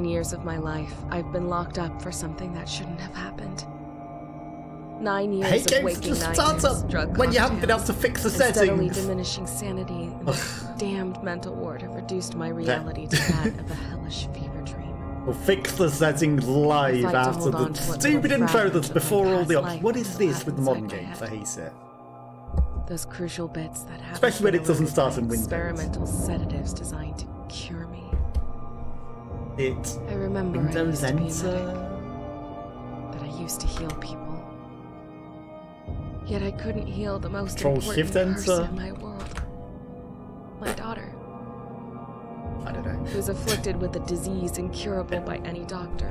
years of my life, I've been locked up for something that shouldn't have happened. 9 years of waking nightmares, drug when you haven't been able to fix the settings. Steadily diminishing sanity in this damned mental ward have reduced my reality to that of a hellish fever dream. We'll fix the settings live after the stupid intro that's before all the options. What is this with the modern games? I hate it. Those crucial bits that happen. Especially when it doesn't start in Windows. Experimental sedatives designed to cure me. I remember Windows I used to be a Enter. medic, that I used to heal people. Yet I couldn't heal the most Control important Shift person Enter. in my world. My daughter. I don't know. Who's afflicted with a disease incurable by any doctor.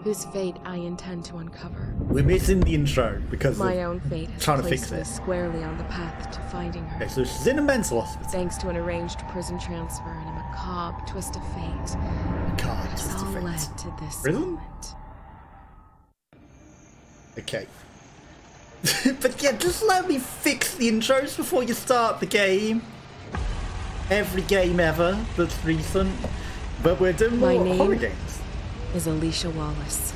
Whose fate I intend to uncover. We're missing the intro because My of own fate has trying to placed fix me it. squarely on the path to finding her. Okay, so she's in a mental hospital. Thanks to an arranged prison transfer and a macabre twist of fate. God, It's twist of all fate. led to this Prison? moment. Okay. But yeah, just let me fix the intros before you start the game. Every game ever that's recent. But we're doing more horror games. Is Alicia Wallace.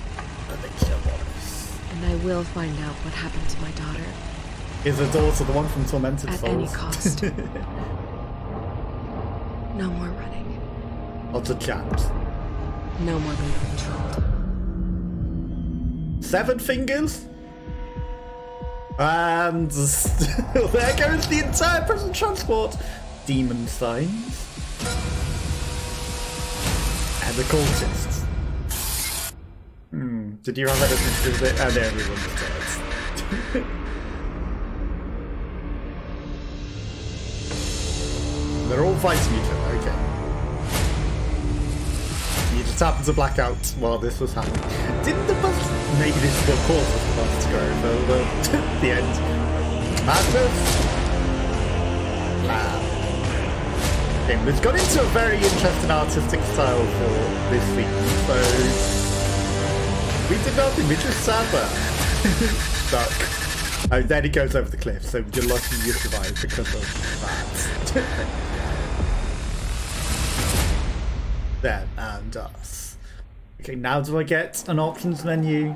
Alicia Wallace. And I will find out what happened to my daughter. Is her daughter the one from Tormented At Souls? any cost. No more running. Lots of chance. No more being controlled. 7 fingers? And there goes the entire prison transport. Demon signs. And the cultists. Did you have anything to do with it? And everyone's dead. They're all fighting each other, okay. You just happened to black out while this was happening. Didn't the bus... Maybe this is what caused the bus to go over the end. Madness? Okay, we've got into a very interesting artistic style for this week, so... We did nothing, we just sat there. Stuck. Oh, then he goes over the cliff, so you're lucky you survived because of that. Them and us. Okay, now do I get an options menu?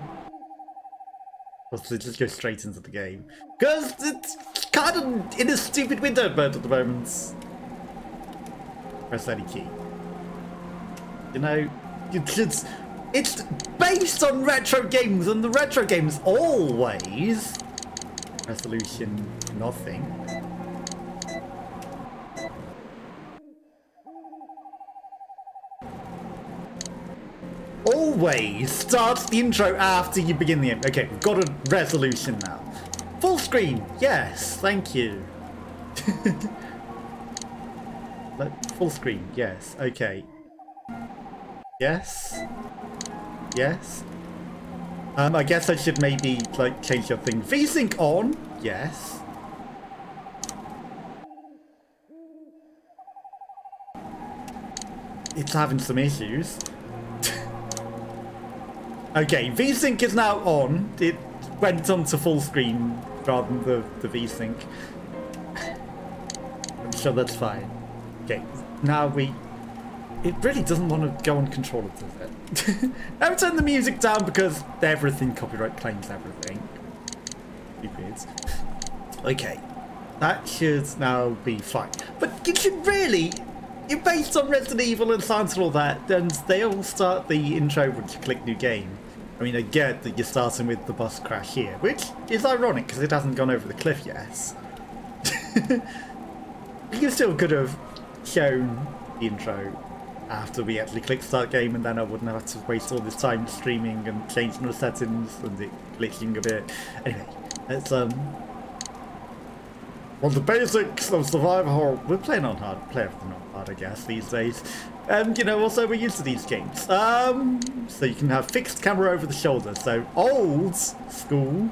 Or does it just go straight into the game? Because it's kind of in a stupid window mode at the moment. Press any key. You know, it's based on retro games, and the retro games always... Resolution, nothing. Always starts the intro after you begin the game. Okay, we've got a resolution now. Full screen, yes, thank you. Full screen, yes, okay. Yes. Yes. I guess I should maybe, like, change your thing. VSync on, yes. It's having some issues. Okay, VSync is now on. It went on to full screen rather than the VSync. I'm sure that's fine. Okay, now it really doesn't want to go on controller, does it? I've turned the music down because everything copyright claims everything. Stupid. Okay, that should now be fine. But you should really... You're based on Resident Evil and Silence and all that, and they all start the intro once you click new game. I mean, I get that you're starting with the bus crash here, which is ironic because it hasn't gone over the cliff yet. You still could have shown the intro after we actually click start game, and then I wouldn't have to waste all this time streaming and changing the settings and it glitching a bit. Anyway, it's well, the basics of survival horror. We're playing on hard, play everything on hard, I guess, these days. And you know, also we're used to these games. So you can have fixed camera over the shoulder, so old school,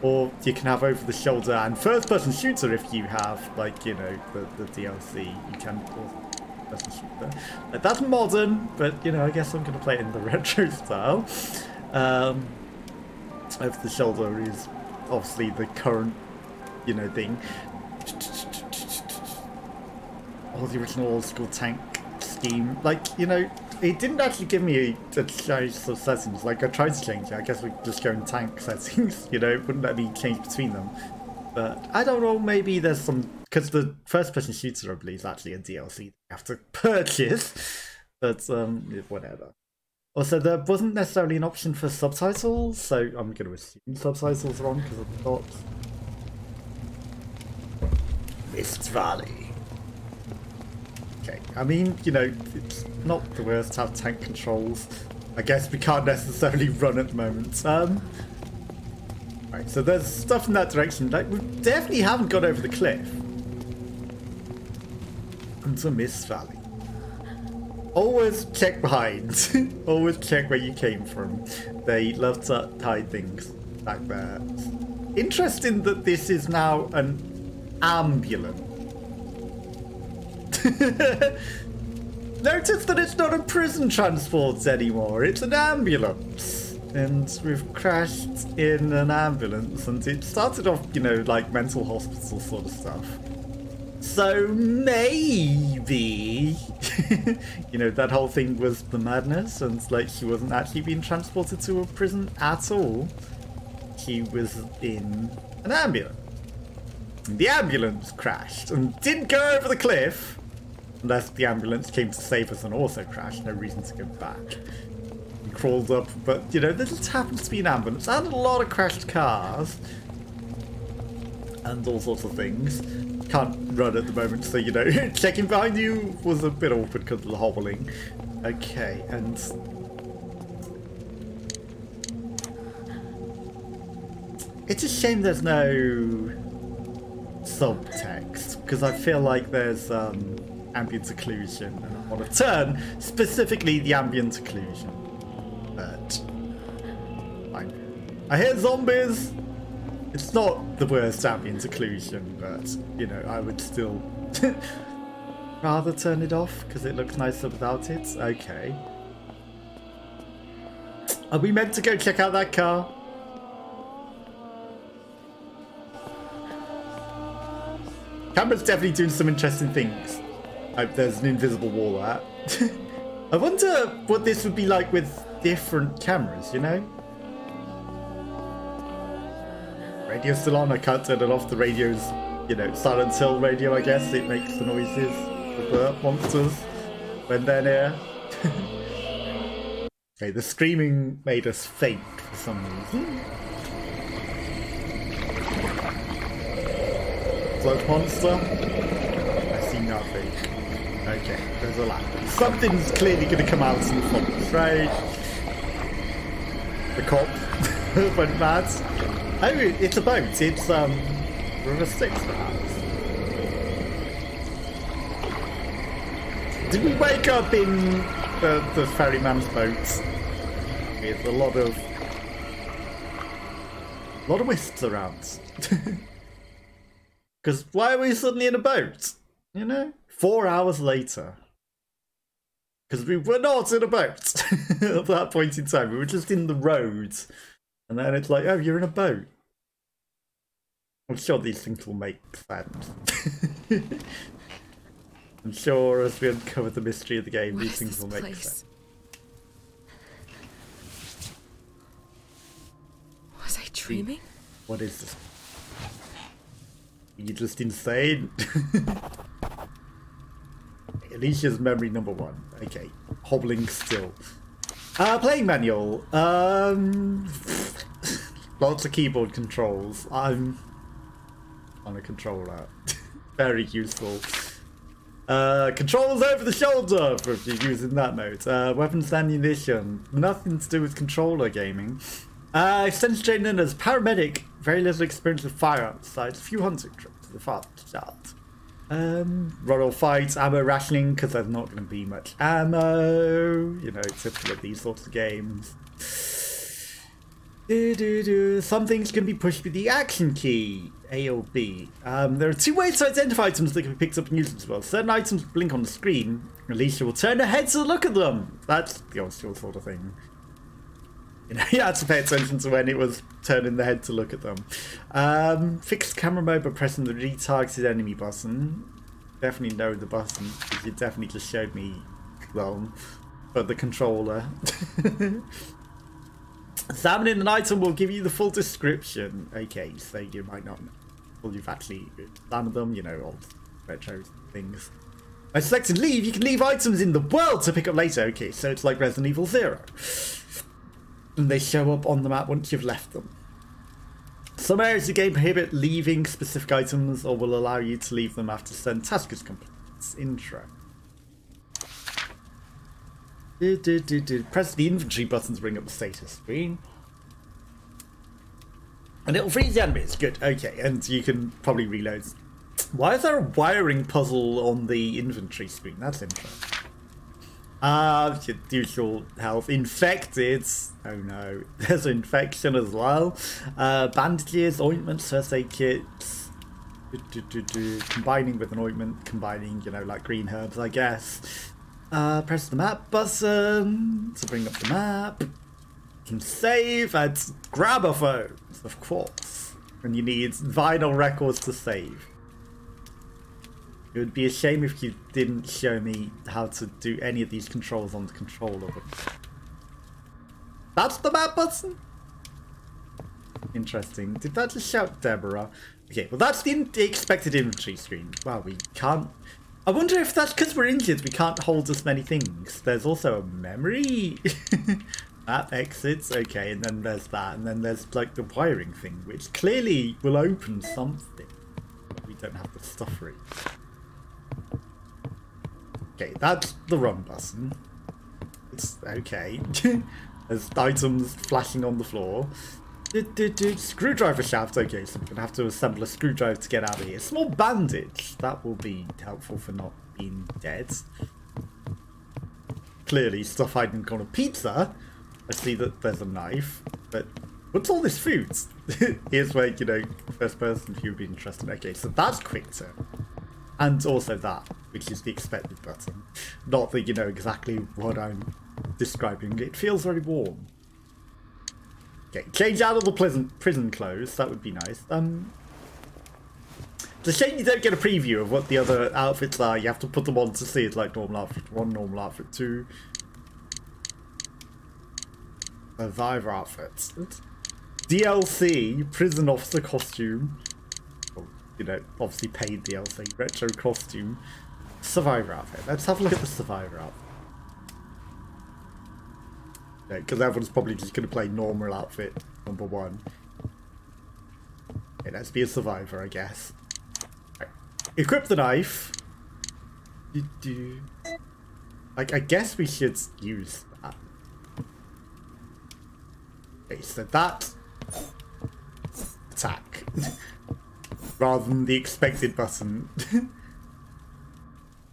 or you can have over the shoulder and first person shooter if you have, like, you know, the DLC. You can first person shooter. That's modern, but you know, I guess I'm gonna play it in the retro style. Over the shoulder is obviously the current, you know, thing. All the original old school tank scheme, like, you know, it didn't actually give me a choice of settings. Like, I tried to change it. I guess we just go in tank settings, you know, it wouldn't let me change between them. But I don't know, maybe there's some, because the first person shooter, I believe, is actually a DLC you have to purchase. But, whatever. Also, there wasn't necessarily an option for subtitles, so I'm going to assume subtitles are on because I've got Mist Valley. Okay, I mean, you know, it's not the worst to have tank controls. I guess we can't necessarily run at the moment. Right, so there's stuff in that direction. Like, we definitely haven't got over the cliff. Into Mist Valley. Always check behind. Always check where you came from. They love to hide things back there. Interesting that this is now an ambulance. Notice that it's not a prison transport anymore. It's an ambulance. And we've crashed in an ambulance. And it started off, you know, like mental hospital sort of stuff. So maybe, you know, that whole thing was the madness, and like she wasn't actually being transported to a prison at all. She was in an ambulance. And the ambulance crashed and didn't go over the cliff, unless the ambulance came to save us and also crashed. No reason to go back. We crawled up, but you know, there just happens to be an ambulance and a lot of crashed cars and all sorts of things. Can't run at the moment, so you know, checking behind you was a bit awkward because of the hobbling. Okay, and it's a shame there's no subtext because I feel like there's ambient occlusion, and I want to turn specifically the ambient occlusion. But fine. I hear zombies. It's not the worst ambient occlusion, but, you know, I would still rather turn it off because it looks nicer without it. Okay. Are we meant to go check out that car? Camera's definitely doing some interesting things. There's an invisible wall there. I wonder what this would be like with different cameras, you know? Radio's still on, I can't turn it off. The radio's, you know, Silent Hill radio, I guess. It makes the noises of the monsters when they're near. Okay, the screaming made us faint for some reason. Blood monster? I see nothing. Okay, there's a lamp. Something's clearly going to come out and follow us, right? The cop went mad. Oh, it's a boat. It's, River Styx, perhaps. Did we wake up in the ferryman's boat? With a lot of wisps around. Because why are we suddenly in a boat? You know? 4 hours later. Because we were not in a boat at that point in time. We were just in the road. And then it's like, oh, you're in a boat. I'm sure these things will make sense. I'm sure as we uncover the mystery of the game, these things will make sense. Was I dreaming? What is this? Are you just insane? Alicia's memory number 1. Okay. Hobbling still. Playing manual. Lots of keyboard controls. I'm on a controller. Very useful. Controls over the shoulder for if you're using that mode. Weapons and ammunition. Nothing to do with controller gaming. Extension training as paramedic. Very little experience with firearms. Besides a few hunting trips to the far start. Rural fights, ammo rationing, because there's not going to be much ammo. You know, typical of these sorts of games. Some things can be pushed with the action key, A or B. There are 2 ways to identify items that can be picked up and used as well. Certain items blink on the screen. Alicia will turn her head to look at them. That's the old school sort of thing. You know, you had to pay attention to when it was turning the head to look at them. Fixed camera mode by pressing the retargeted enemy button. Definitely know the button, because you definitely just showed me them. for the controller. Examining an item will give you the full description. Okay, so you might not know. Well, you've actually examined them, you know, old retro things. By selecting leave, you can leave items in the world to pick up later. Okay, so it's like Resident Evil 0. And they show up on the map once you've left them. Some areas of the game prohibit leaving specific items or will allow you to leave them after certain task is complete. It's intro. Press the inventory button to bring up the status screen. And it'll freeze the enemies. Good, okay, and you can probably reload. Why is there a wiring puzzle on the inventory screen? That's interesting. Your usual health. Infected. Oh no. There's an infection as well. Bandages, ointments, first aid kits. Combining with an ointment. Combining, you know, like green herbs, I guess. Press the map button to bring up the map. You can save and grab a phone, of course. And you need vinyl records to save. It would be a shame if you didn't show me how to do any of these controls on the controller. That's the map button? Interesting. Did that just shout Deborah? Okay, well that's the expected inventory screen. Wow, we can't... I wonder if that's because we're injured, we can't hold as many things. There's also a memory. Map exits, okay, and then there's that. And then there's like the wiring thing, which clearly will open something. But we don't have the stuff for it. Okay, that's the run button. It's okay. There's items flashing on the floor. Screwdriver shaft. Okay, so we're gonna have to assemble a screwdriver to get out of here. Small bandage. That will be helpful for not being dead. Clearly, stuff hiding in the corner. Pizza. I see that there's a knife, but what's all this food? Here's where, you know, first person view would be interesting. Okay, so that's quick turn. And also that, which is the expected button. Not that you know exactly what I'm describing. It feels very warm. Okay, change out of the prison clothes. That would be nice. It's a shame you don't get a preview of what the other outfits are. You have to put them on to see it, like normal outfit 1, normal outfit 2. Survivor outfits. DLC, prison officer costume. You know, obviously paid DLC, retro costume, survivor outfit. Let's have a look at the survivor outfit. Yeah, because everyone's probably just going to play normal outfit number 1. Okay, let's be a survivor, I guess. Right. Equip the knife. Like, I guess we should use that. Okay, so that attack. Rather than the expected button.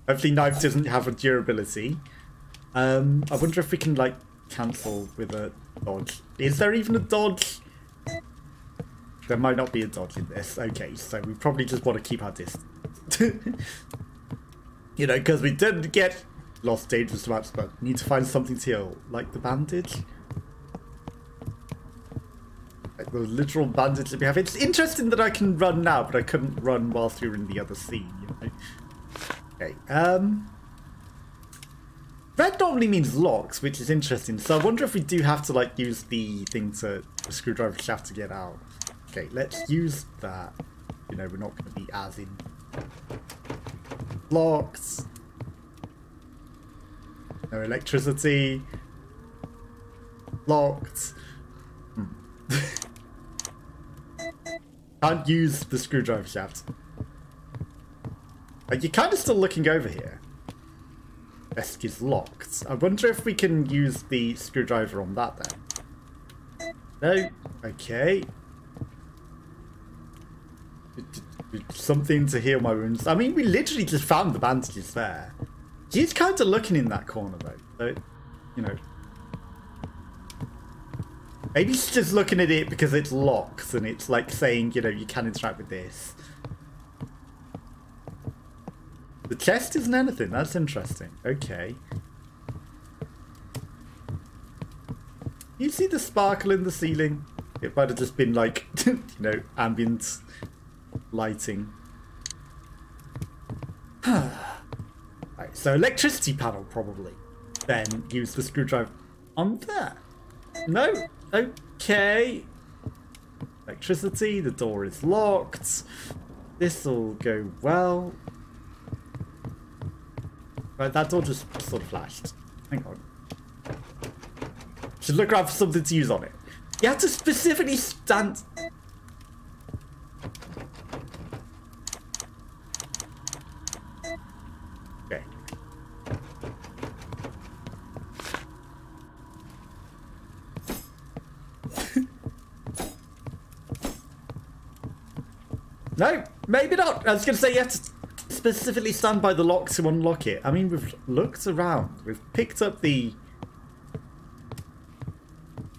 Hopefully knife doesn't have a durability. I wonder if we can like cancel with a dodge. Is there even a dodge? There might not be a dodge in this. Okay, so we probably just want to keep our distance. You know, because we didn't get lost dangerous maps, but need to find something to heal. Like the bandage. Like the literal bandage that we have. It's interesting that I can run now, but I couldn't run whilst we were in the other scene, you know? Okay, red normally means locks, which is interesting. So I wonder if we do have to like use the thing to the screwdriver shaft to get out. Okay, let's use that. You know, we're not going to be as in locks. No electricity. Locked. Can't use the screwdriver shaft. You're kind of still looking over here. Desk is locked. I wonder if we can use the screwdriver on that then. No? Okay. Something to heal my wounds. I mean, we literally just found the bandages there. He's kind of looking in that corner though. So, you know. Maybe he's just looking at it because it's locked and it's like saying, you know, you can interact with this. The chest isn't anything. That's interesting. Okay. You see the sparkle in the ceiling? It might have just been like, you know, ambient lighting. Right, so electricity panel probably. then use the screwdriver on there. No? Okay. Electricity, the door is locked. This'll go well. Right, that door just sort of flashed. Hang on. Should look around for something to use on it. You have to specifically stand... Okay. No, maybe not. I was going to say you have to specifically stand by the lock to unlock it. I mean, we've looked around. We've picked up the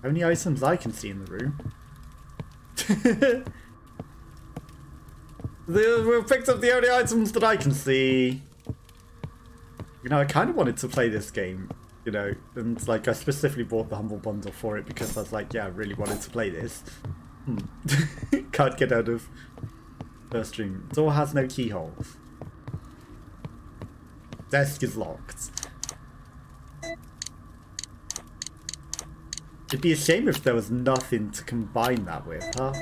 only items I can see in the room. We've picked up the only items that I can see. You know, I kind of wanted to play this game, you know, and like I specifically bought the Humble Bundle for it because I was like, yeah, I really wanted to play this. Can't get out of first room. Door has no keyholes. Desk is locked. It'd be a shame if there was nothing to combine that with, huh?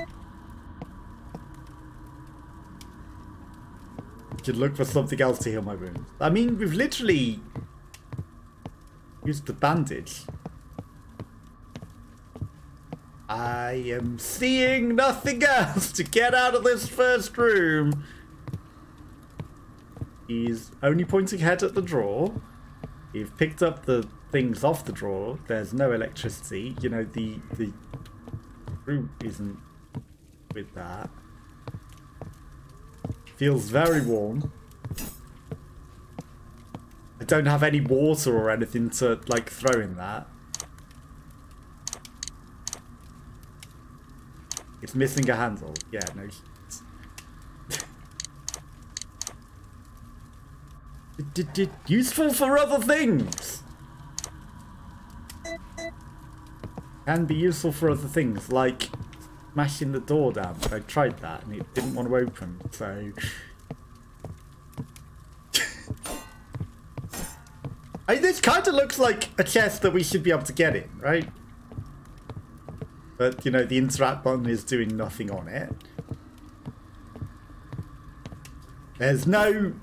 Should look for something else to heal my wounds. I mean, we've literally used the bandage. I am seeing nothing else to get out of this first room. He's only pointing ahead at the drawer. You've picked up the things off the drawer. There's no electricity. You know, the room isn't with that. Feels very warm. I don't have any water or anything to, like, throw in that. It's missing a handle. Yeah, no. Useful for other things. Can be useful for other things, like smashing the door down. I tried that and it didn't want to open, so... I mean, this kind of looks like a chest that we should be able to get in, right? But, you know, the interact button is doing nothing on it. There's no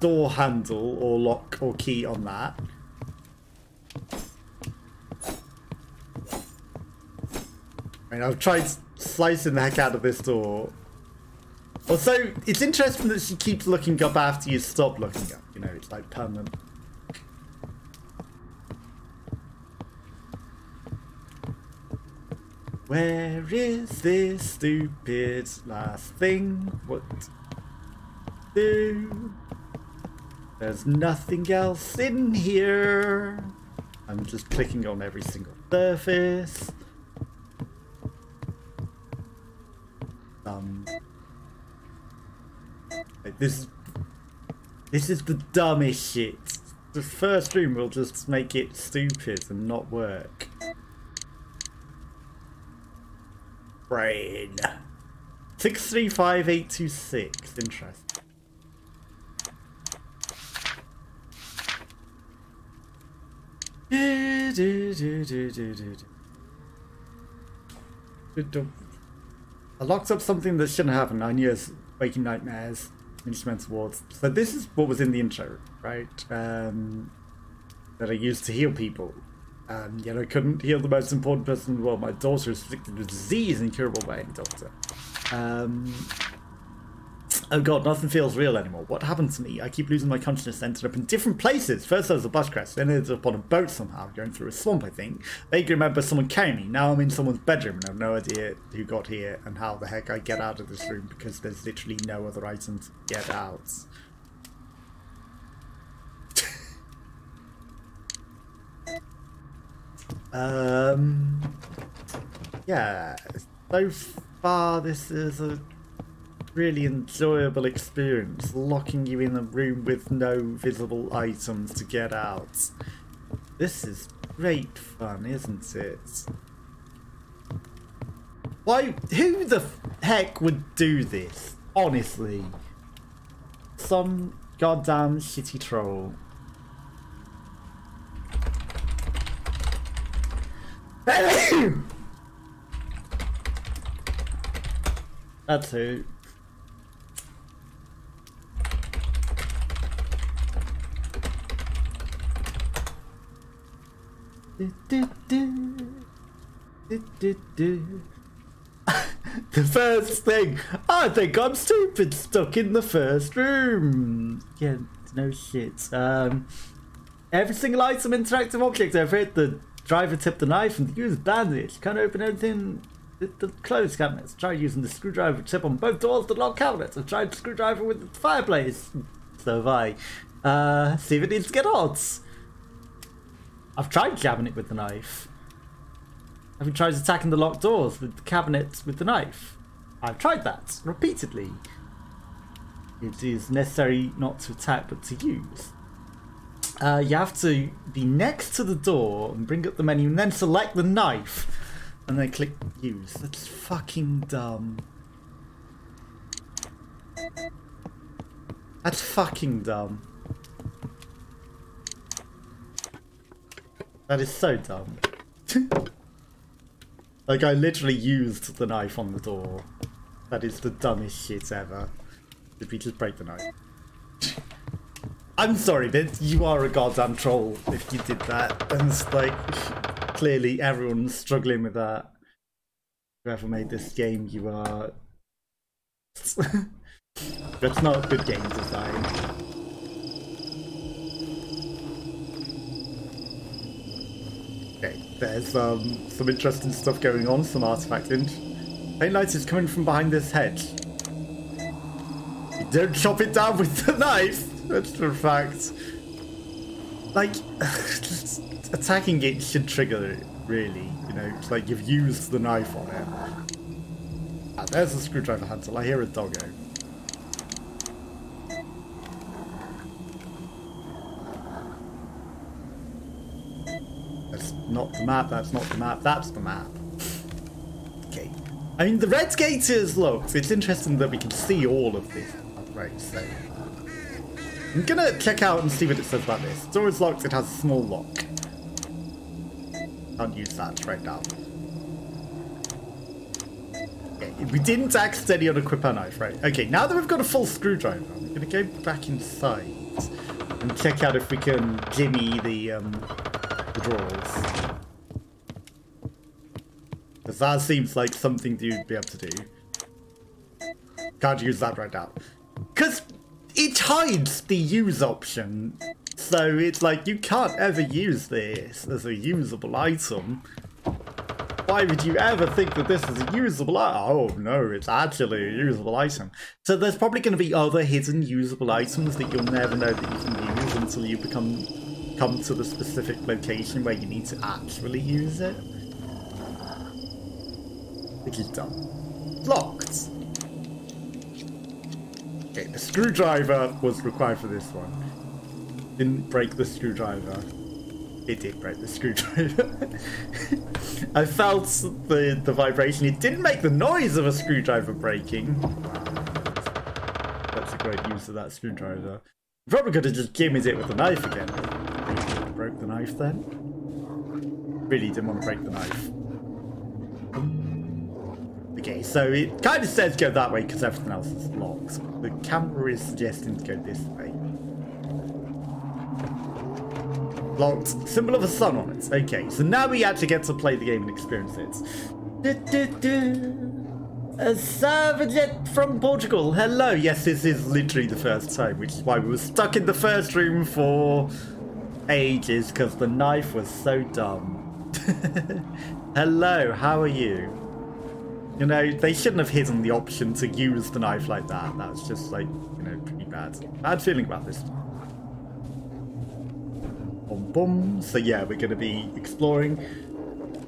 door handle or lock or key on that. I mean, I've tried slicing the heck out of this door. Also, it's interesting that she keeps looking up after you stop looking up. You know, it's like permanent. Where is this stupid last thing? What do? There's nothing else in here. I'm just clicking on every single surface. This is the dumbest shit. The first room will just make it stupid and not work. Brain. 635826. Interesting. I locked up something that shouldn't happen. 9 years, waking nightmares, instrumental wards. So this is what was in the intro, right? That I used to heal people. Yet I couldn't heal the most important person in the world. My daughter is afflicted with disease incurable by any doctor. Oh god, nothing feels real anymore. What happened to me? I keep losing my consciousness, ended up in different places. First I was a bus crash, then I ended up on a boat somehow, going through a swamp, I think. Vaguely remember someone carrying me. Now I'm in someone's bedroom and I have no idea who got here and how the heck I get out of this room because there's literally no other item to get out. Yeah, so far this is a really enjoyable experience, locking you in a room with no visible items to get out. This is great fun, isn't it? Why, who the heck would do this? Honestly. Some goddamn shitty troll. That's who. The first thing, I think I'm stupid, stuck in the first room. Yeah, no shit. Every single item, interactive object I've hit, the driver tipped the knife and the user bandage. Can't open anything with the closed cabinets. Try using the screwdriver tip on both doors, the locked cabinets. I've tried the screwdriver with the fireplace. So have I. See if it needs to get odds. I've tried jabbing it with the knife. Have you tried attacking the locked doors with the cabinets with the knife? I've tried that repeatedly. It is necessary not to attack but to use. You have to be next to the door and bring up the menu and then select the knife and then click use. That's fucking dumb. That's fucking dumb. That is so dumb. Like, I literally used the knife on the door. That is the dumbest shit ever. Did we just break the knife? I'm sorry, but you are a goddamn troll if you did that. And it's like, clearly everyone's struggling with that. Whoever made this game, you are... That's not good game design. Okay, there's some interesting stuff going on, some artifacting. Paint light is coming from behind this hedge. You don't chop it down with the knife! That's for a fact. Like, just attacking it should trigger it, really. You know, it's like you've used the knife on it. Ah, there's a screwdriver handle. I hear a doggo. That's not the map, that's not the map, that's the map. Okay. I mean, the red gate is locked. It's interesting that we can see all of this. Right, so... I'm gonna check out and see what it says about this. The door is locked, it has a small lock. Can't use that right now. Okay, we didn't accidentally unequip our knife, right? Okay, now that we've got a full screwdriver, I'm gonna go back inside and check out if we can jimmy the drawers. Because that seems like something you'd be able to do. Can't use that right now. Because it hides the use option, so it's like you can't ever use this as a usable item. Why would you ever think that this is a usable item? Oh no, it's actually a usable item. So there's probably going to be other hidden usable items that you'll never know that you can use until you come to the specific location where you need to actually use it. Which is dumb. Locked. Okay, the screwdriver was required for this one. Didn't break the screwdriver. It did break the screwdriver. I felt the vibration. It didn't make the noise of a screwdriver breaking. That's a great use of that screwdriver. Probably could have just jimmied it with the knife again. Broke the knife then. Really didn't want to break the knife. Okay, so it kind of says go that way because everything else is locked. The camera is suggesting to go this way. Locked. Symbol of a sun on it. Okay, so now we actually get to play the game and experience it. A Savagette from Portugal. Hello. Yes, this is literally the first time, which is why we were stuck in the first room for ages, because the knife was so dumb. Hello, how are you? You know, they shouldn't have hidden the option to use the knife like that. That was just like, you know, pretty bad. Bad feeling about this. Boom, boom. So yeah, we're going to be exploring.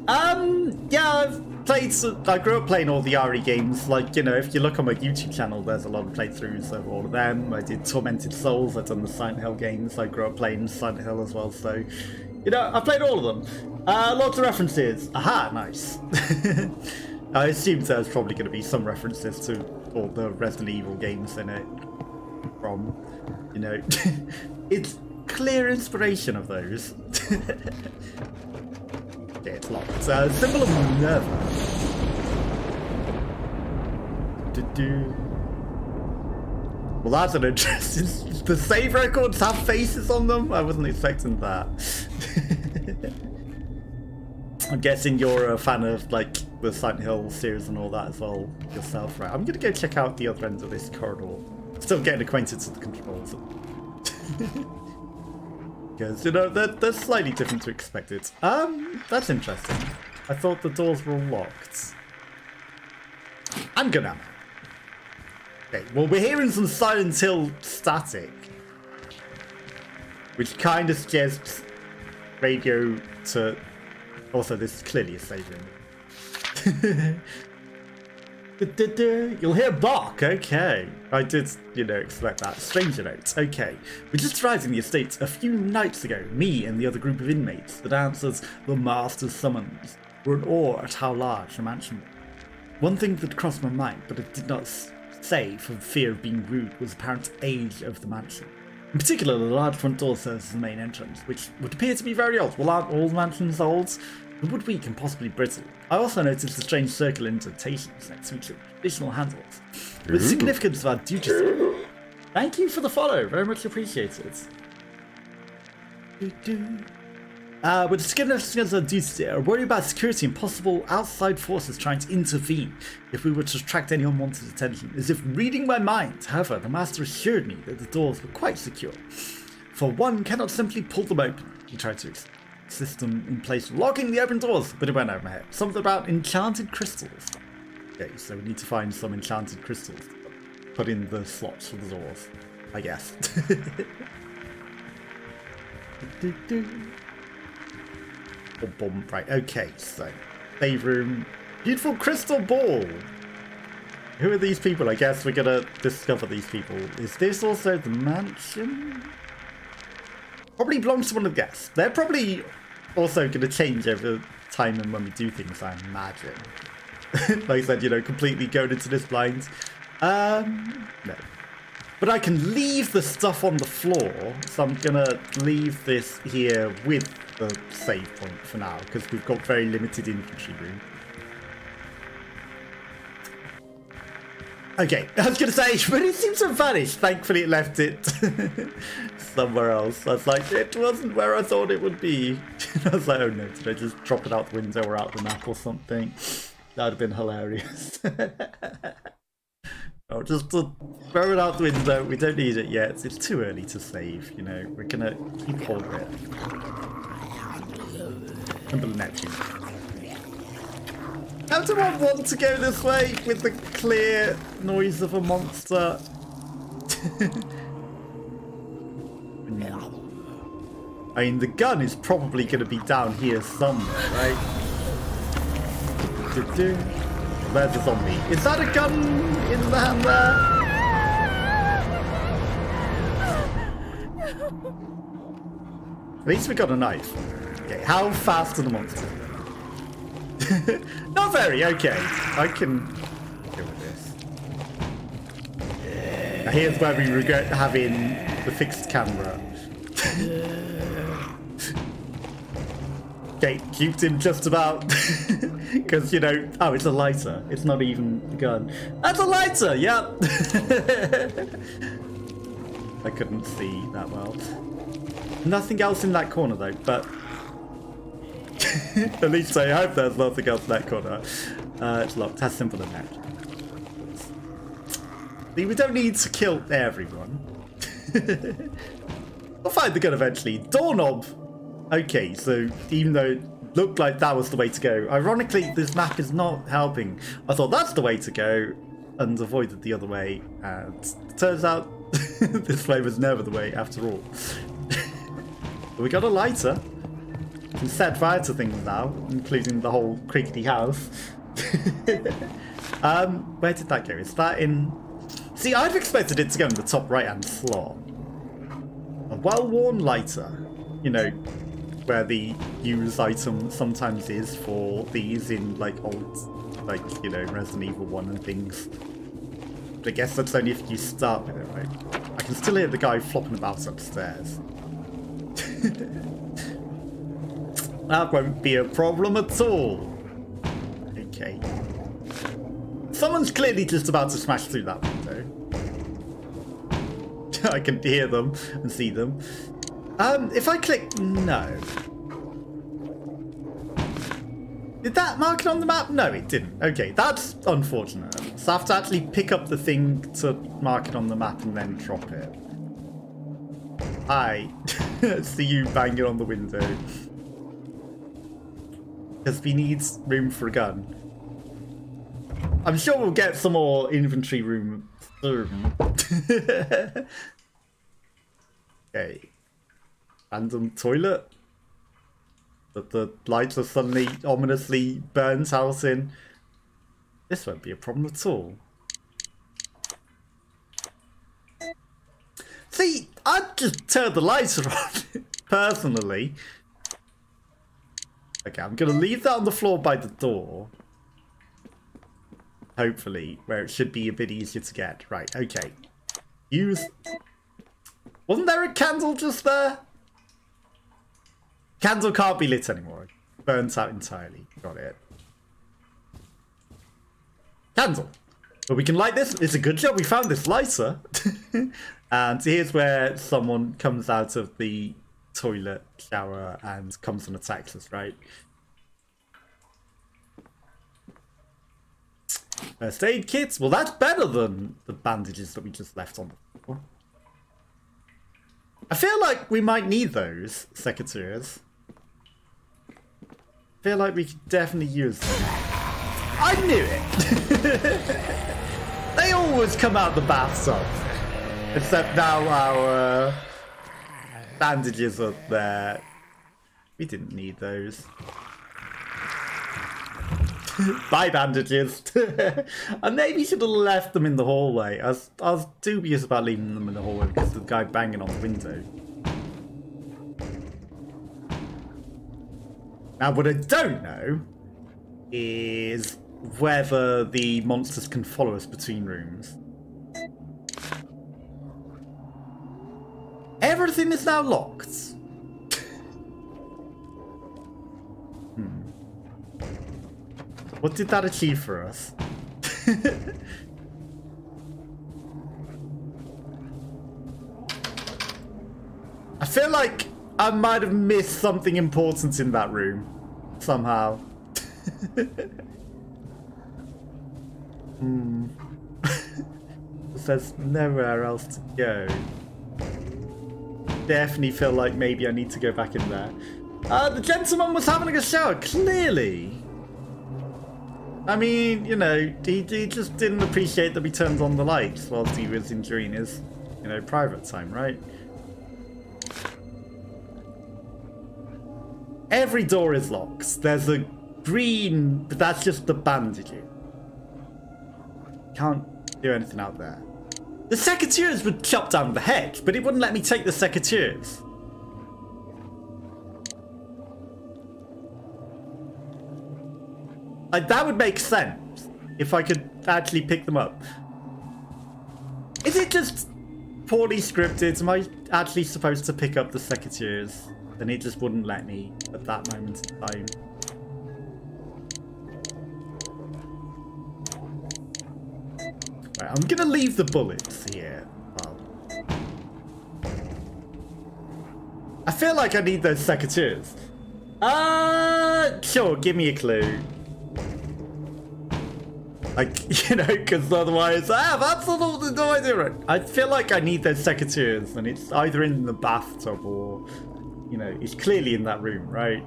Yeah, I grew up playing all the RE games. Like, you know, if you look on my YouTube channel, there's a lot of playthroughs of all of them. I did Tormented Souls, I've done the Silent Hill games. I grew up playing Silent Hill as well, so, you know, I've played all of them. Lots of references. Aha, nice. I assumed there's probably going to be some references to all the Resident Evil games in it. From, you know, it's clear inspiration of those. Okay, it's locked. Symbol of Minerva. Well, that's an interesting... The save records have faces on them? I wasn't expecting that. I'm guessing you're a fan of, like, the Silent Hill series and all that as well yourself, right? I'm going to go check out the other end of this corridor. Still getting acquainted with the controls. Because, you know, they're slightly different to expected. That's interesting. I thought the doors were locked. I'm gonna... Okay, well, we're hearing some Silent Hill static, which kind of suggests radio to... Also, this is clearly a save room. You'll hear bark, okay. I did, you know, expect that. Stranger note, okay. We just arrived in the estate a few nights ago. Me and the other group of inmates that answers the master's summons were in awe at how large the mansion was. One thing that crossed my mind, but it did not say for fear of being rude, was the apparent age of the mansion. In particular, the large front door serves as the main entrance, which would appear to be very old. Well, aren't all mansions old? The wood weak and possibly brittle. I also noticed the strange circular indentations next to each of the traditional handles, with the significance of our duties. Thank you for the follow, very much appreciated. With the significance of our duties, I worry about security and possible outside forces trying to intervene if we were to attract any unwanted attention, as if reading my mind. However, the master assured me that the doors were quite secure, for one cannot simply pull them open. He tried to system in place locking the open doors, but it went over my head. Something about enchanted crystals. Okay, so we need to find some enchanted crystals to put in the slots for the doors, I guess. Right, okay, so save room. Beautiful crystal ball. Who are these people? I guess we're gonna discover these people. Is this also the mansion? Probably belongs to one of the guests. They're probably also going to change over time and when we do things, I imagine. Like I said, you know, completely going into this blind. No. But I can leave the stuff on the floor, so I'm going to leave this here with the save point for now, because we've got very limited inventory room. Okay, I was going to say, but it seems to have vanished. Thankfully, it left it somewhere else. I was like, it wasn't where I thought it would be. I was like, oh no, did I just drop it out the window or out the map or something? That would have been hilarious. Oh, just to throw it out the window. We don't need it yet. It's too early to save, you know. We're going to keep hold of it. Temple of Neptune. How do I want to go this way with the clear noise of a monster? I mean, the gun is probably going to be down here somewhere, right? There's a zombie. Is that a gun in the hand there? At least we got a knife. Okay, how fast are the monsters? Not very, okay. I can go with this. Now here's where we regret having the fixed camera. Okay, cubed him just about. Because, you know, oh, it's a lighter. It's not even a gun. That's a lighter, yep. I couldn't see that well. Nothing else in that corner though, but at least I hope there's nothing else in that corner. It's locked. Has simple as that. See, we don't need to kill everyone. We'll find the gun eventually. Doorknob. Okay, so even though it looked like that was the way to go, ironically, this map is not helping. I thought that's the way to go and avoided the other way, and it turns out this way was never the way after all. But we got a lighter. We can set fire to things now, including the whole crickety house. Where did that go? Is that in... See, I've expected it to go in the top right-hand slot. A well-worn lighter. You know, where the used item sometimes is for these in, like, old, like, you know, Resident Evil 1 and things. But I guess that's only if you start with it, right? I can still hear the guy flopping about upstairs. That won't be a problem at all. Okay. Someone's clearly just about to smash through that window. I can hear them and see them. If I click no. Did that mark it on the map? No, it didn't. Okay, that's unfortunate. So I have to actually pick up the thing to mark it on the map and then drop it. Hi. See you banging on the window. Because we need room for a gun. I'm sure we'll get some more inventory room soon. Okay. Random toilet. That the lights are suddenly ominously burns house in. This won't be a problem at all. See, I'd just turn the lights on, personally. Okay, I'm going to leave that on the floor by the door. Hopefully, where it should be a bit easier to get. Right, okay. Use... Wasn't there a candle just there? Candle can't be lit anymore. Burnt out entirely. Got it. Candle. But we can light this. It's a good job we found this lighter. And here's where someone comes out of the toilet shower and comes and attacks us, right? First aid kits. Well, that's better than the bandages that we just left on the floor. I feel like we might need those secateurs. I feel like we could definitely use them. I knew it! They always come out the bathtub. Except now our bandages are there. We didn't need those. Bye, bandages. I maybe should have left them in the hallway. I was dubious about leaving them in the hallway because of the guy banging on the window. Now, what I don't know is whether the monsters can follow us between rooms. Everything is now locked. What did that achieve for us? I feel like I might have missed something important in that room. Somehow. There's nowhere else to go. Definitely feel like maybe I need to go back in there. The gentleman was having a shower, clearly. I mean, you know, he just didn't appreciate that we turned on the lights whilst he was enjoying his, you know, private time, right? Every door is locked. There's a green, but that's just the bandaging. Can't do anything out there. The secateurs would chop down the hedge, but it wouldn't let me take the secateurs. Like, that would make sense if I could actually pick them up. Is it just poorly scripted? Am I actually supposed to pick up the secateurs? And it just wouldn't let me at that moment in time. Right, I'm gonna leave the bullets here. Well, I feel like I need those secateurs. Sure, give me a clue. Like, you know, because otherwise I have absolutely no idea. Right? I feel like I need those secateurs, and it's either in the bathtub or, you know, it's clearly in that room, right?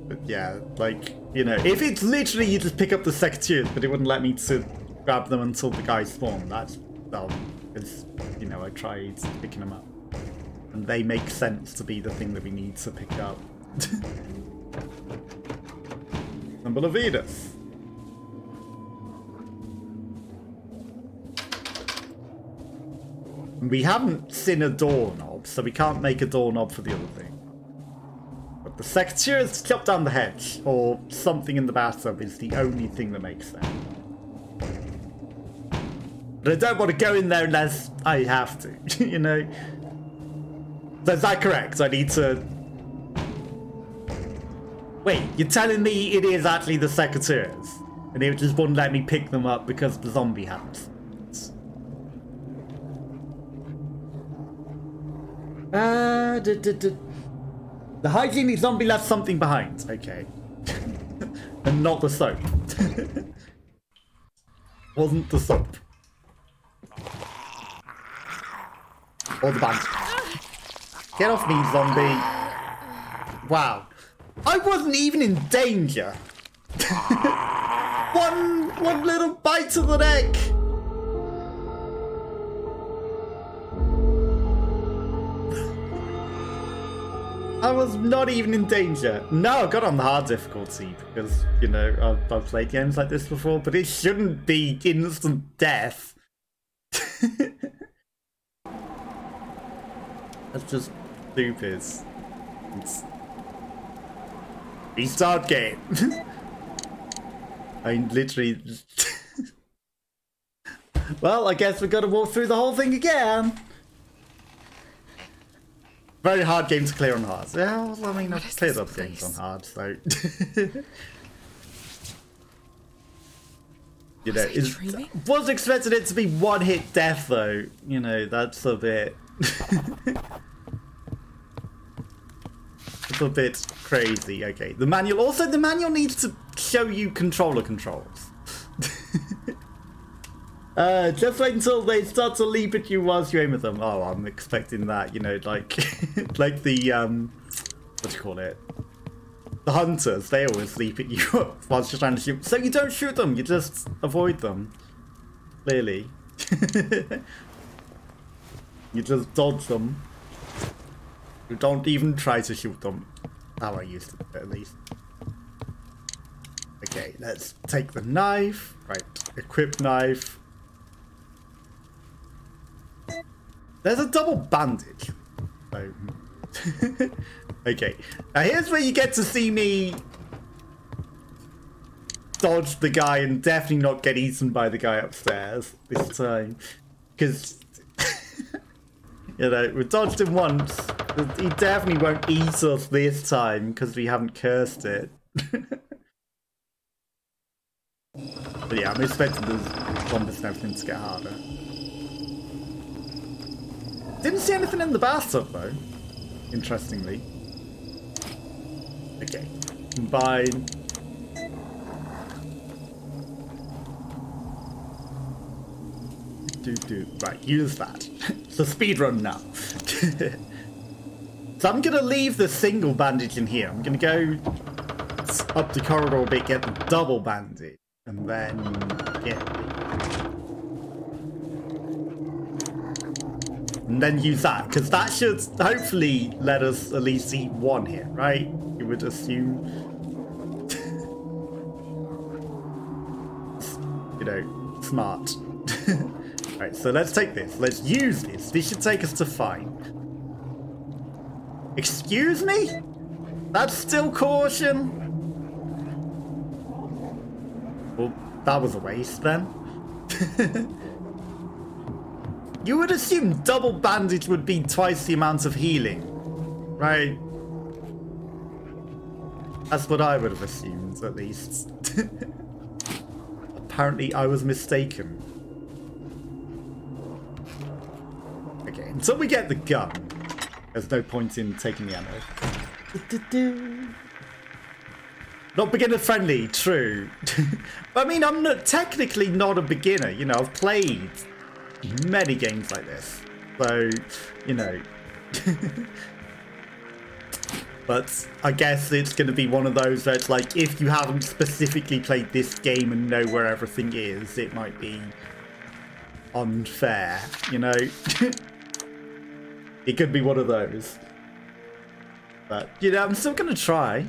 But yeah, like, you know, if it's literally you just pick up the secateurs, but it wouldn't let me to grab them until the guy spawned, that's, well, because, you know, I tried picking them up. And they make sense to be the thing that we need to pick up. Symbol of Venus. We haven't seen a doorknob, so we can't make a doorknob for the other thing. But the secateurs to chop down the hedge, or something in the bathtub, is the only thing that makes sense. But I don't want to go in there unless I have to, you know? So is that correct? I need to... Wait, you're telling me it is actually the secateurs? And it just wouldn't let me pick them up because the zombie has. The hygienic zombie left something behind. Okay. And not the soap. Wasn't the soap. Or the bandage. Get off me, zombie. Wow. I wasn't even in danger. one little bite to the neck. I was not even in danger. No, I got on the hard difficulty because, you know, I've played games like this before, but it shouldn't be instant death. That's just stupid. It's... Restart game. I mean, literally... Well, I guess we've got to walk through the whole thing again. Very hard game to clear on hard. Yeah, well, I mean, I've cleared up games on hard, so... You know, was expecting it to be one-hit death, though. You know, that's a bit... It's a bit crazy. Okay, the manual... Also, the manual needs to show you controller controls. Just wait until they start to leap at you whilst you aim at them. Oh, I'm expecting that, you know, like... like the, what do you call it? The hunters, they always leap at you whilst you're trying to shoot. So you don't shoot them, you just avoid them. Clearly. You just dodge them. You don't even try to shoot them. How I used to do it, at least. Okay, let's take the knife. Right, equip knife. There's a double bandage. So... Okay, now here's where you get to see me dodge the guy and definitely not get eaten by the guy upstairs this time. Because, you know, we dodged him once. He definitely won't eat us this time because we haven't cursed it. But yeah, I'm expecting the zombies and everything to get harder. Didn't see anything in the bathtub though, interestingly. Okay, combine. Right, use that. So speed run now. So I'm gonna leave the single bandage in here. I'm gonna go up the corridor a bit, get the double bandage, and then use that, because that should hopefully let us at least eat one here, right? You would assume. You know, smart. Right, so let's take this. Let's use this. This should take us to 5. Excuse me? That's still caution? Well, that was a waste then. You would assume double bandage would be twice the amount of healing, right? That's what I would have assumed, at least. Apparently, I was mistaken. Okay, until we get the gun, there's no point in taking the ammo. Not beginner friendly, true. I mean, I'm technically not a beginner. You know, I've played many games like this, so you know. But I guess it's going to be one of those that's like, if you haven't specifically played this game and know where everything is, it might be unfair, you know. It could be one of those, but you know, I'm still going to try.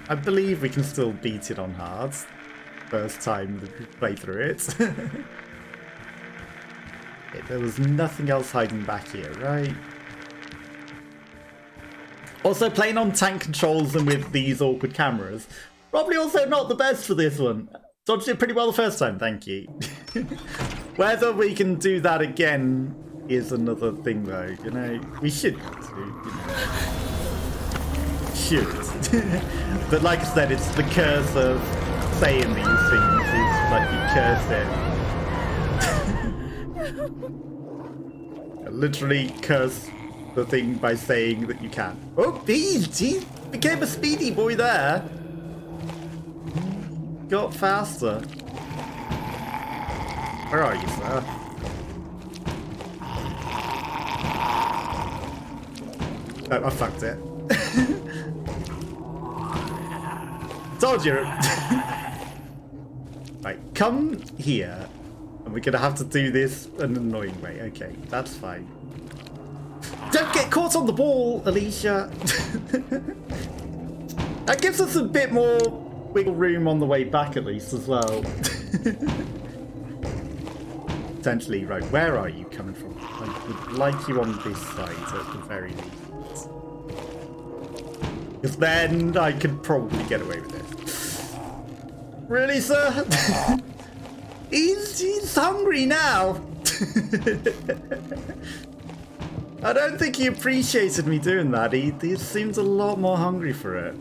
I believe we can still beat it on hard. First time we play through it. There was nothing else hiding back here, right? Also, playing on tank controls and with these awkward cameras, probably also not the best for this one. Dodged it pretty well the first time, thank you. Whether we can do that again is another thing, though. You know, we should go to, you know. Should. But like I said, it's the curse of saying these things. It's like you curse it. Literally curse the thing by saying that you can. Oh, he became a speedy boy there. Got faster. Where are you, sir? Oh, I fucked it. Told you. Right, come here. And we're gonna have to do this an annoying way. Okay, that's fine. Don't get caught on the ball, Alicia. That gives us a bit more wiggle room on the way back, at least, as well. Potentially, right, where are you coming from? I would like you on this side at the very least. Because then I could probably get away with this. Really, sir? He's hungry now. I don't think he appreciated me doing that. He seems a lot more hungry for it.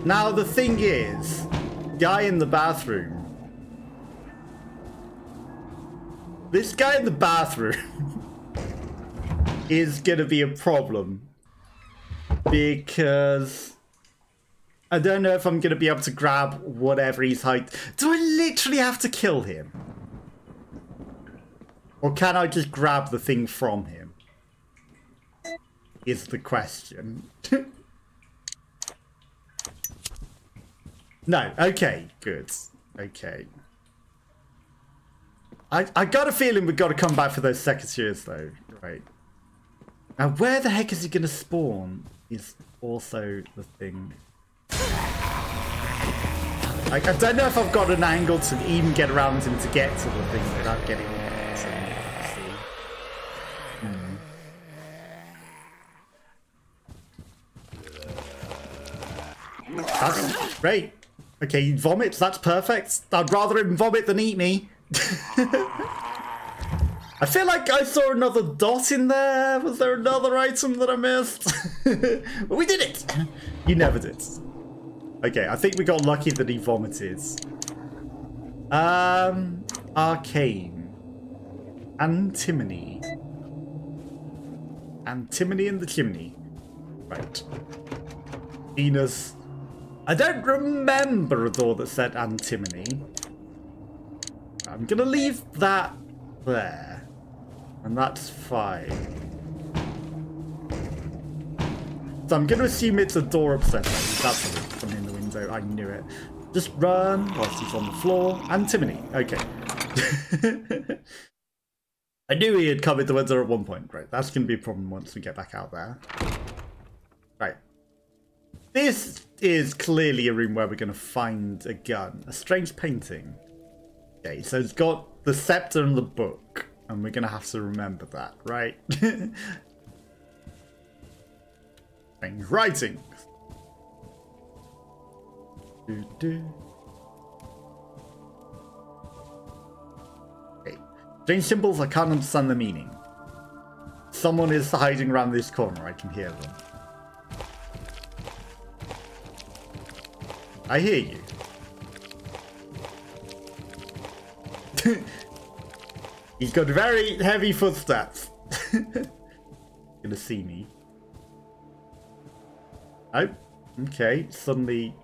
Now the thing is, guy in the bathroom. This guy in the bathroom is gonna be a problem. Because I don't know if I'm going to be able to grab whatever he's hiding. Do I literally have to kill him? Or can I just grab the thing from him? Is the question. No, okay, good. Okay. I got a feeling we've got to come back for those secateurs though. Right. Now where the heck is he going to spawn? Is also the thing. Like, I don't know if I've got an angle to even get around him to get to the thing without getting to That's great. Okay, he vomits, that's perfect. I'd rather him vomit than eat me. I feel like I saw another dot in there. Was there another item that I missed? But we did it. You never did. Okay, I think we got lucky that he vomited. Arcane. Antimony. Antimony in the chimney. Right. Venus. I don't remember a door that said antimony. I'm gonna leave that there. And that's fine. So I'm going to assume it's a door upstairs. That's coming in the window. I knew it. Just run whilst he's on the floor. Antimony. Okay. I knew he had covered the window at one point. Right. That's going to be a problem once we get back out there. Right. This is clearly a room where we're going to find a gun. A strange painting. Okay. So it's got the scepter and the book. And we're going to have to remember that, right? Strange writing. Okay. Strange symbols, I can't understand the meaning. Someone is hiding around this corner, I can hear them. I hear you. He's got very heavy footsteps. Gonna see me. Oh, okay. Suddenly,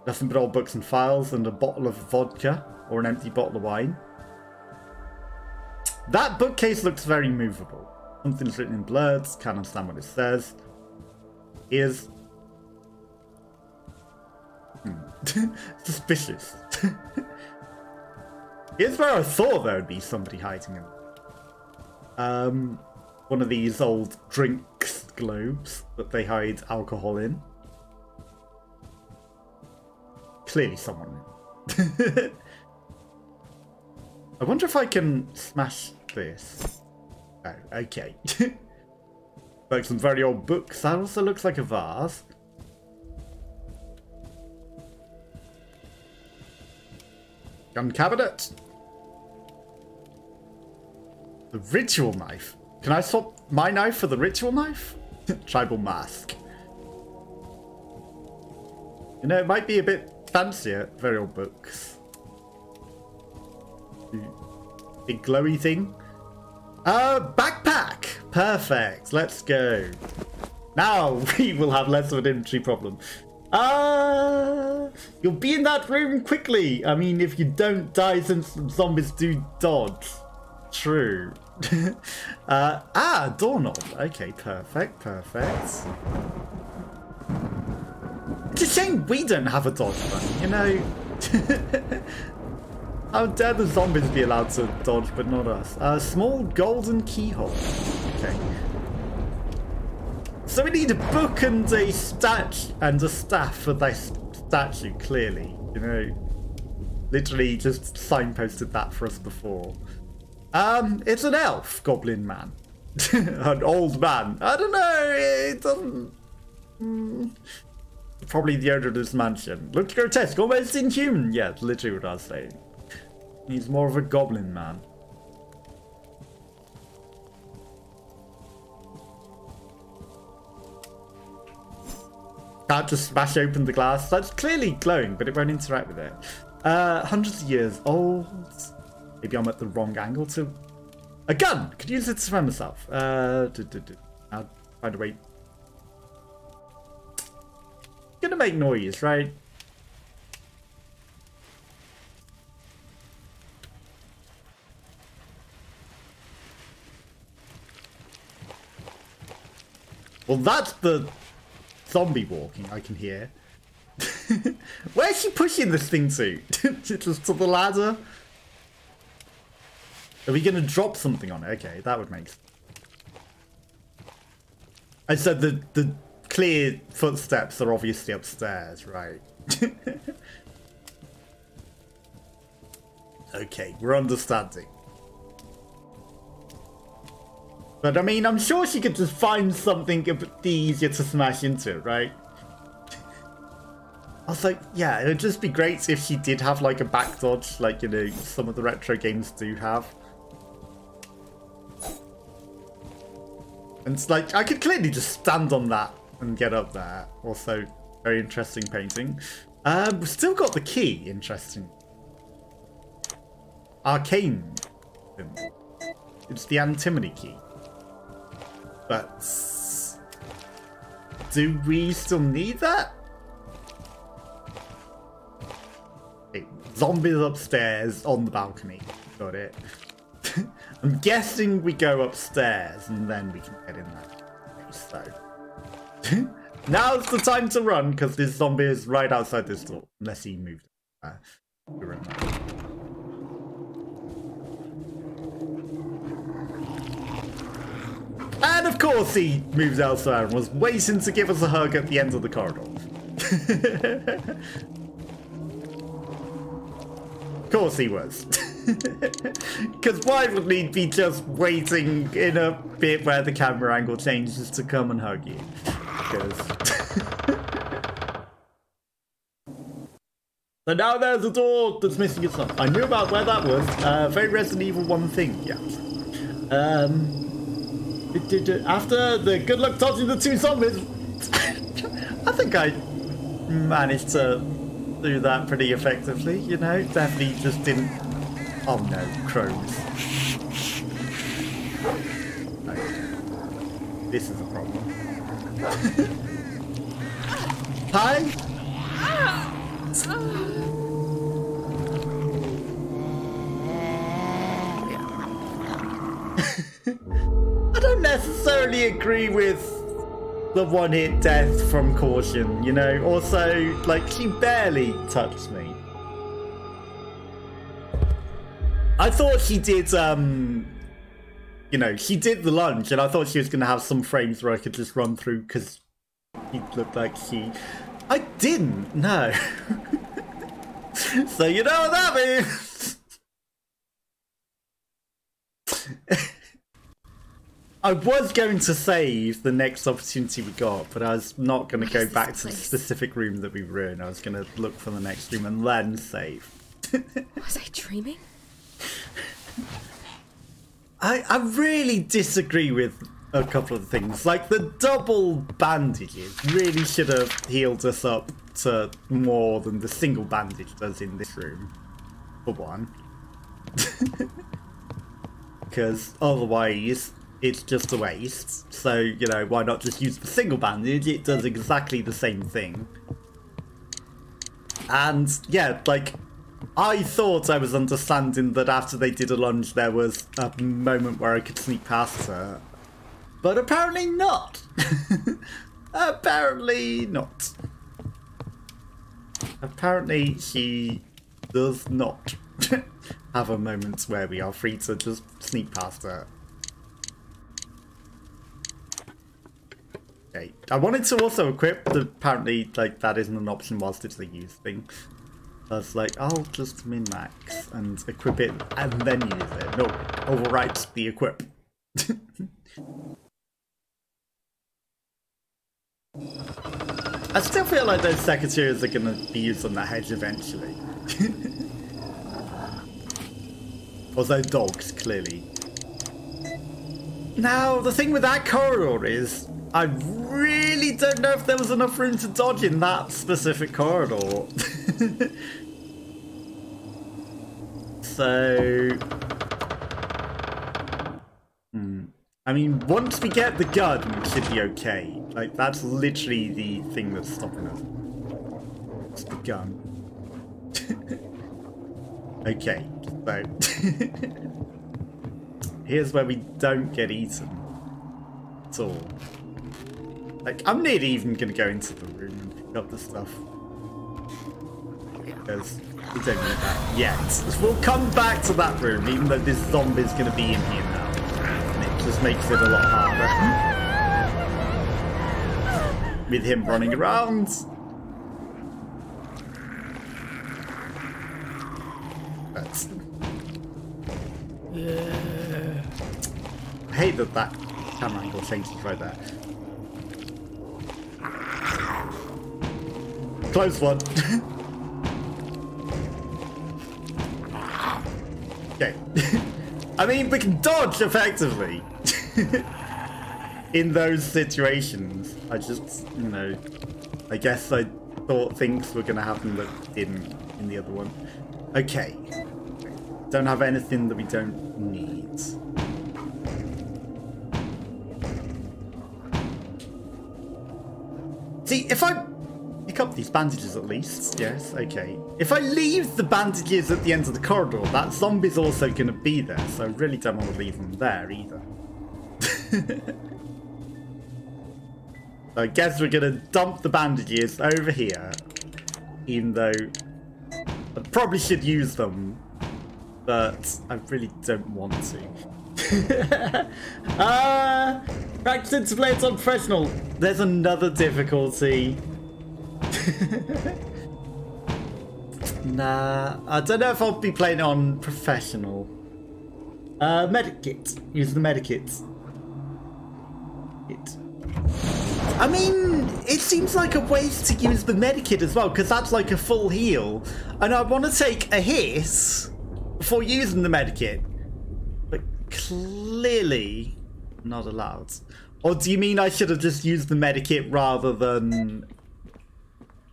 nothing but old books and files and a bottle of vodka or an empty bottle of wine. That bookcase looks very movable. Something's written in blurs. Can't understand what it says. Is suspicious. Here's where I thought there would be somebody hiding in. One of these old drinks globes that they hide alcohol in. Clearly someone. I wonder if I can smash this. Oh, okay. Like some very old books. That also looks like a vase. Gun cabinet. The ritual knife. Can I swap my knife for the ritual knife? Tribal mask. You know, it might be a bit fancier. Very old books. Big glowy thing. Backpack. Perfect. Let's go. Now we will have less of an inventory problem. You'll be in that room quickly. I mean, if you don't die since zombies do dodge. True. Doorknob. Okay, perfect, perfect. It's a shame we don't have a dodge button, you know? How dare the zombies be allowed to dodge, but not us? Small golden keyhole. Okay. So we need a book and a staff for this statue, clearly. You know, literally just signposted that for us before. It's an elf goblin man. An old man. I don't know, it doesn't... Probably the owner of this mansion. Looks grotesque, almost inhuman. Yeah, it's literally what I was saying. He's more of a goblin man. Can't just smash open the glass. That's clearly glowing, but it won't interact with it. Hundreds of years old. Maybe I'm at the wrong angle to... A gun! Could use it to defend myself. I'll find a way. Gonna make noise, right? Well, that's the zombie walking I can hear. Where's she pushing this thing to? Just to the ladder? Are we going to drop something on it? Okay, that would make sense. I said the clear footsteps are obviously upstairs, right? Okay, we're understanding. But I mean, I'm sure she could just find something a bit easier to smash into, right? I was like, yeah, it'd just be great if she did have like a back dodge, like, you know, some of the retro games do have. And it's like, I could clearly just stand on that and get up there. Also, very interesting painting. We've still got the key, interesting. Arcane. It's the antimony key. But do we still need that? Okay, zombies upstairs on the balcony. Got it. I'm guessing we go upstairs and then we can get in there. So now's the time to run because this zombie is right outside this door. Unless he moved. And of course he moved elsewhere and was waiting to give us a hug at the end of the corridor. Of course he was. Because why would he be just waiting in a bit where the camera angle changes to come and hug you? So now there's a door that's missing its lock. I knew about where that was. Very Resident Evil 1 thing, yeah. After the good luck dodging the two zombies, I think I managed to do that pretty effectively, you know? Definitely just didn't... Oh no, crows. Okay. This is a problem. Hi? I don't necessarily agree with the one-hit death from caution, you know? Also, like, she barely touched me. I thought she did, you know, she did the lunge, and I thought she was going to have some frames where I could just run through, because he looked like she... I didn't, no. So you know what that means? I was going to save the next opportunity we got, but I was not going to go back to the specific room that we were in. I was going to look for the next room and then save. Was I dreaming? I really disagree with a couple of things. Like, the double bandages really should have healed us up to more than the single bandage does in this room, for one. Because otherwise, it's just a waste. So, you know, why not just use the single bandage? It does exactly the same thing. And, yeah, like, I thought I was understanding that after they did a lunge, there was a moment where I could sneak past her. But apparently not. Apparently not. Apparently she does not have a moment where we are free to just sneak past her. Okay. I wanted to also equip, but apparently like that isn't an option whilst it's a use thing. I was like, I'll just min-max and equip it and then use it. No, overwrite the equip. I still feel like those secretaries are going to be used on the hedge eventually. Or those dogs, clearly. Now, the thing with that corridor is, I really don't know if there was enough room to dodge in that specific corridor. So... I mean, once we get the gun, we should be okay. Like, that's literally the thing that's stopping us. It's the gun. Okay, so... here's where we don't get eaten. At all. Like, I'm nearly even going to go into the room and pick up the stuff. Because we don't need that yet. We'll come back to that room, even though this zombie's going to be in here now. And it just makes it a lot harder. With him running around. That's... I hate that that camera angle changes right there. Close one. Okay. I mean, we can dodge effectively in those situations. I just, you know, I guess I thought things were going to happen that didn't in the other one. Okay. Don't have anything that we don't need. See, if I pick up these bandages at least, yes, okay. If I leave the bandages at the end of the corridor, that zombie's also going to be there, so I really don't want to leave them there either. So I guess we're going to dump the bandages over here, even though I probably should use them, but I really don't want to. Practicing to play it on professional. There's another difficulty. Nah, I don't know if I'll be playing on professional. Medikit. Use the medikit. I mean, it seems like a waste to use the medikit as well, because that's like a full heal. And I want to take a hit before using the medikit. But clearly not allowed. Or do you mean I should have just used the medikit rather than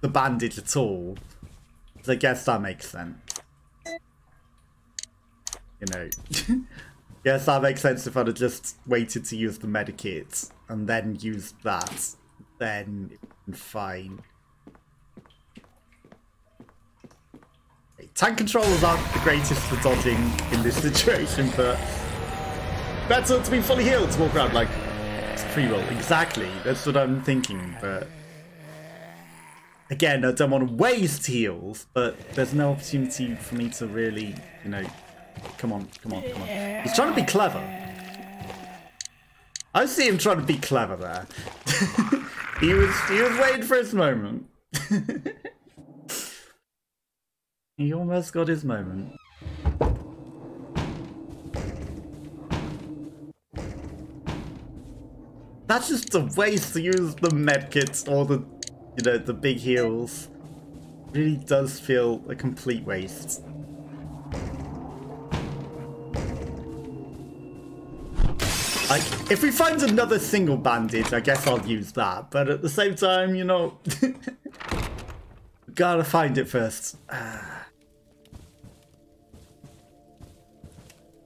the bandage at all? Because I guess that makes sense. You know. Yes, that makes sense if I'd have just waited to use the medikit and then used that. Then it's fine. Okay, tank controllers aren't the greatest for dodging in this situation, but better to be fully healed to walk around like it's free roll. Exactly, that's what I'm thinking, but again, I don't want to waste heals, but there's no opportunity for me to really, you know, come on, come on, come on. He's trying to be clever. I see him trying to be clever there. he was waiting for his moment. He almost got his moment. That's just a waste to use the medkits or the, you know, the big heals. It really does feel a complete waste. Like, if we find another single bandage, I guess I'll use that. But at the same time, you know, gotta find it first.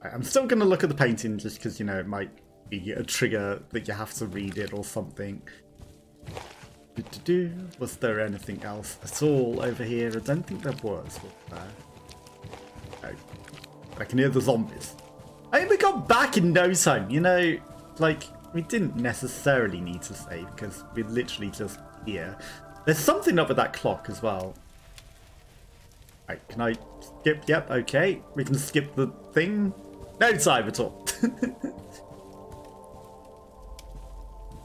I'm still gonna look at the painting just because, you know, it might be a trigger that you have to read it or something. Was there anything else at all over here? I don't think there was there? No. I can hear the zombies. I mean, we got back in no time, you know, like, we didn't necessarily need to save because we're literally just here. There's something up with that clock as well. Right, can I skip? Yep, okay. We can skip the thing. No time at all.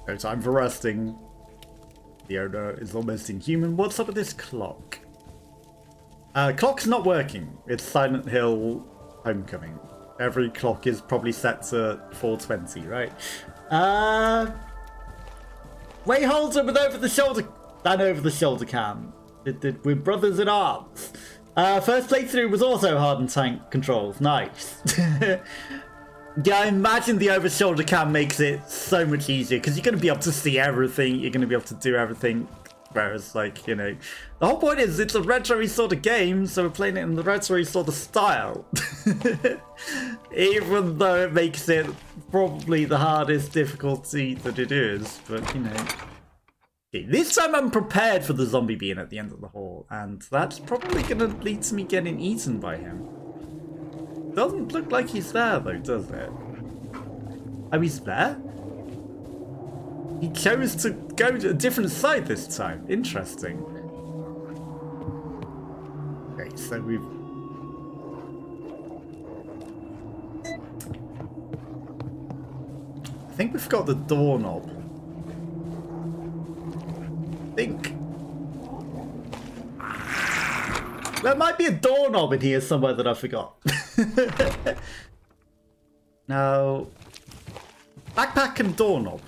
No time for resting. The owner is almost inhuman. What's up with this clock? Clock's not working. It's Silent Hill Homecoming. Every clock is probably set to 4:20, right? Way holder with over the shoulder and over the shoulder cam. We're brothers in arms. First playthrough was also hard and tank controls. Nice. Yeah, I imagine the over shoulder cam makes it so much easier because you're going to be able to see everything. You're going to be able to do everything. Whereas, like, you know, the whole point is it's a retro-y sort of game, so we're playing it in the retro-y sort of style. Even though it makes it probably the hardest difficulty that it is, but, you know. Okay, this time I'm prepared for the zombie being at the end of the hall, and that's probably going to lead to me getting eaten by him. Doesn't look like he's there, though, does it? Oh, he's there? He chose to go to a different side this time. Interesting. Okay, so we've... I think we've got the doorknob. I think. There might be a doorknob in here somewhere that I forgot. Now... Backpack and doorknob.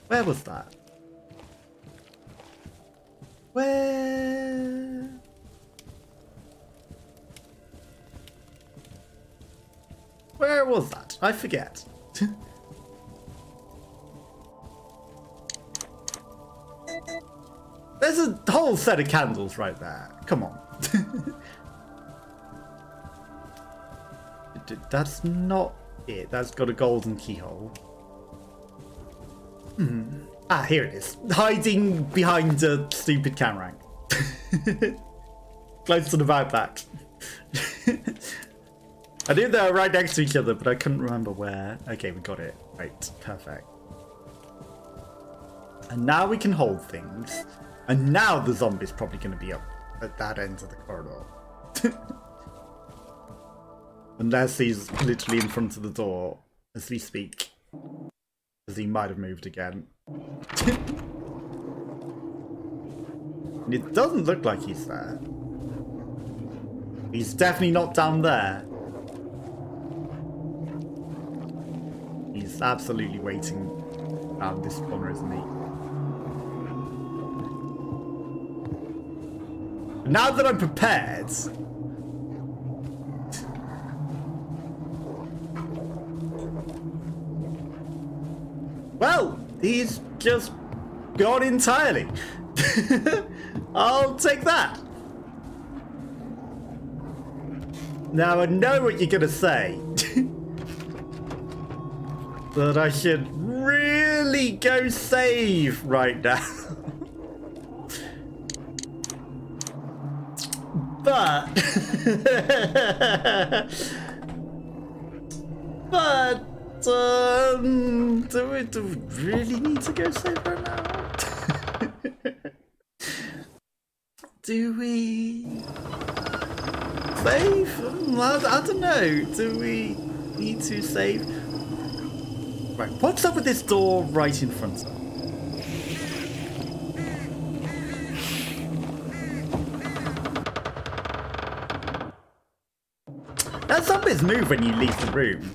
Where was that? Where was that? I forget. There's a whole set of candles right there. Come on. That's not it. That's got a golden keyhole. Ah, here it is. Hiding behind a stupid camera angle. Close to the backpack. I knew they were right next to each other, but I couldn't remember where. Okay, we got it. Right, perfect. And now we can hold things. And now the zombie's probably going to be up at that end of the corridor. Unless he's literally in front of the door as we speak. Because he might have moved again. And it doesn't look like he's there. He's definitely not down there. He's absolutely waiting around this corner, isn't he? Now that I'm prepared... Well, he's just gone entirely. I'll take that. Now I know what you're going to say. That I should really go save right now. But... do we really need to go save right now? Do we save? I don't know. Do we need to save? Right, what's up with this door right in front of us? That zombies move when you leave the room.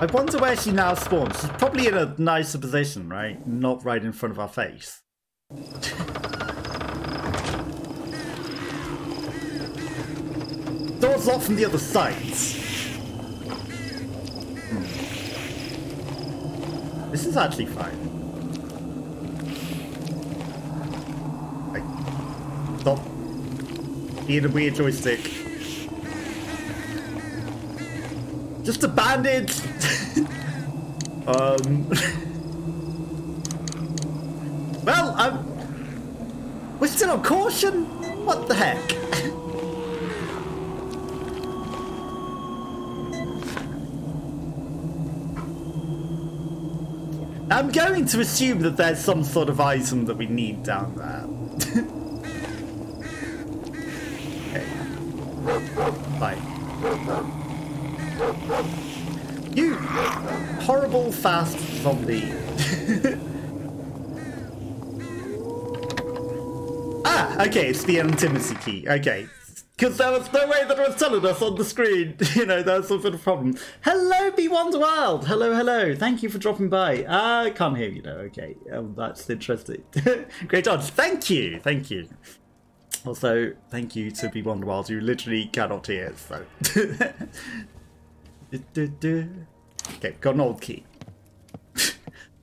I wonder where she now spawns. She's probably in a nicer position, right? Not right in front of our face. Door's locked from the other side. This is actually fine. Stop being a weird joystick. Just a bandage! Well, we're still on caution? What the heck? I'm going to assume that there's some sort of item that we need down there. Okay. Bye. You horrible fast zombie. Ah, okay, it's the intimacy key. Okay. Because there was no way that it was telling us on the screen. You know, that's a bit of a problem. Hello, B1's World. Hello, hello. Thank you for dropping by. I can't hear you though. Okay, that's interesting. Great dodge. Thank you. Thank you. Also, thank you to B1's World. You literally cannot hear, so. Okay, got an old key.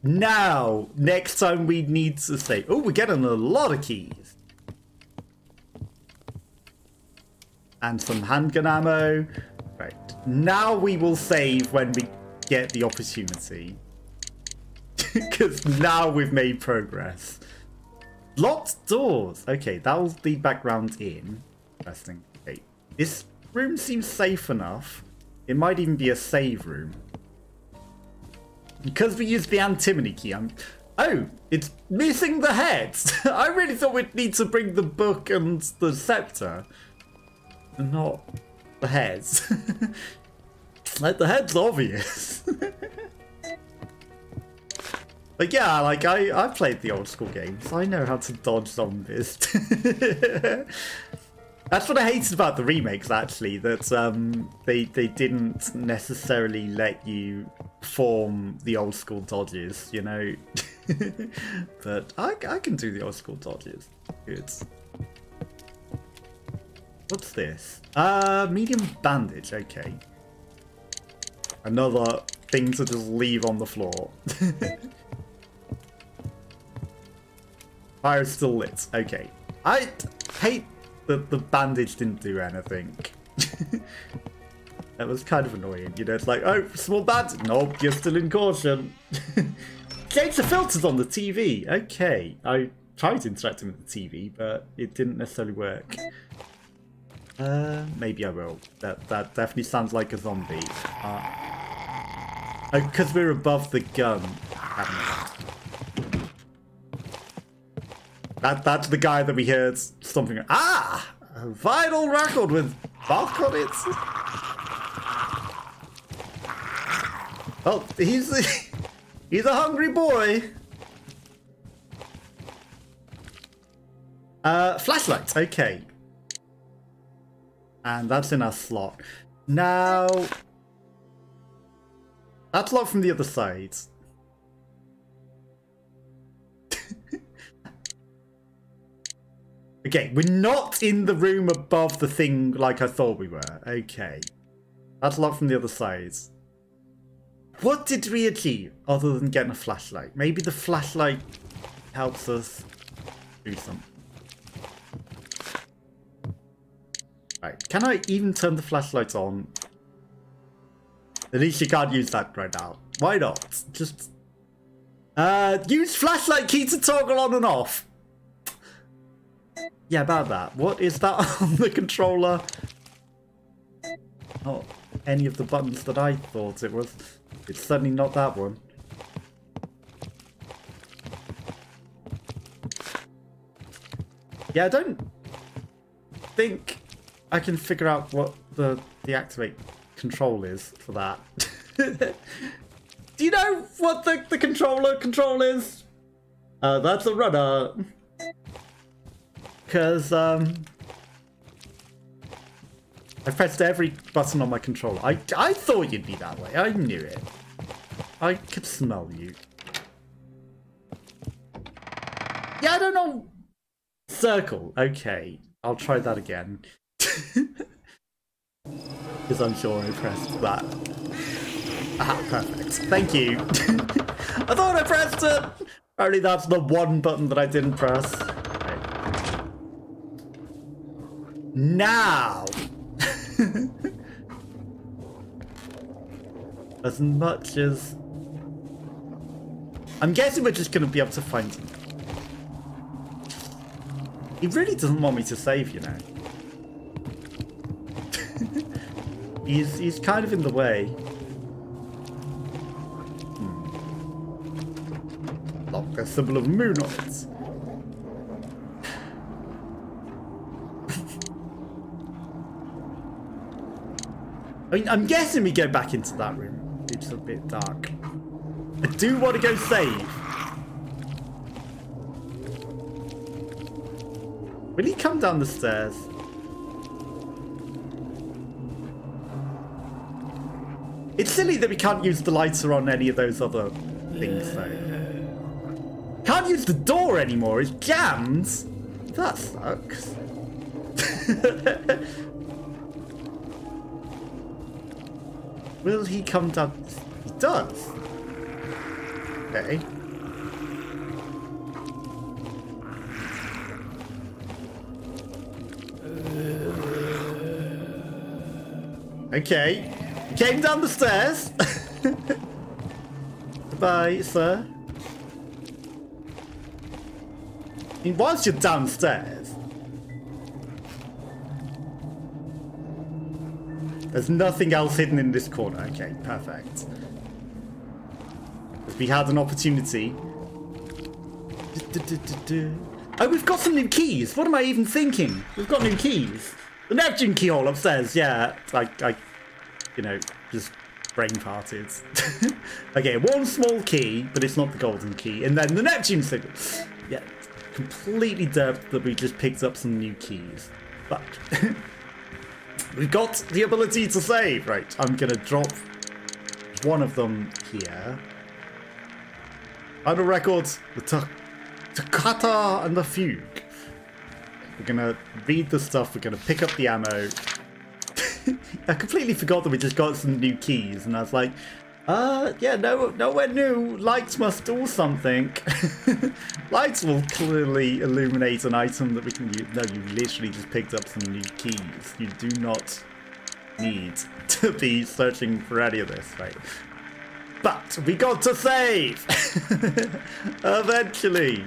Now, next time we need to save. Oh, we're getting a lot of keys. And some handgun ammo. Right. Now we will save when we get the opportunity. Because now we've made progress. Locked doors. Okay, that was the background in. Interesting. Okay. This room seems safe enough. It might even be a save room. Because we used the antimony key, oh, it's missing the heads. I really thought we'd need to bring the book and the scepter. Not the heads. Like, the head's obvious. But yeah, like, I've played the old school games. I know how to dodge zombies. That's what I hated about the remakes, actually, that they didn't necessarily let you perform the old school dodges, you know? But I can do the old school dodges. Good. What's this? Medium bandage, okay. Another thing to just leave on the floor. Fire is still lit, okay. I hate that the bandage didn't do anything. That was kind of annoying, you know, it's like, oh, small bandage. Nope, you're still in caution. Change the filters on the TV, okay. I tried interacting with the TV, but it didn't necessarily work. Maybe I will. That definitely sounds like a zombie. Oh, because we're above the gun. That's the guy that we heard stomping. Ah! A vinyl record with bark on it. Oh, he's a hungry boy. Flashlight, okay. And that's in our slot. Now, that's locked from the other side. Okay, we're not in the room above the thing like I thought we were. Okay. That's locked from the other side. What did we achieve other than getting a flashlight? Maybe the flashlight helps us do something. Right, can I even turn the flashlights on? At least you can't use that right now. Why not? Just use flashlight key to toggle on and off. Yeah, about that. What is that on the controller? Not any of the buttons that I thought it was. It's certainly not that one. Yeah, I don't think I can figure out what the activate control is for that. Do you know what the control is? That's a runner. Because I pressed every button on my controller. I thought you'd be that way. I knew it. I could smell you. Yeah, I don't know. Circle. Okay. I'll try that again. Because I'm sure I pressed that. Ah, perfect. Thank you. I thought I pressed it! Apparently that's the one button that I didn't press. Right. Now! As much as... I'm guessing we're just going to be able to find him. He really doesn't want me to save, you know. He's kind of in the way. Look, there's a symbol of a moon on it. I mean, I'm guessing we go back into that room. It's a bit dark. I do want to go save. Will he come down the stairs? It's silly that we can't use the lighter on any of those other things, though. Can't use the door anymore. It's jammed. That sucks. Will he come down? He does. Okay. Okay. He came down the stairs. Goodbye, sir. I mean, whilst you're downstairs, there's nothing else hidden in this corner. Okay, perfect. We had an opportunity. Oh, we've got some new keys. What am I even thinking? We've got new keys. The Neptune keyhole upstairs. Yeah, I you know, just brain farted. Okay, one small key, but it's not the golden key. And then the Neptune signal. Yeah, completely derped that we just picked up some new keys. But we've got the ability to save. Right, I'm going to drop one of them here. Final records, the Toccata and the Fugue. We're going to read the stuff, we're going to pick up the ammo. I completely forgot that we just got some new keys, and I was like, yeah, nowhere new. Lights must do something. Lights will clearly illuminate an item that we can use. No, you literally just picked up some new keys. You do not need to be searching for any of this, right? But we got to save! Eventually!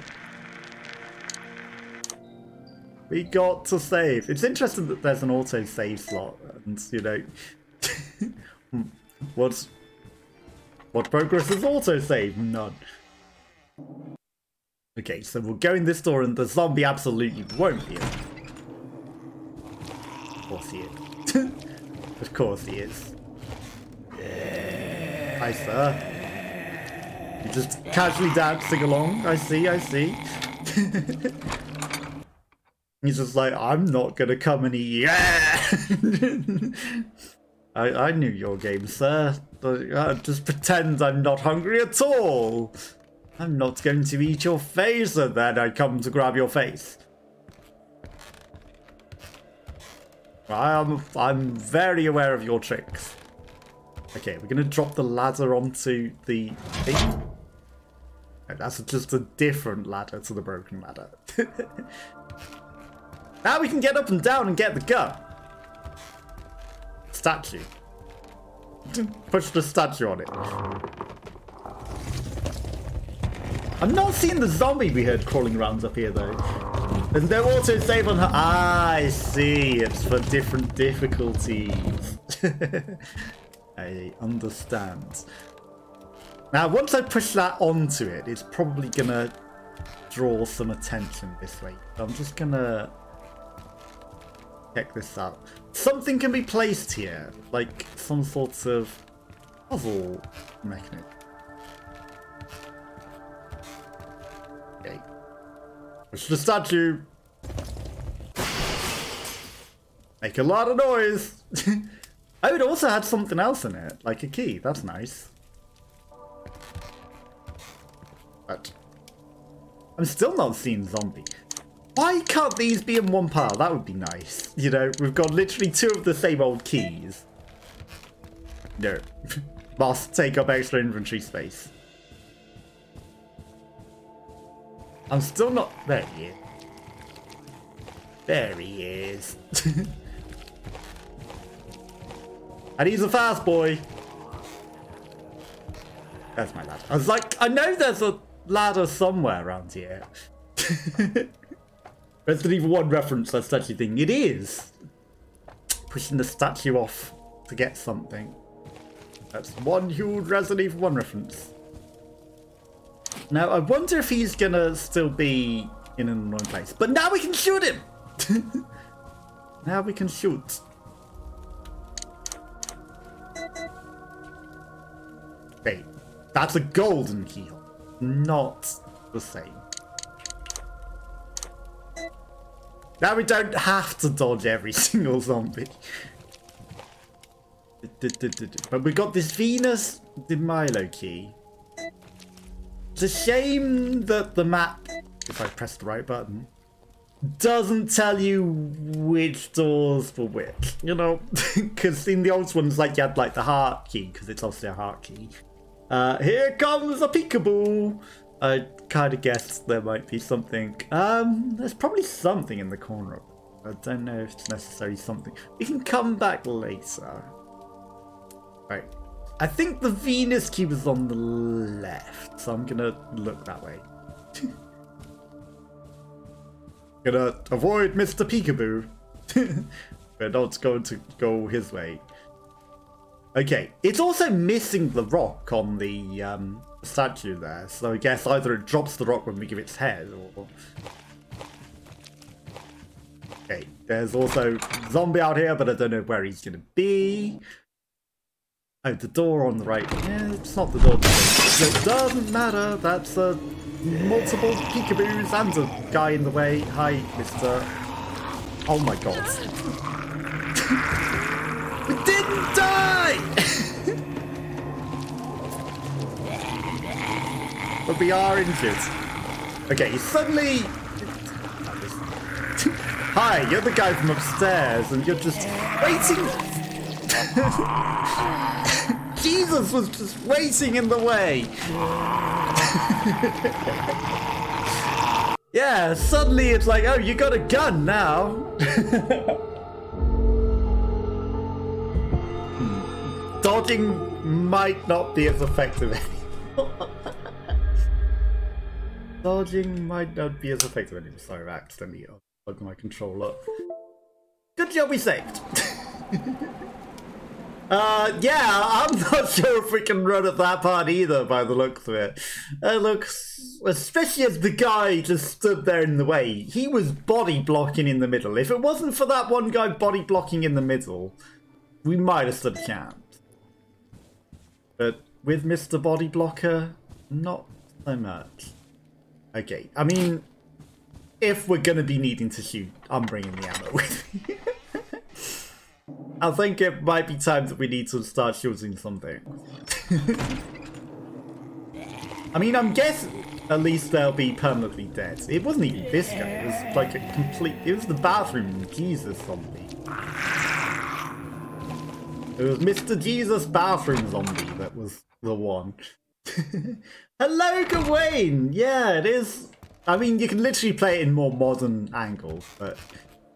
We got to save. It's interesting that there's an auto-save slot, and, you know... What progress is auto-save? None. Okay, so we'll go in this door, and the zombie absolutely won't be in. Of course he is. Of course he is. Hi, sir. You're just casually dancing along. I see, I see. He's just like, I'm not gonna come and eat. Yeah! I knew your game, sir. Just pretend I'm not hungry at all. I'm not going to eat your face, and then I come to grab your face. I'm very aware of your tricks. Okay, we're gonna drop the ladder onto the thing. No, that's just a different ladder to the broken ladder. Now we can get up and down and get the gun. Statue. Push the statue on it. I'm not seeing the zombie we heard crawling around up here though. There's no auto-save on her. Ah, I see. It's for different difficulties. I understand. Now, once I push that onto it, it's probably gonna draw some attention this way. So I'm just gonna check this out. Something can be placed here, like some sort of puzzle mechanism. Okay. Push the statue. Make a lot of noise. Oh, it also had something else in it, like a key. That's nice. But I'm still not seeing zombie. Why can't these be in one pile? That would be nice. You know, we've got literally 2 of the same old keys. No. Must take up extra inventory space. I'm still not... There he is. There he is. And he's a fast boy. That's my ladder. I was like, I know there's a ladder somewhere around here. Resident Evil 1 reference, that's actually thing. It is. Pushing the statue off to get something. That's one huge Resident Evil 1 reference. Now, I wonder if he's gonna still be in an unknown place. But now we can shoot him! Now we can shoot. Wait, that's a golden keyhole, not the same. Now we don't have to dodge every single zombie. But we got this Venus de Milo key. It's a shame that the map, if I press the right button, doesn't tell you which doors for which, you know? Because in the old ones, like, you had, like, the heart key, because it's obviously a heart key. Here comes a peekaboo! I kind of guessed there might be something. There's probably something in the corner. I don't know if it's necessarily something. We can come back later. Right. I think the Venus key was on the left, so I'm gonna look that way. Gonna avoid Mr. Peekaboo. We're not going to go his way. Okay, it's also missing the rock on the statue there, so I guess either it drops the rock when we give its head, or... Okay, there's also a zombie out here, but I don't know where he's gonna be. Oh, the door on the right. Yeah, it's not the door. It doesn't matter, that's multiple peekaboos and a guy in the way. Hi, Mr. Oh my god. We didn't die! But we are injured. Okay, suddenly... Hi, you're the guy from upstairs and you're just waiting... Jesus was just waiting in the way. Yeah, suddenly it's like, oh, you got a gun now. Dodging might not be as effective anymore. Dodging might not be as effective anymore. Sorry, I accidentally plugged my controller. Good job we saved. Yeah, I'm not sure if we can run at that part either by the looks of it. Looks, especially as the guy just stood there in the way. He was body blocking in the middle. If it wasn't for that one guy body blocking in the middle, we might have stood a chance. But with Mr. Body Blocker, not so much. Okay, I mean, if we're going to be needing to shoot, I'm bringing the ammo with me. I think it might be time that we need to start shooting something. I mean, I'm guessing at least they'll be permanently dead. It wasn't even this guy, it was like a complete... It was the bathroom Jesus zombie. It was Mr. Jesus bathroom zombie that was the one. Hello, Gawain! Yeah, it is... I mean, you can literally play it in more modern angles, but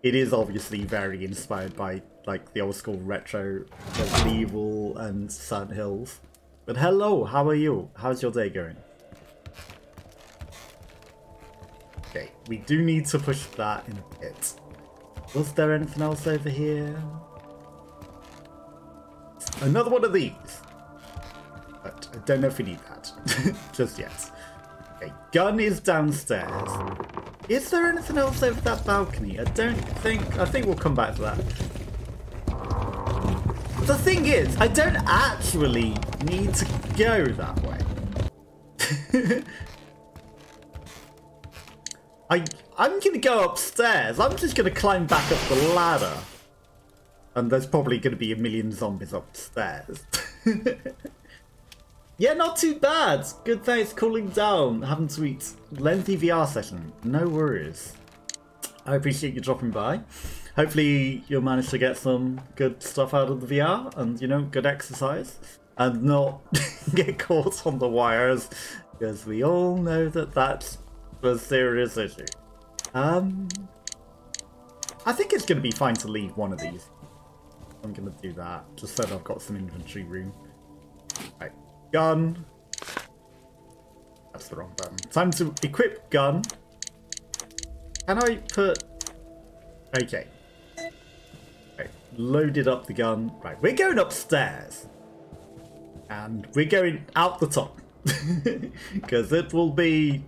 it is obviously very inspired by, like, the old school retro Resident Evil and Silent Hills. But hello, how are you? How's your day going? Okay, we do need to push that in a bit. Was there anything else over here? Another one of these. But I don't know if we need that just yet. Okay, gun is downstairs. Is there anything else over that balcony? I think we'll come back to that. The thing is, I don't actually need to go that way. I'm gonna go upstairs. I'm just gonna climb back up the ladder. And there's probably gonna be a million zombies upstairs. Yeah, not too bad. Good thing it's cooling down. Having to eat lengthy VR session. No worries. I appreciate you dropping by. Hopefully you'll manage to get some good stuff out of the VR and, you know, good exercise. And not get caught on the wires. Because we all know that that's a serious issue. I think it's going to be fine to leave one of these. I'm going to do that, just so that I've got some inventory room. Right, gun. That's the wrong button. Time to equip gun. Can I put... Okay. Right, loaded up the gun. Right, we're going upstairs. And we're going out the top. Because it will be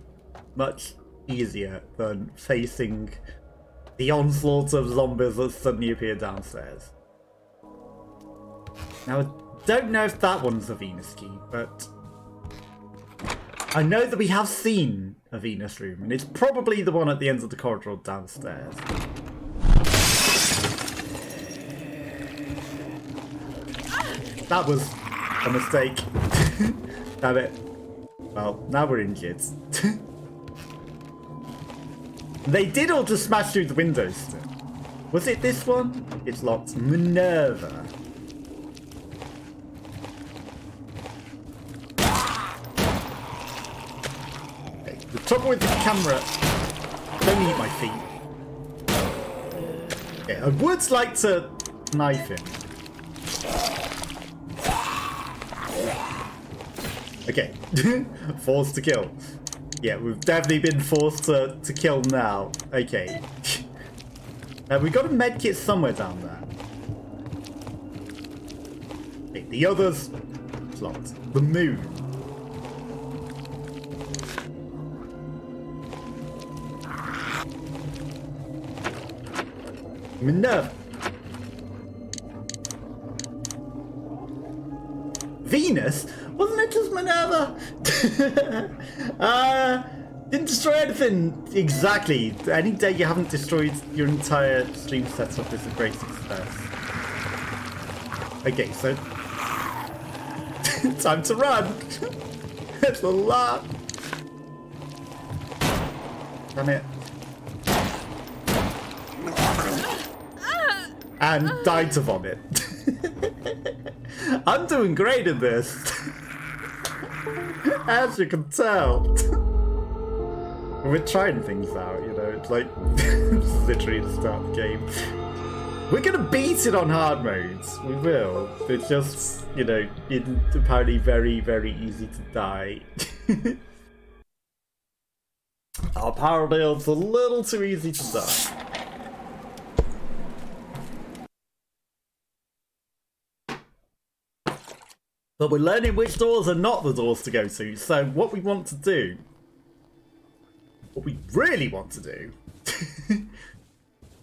much easier than facing the onslaught of zombies that suddenly appear downstairs. Now, I don't know if that one's a Venus key, but I know that we have seen a Venus room, and it's probably the one at the end of the corridor downstairs. That was a mistake. Damn it. Well, now we're injured. They did all just smash through the windows still. Was it this one? It's locked. Minerva. Okay, the trouble with the camera... Don't eat my feet. Okay, I would like to knife him. Okay, forced to kill. Yeah, we've definitely been forced to kill now. Okay. Now, we've got a medkit somewhere down there. Okay, the others... It's locked. The moon. Minerva. Venus? Wasn't it just Minerva? Didn't destroy anything exactly. Any day you haven't destroyed your entire stream setup is a great success. Okay, so time to run. It's a lot. Damn it. And died to vomit. I'm doing great in this. As you can tell. We're trying things out, you know, it's like literally the start of the game. We're gonna beat it on hard modes, we will. It's just, you know, it's apparently very, very easy to die. Apparently it's a little too easy to die. But we're learning which doors are not the doors to go to, so what we want to do, what we really want to do,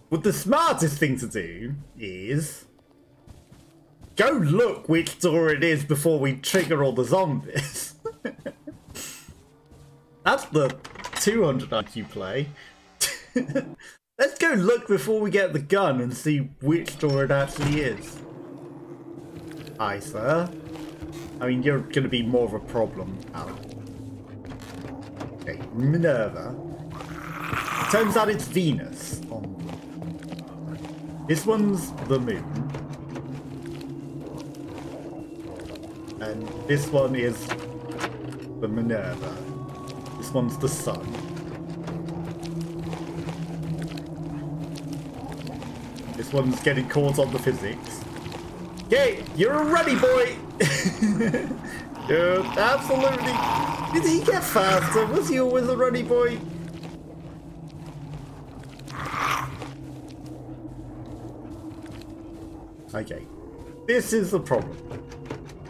what the smartest thing to do is go look which door it is before we trigger all the zombies. That's the 200 IQ play. Let's go look before we get the gun and see which door it actually is. Hi, sir. I mean, you're going to be more of a problem, Alan. Okay, Minerva. It turns out it's Venus. This one's the moon. And this one is the Minerva. This one's the sun. This one's getting caught on the physics. Okay, you're a ruddy boy! Dude, absolutely. Did he get faster? Was he always a ruddy boy? Okay, this is the problem.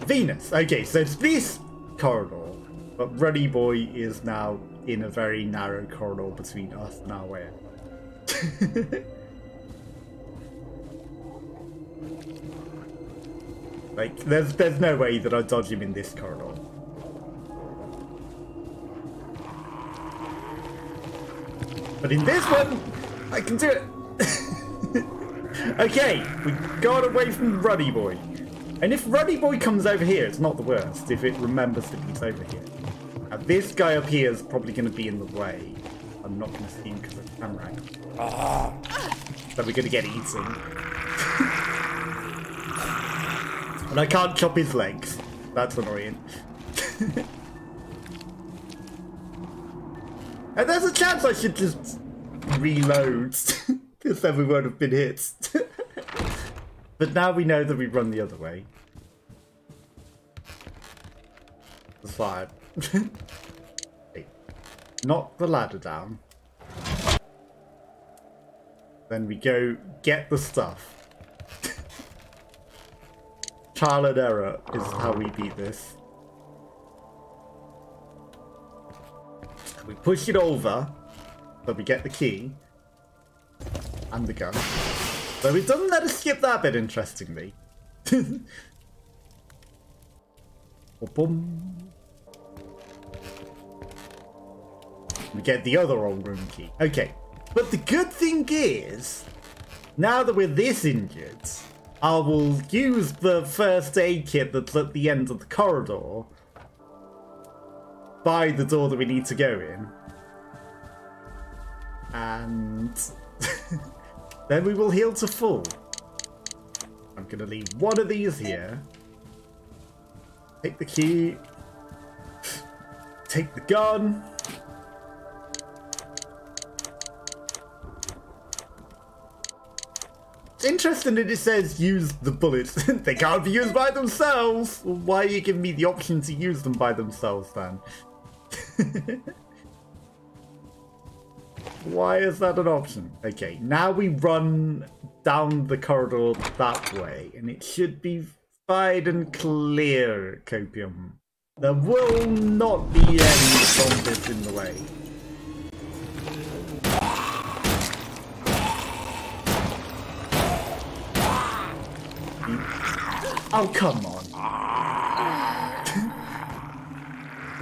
Venus. Okay, so it's this corridor, but Ruddy Boy is now in a very narrow corridor between us and our way. Like, there's no way that I dodge him in this corridor. But in this one, I can do it. Okay, we got away from Ruddy Boy. And if Ruddy Boy comes over here, it's not the worst, if it remembers that he's over here. Now, this guy up here is probably going to be in the way. I'm not going to steam because of camera. So we're going to get eaten. And I can't chop his legs. That's annoying. And there's a chance I should just reload. Because then we won't have been hit. But now we know that we run the other way. It's fine. Okay. Knock the ladder down. Then we go get the stuff. Trial and error is how we beat this. We push it over, so we get the key and the gun. So it doesn't let us skip that bit, interestingly. Boom. We get the other old room key. Okay, but the good thing is, now that we're this injured, I will use the first aid kit that's at the end of the corridor by the door that we need to go in. And then we will heal to full. I'm going to leave one of these here. Take the key. Take the gun. It's interesting that it says use the bullets. They can't be used by themselves. Well, why are you giving me the option to use them by themselves then? Why is that an option? Okay, now we run down the corridor that way, and it should be fine and clear, Copium. There will not be any zombies in the way. Oh, come on.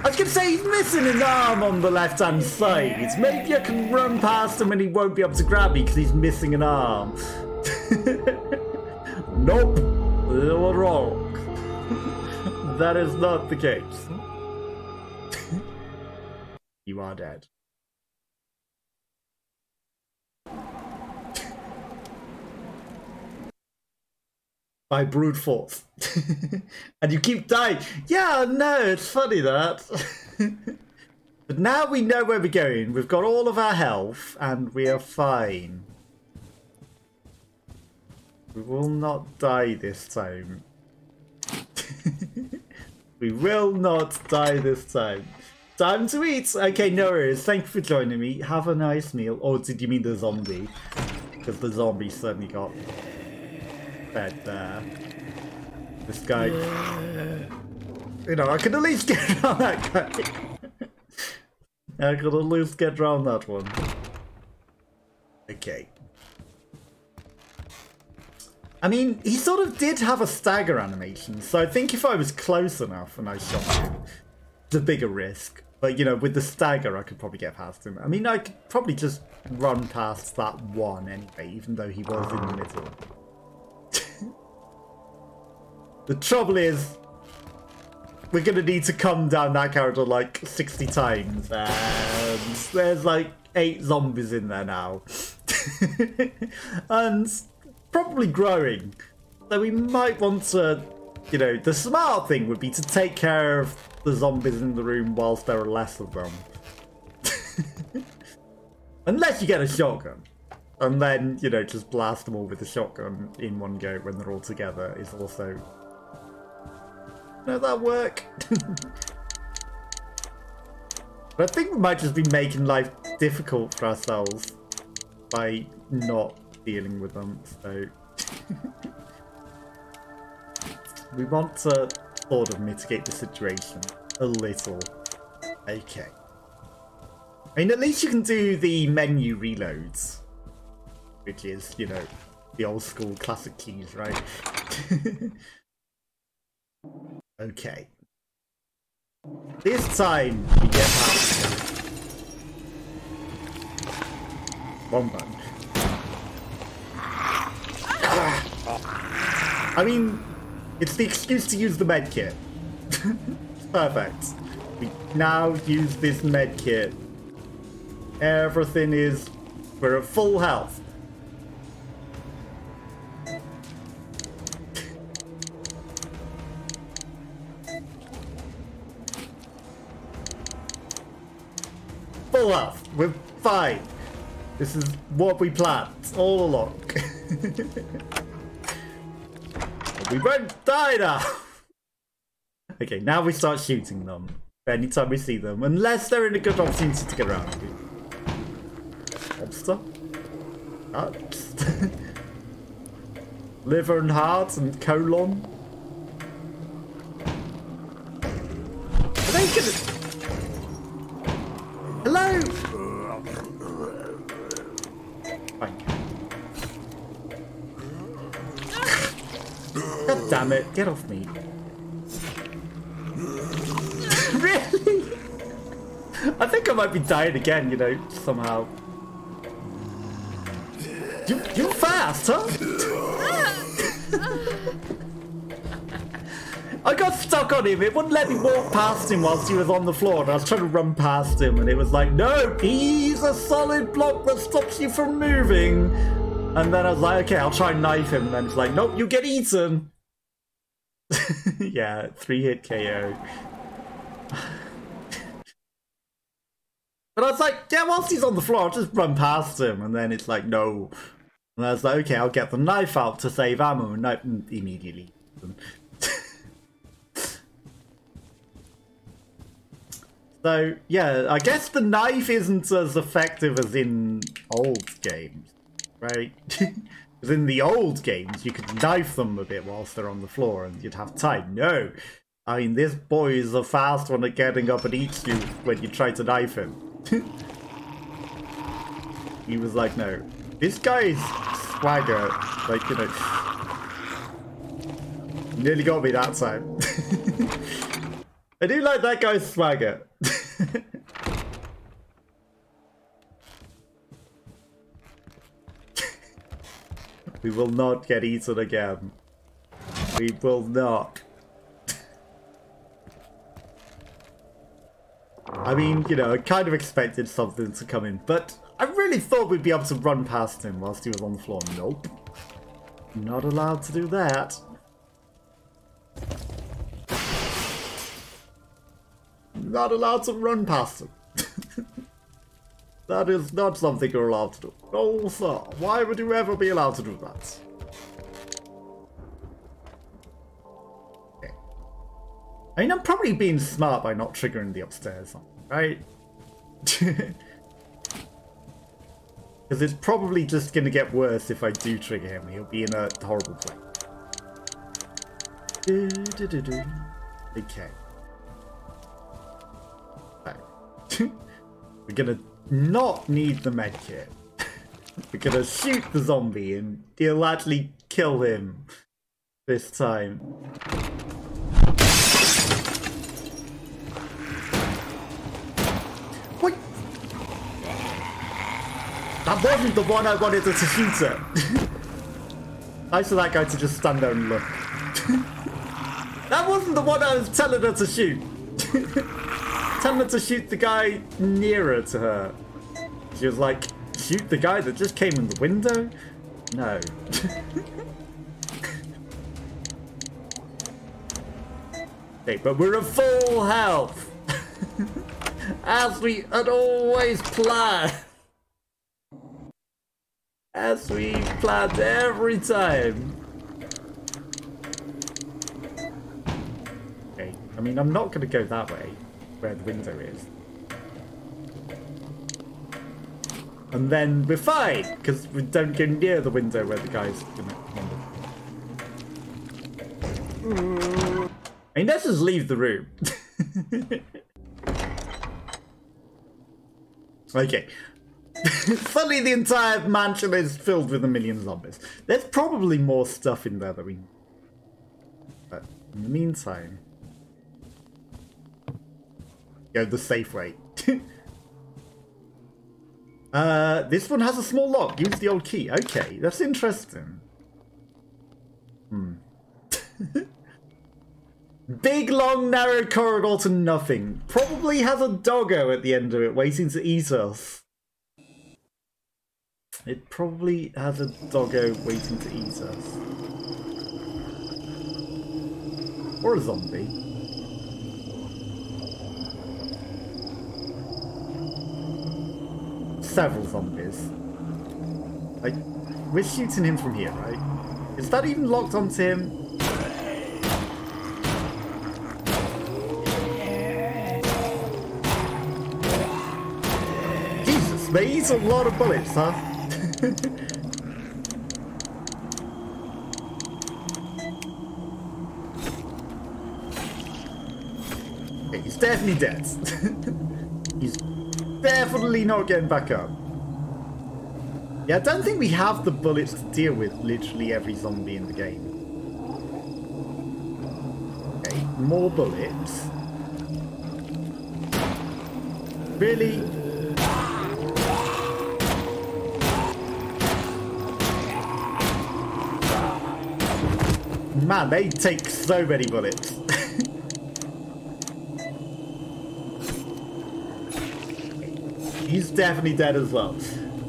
I was going to say, he's missing an arm on the left-hand side. Maybe I can run past him and he won't be able to grab me because he's missing an arm. Nope. You were wrong. That is not the case. You are dead. By brute force. And you keep dying. Yeah, no, it's funny that. But now we know where we're going. We've got all of our health and we are fine. We will not die this time. We will not die this time. Time to eat. Okay, no worries. Thank you for joining me. Have a nice meal. Or did you mean the zombie? Because the zombie certainly got fed there. This guy, you know, I can at least get around that guy. I could at least get around that one. Okay. I mean, he sort of did have a stagger animation, so I think if I was close enough and I shot him, it's a bigger risk. But, you know, with the stagger, I could probably get past him. I mean, I could probably just run past that one anyway, even though he was in the middle. The trouble is, we're going to need to come down that corridor like 60 times, and there's like 8 zombies in there now. And probably growing. So we might want to, you know, the smart thing would be to take care of the zombies in the room whilst there are less of them. Unless you get a shotgun. And then, you know, just blast them all with a shotgun in one go when they're all together is also... No, that'll work. But I think we might just be making life difficult for ourselves by not dealing with them, so... We want to sort of mitigate the situation a little. Okay. I mean, at least you can do the menu reloads. Which is, you know, the old school classic keys, right? Okay. This time, we get past. One button. I mean, it's the excuse to use the medkit. Perfect. We now use this medkit Everything is... We're at full health. Full health. We're fine. This is what we planned all along. We won't die now. Okay, now we start shooting them anytime we see them, unless they're in a good opportunity to get around. Lobster. Nuts. Liver and heart and colon. Are they gonna... Hello? Fine. God damn it, get off me. Really? I think I might be dying again, you know, somehow. You're fast, huh? I got stuck on him. It wouldn't let me walk past him whilst he was on the floor. And I was trying to run past him and it was like, no, he's a solid block that stops you from moving. And then I was like, okay, I'll try and knife him. And then it's like, nope, you get eaten. Yeah, 3-hit KO. But I was like, yeah, whilst he's on the floor, I'll just run past him. And then it's like, no. And I was like, okay, I'll get the knife out to save ammo. And immediately. So, yeah, I guess the knife isn't as effective as in old games, right? Because in the old games, you could knife them a bit whilst they're on the floor and you'd have time. No! I mean, this boy is a fast one at getting up and eats you when you try to knife him. He was like, no. This guy's swagger, like, you know... Nearly got me that time. I do like that guy's swagger. We will not get eaten again. We will not. I mean, you know, I kind of expected something to come in, but I really thought we'd be able to run past him whilst he was on the floor. Nope. Not allowed to do that. Not allowed to run past him. That is not something you're allowed to do. No, sir. Why would you ever be allowed to do that? Okay. I mean, I'm probably being smart by not triggering the upstairs, right? Because it's probably just going to get worse if I do trigger him. He'll be in a horrible place. Okay. We're gonna not need the medkit. We're gonna shoot the zombie and he'll actually kill him this time. What? That wasn't the one I wanted her to shoot at. Nice for that guy to just stand there and look. That wasn't the one I was telling her to shoot. Tell her to shoot the guy nearer to her. She was like, shoot the guy that just came in the window? No. Okay, but we're at full health. As we had always planned. As we planned every time. Okay, I mean, I'm not going to go that way. Where the window is. And then we're fine, because we don't go near the window where the guy's gonna wander. I mean, let's just leave the room. Okay. Suddenly the entire mansion is filled with a million zombies. There's probably more stuff in there that we... But in the meantime... Go the safe way. This one has a small lock. Use the old key. Okay, that's interesting. Big, long, narrow corridor to nothing. Probably has a doggo at the end of it waiting to eat us. It probably has a doggo waiting to eat us. Or a zombie. Several zombies. Like, we're shooting him from here, right? Is that even locked onto him? Jesus, they eat a lot of bullets, huh? Okay, he's definitely dead. He's definitely not getting back up. Yeah, I don't think we have the bullets to deal with literally every zombie in the game. Okay, more bullets. Really? Man, they take so many bullets. He's definitely dead as well.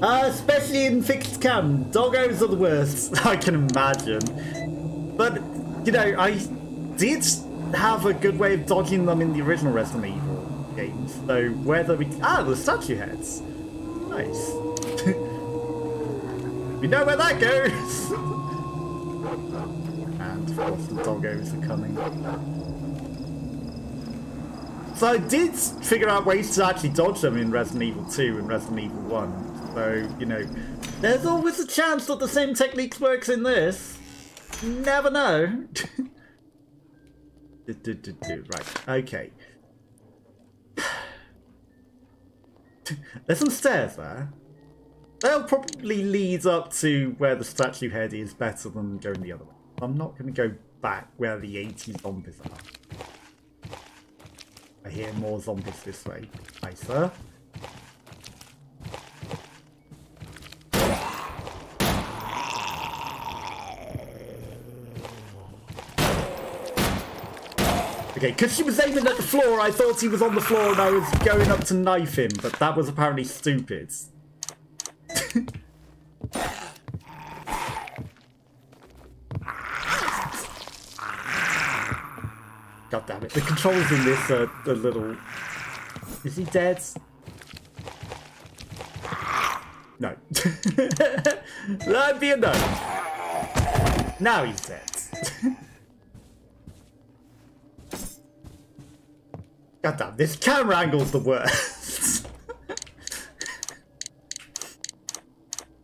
Especially in fixed cam. Doggos are the worst, I can imagine. But, you know, I did have a good way of dodging them in the original Resident Evil games. So whether we... Ah, the statue heads. Nice. We know where that goes. And of course the doggos are coming. So I did figure out ways to actually dodge them in Resident Evil 2 and Resident Evil 1. So, you know, there's always a chance that the same techniques works in this. Never know. Right, okay. There's some stairs there. They'll probably lead up to where the statue head is better than going the other way. I'm not going to go back where the 80 zombies are. I hear more zombies this way. Hi, sir. Okay, because she was aiming at the floor, I thought he was on the floor and I was going up to knife him, but that was apparently stupid. God damn it, the controls in this are a little... Is he dead? No. That'd be a no. Now he's dead. God damn, this camera angle's the worst.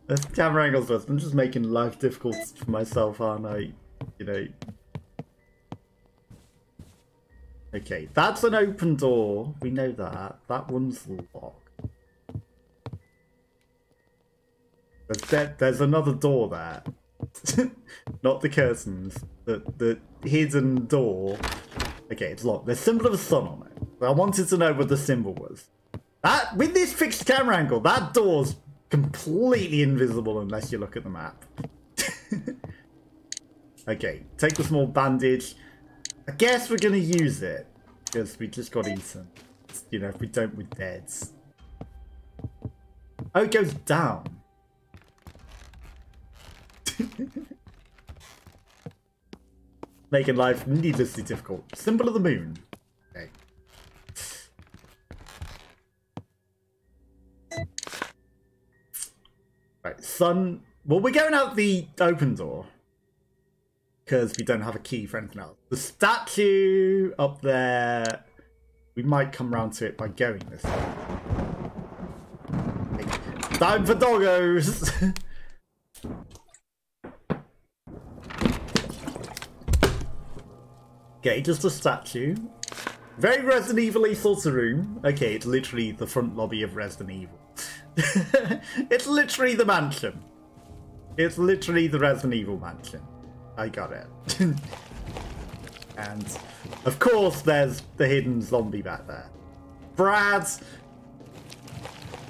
This camera angle's worst. I'm just making life difficult for myself, aren't I? You know. Okay, that's an open door. We know that. That one's locked. There's another door there. Not the curtains. The hidden door. Okay, it's locked. There's a symbol of a sun on it. I wanted to know what the symbol was. That, with this fixed camera angle, that door's completely invisible unless you look at the map. Okay, take the small bandage. I guess we're going to use it. Because we just got eaten. You know, if we don't, we're dead. Oh, it goes down. Making life needlessly difficult. Symbol of the moon. Okay. Right, sun. Well, we're going out the open door. Because we don't have a key for anything else. The statue up there. We might come round to it by going this way. Okay. Time for doggos! Okay, just a statue. Very Resident Evil-y sort of room. Okay, it's literally the front lobby of Resident Evil. It's literally the mansion. It's literally the Resident Evil mansion. I got it. And, of course, there's the hidden zombie back there. Brad!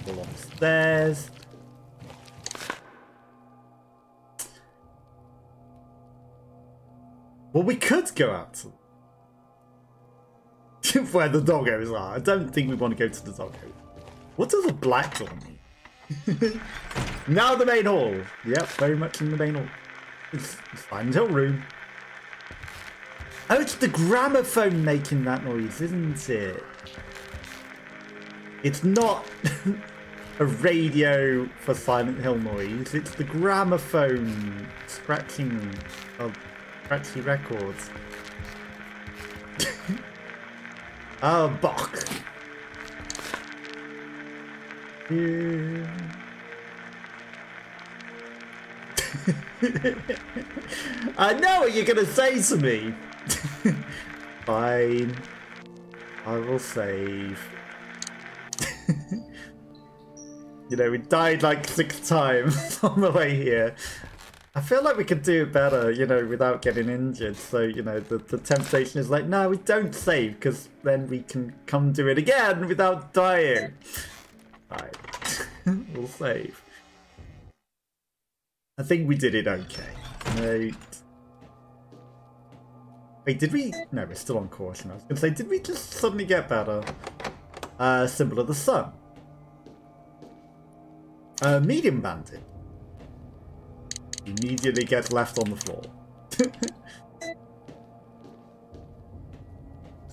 Along the stairs. Well, we could go out to where the doggos are. I don't think we want to go to the doggos. What does a black door mean? Now the main hall. Yep, very much in the main hall. It's Silent Hill room. Oh, it's the gramophone making that noise, isn't it? It's not a radio for Silent Hill noise. It's the gramophone scratching of scratchy records. Oh, Bach. Yeah. I know what you're gonna say to me. Fine. I will save. You know, we died like 6 times on the way here. I feel like we could do it better, you know, without getting injured. So, you know, the temptation is like, no, we don't save, because then we can come do it again without dying. Right. We'll save. I think we did it okay. Right. Wait, did we? No, we're still on caution. I was going to say, did we just suddenly get better? Symbol of the sun. Medium bandit. Immediately gets left on the floor.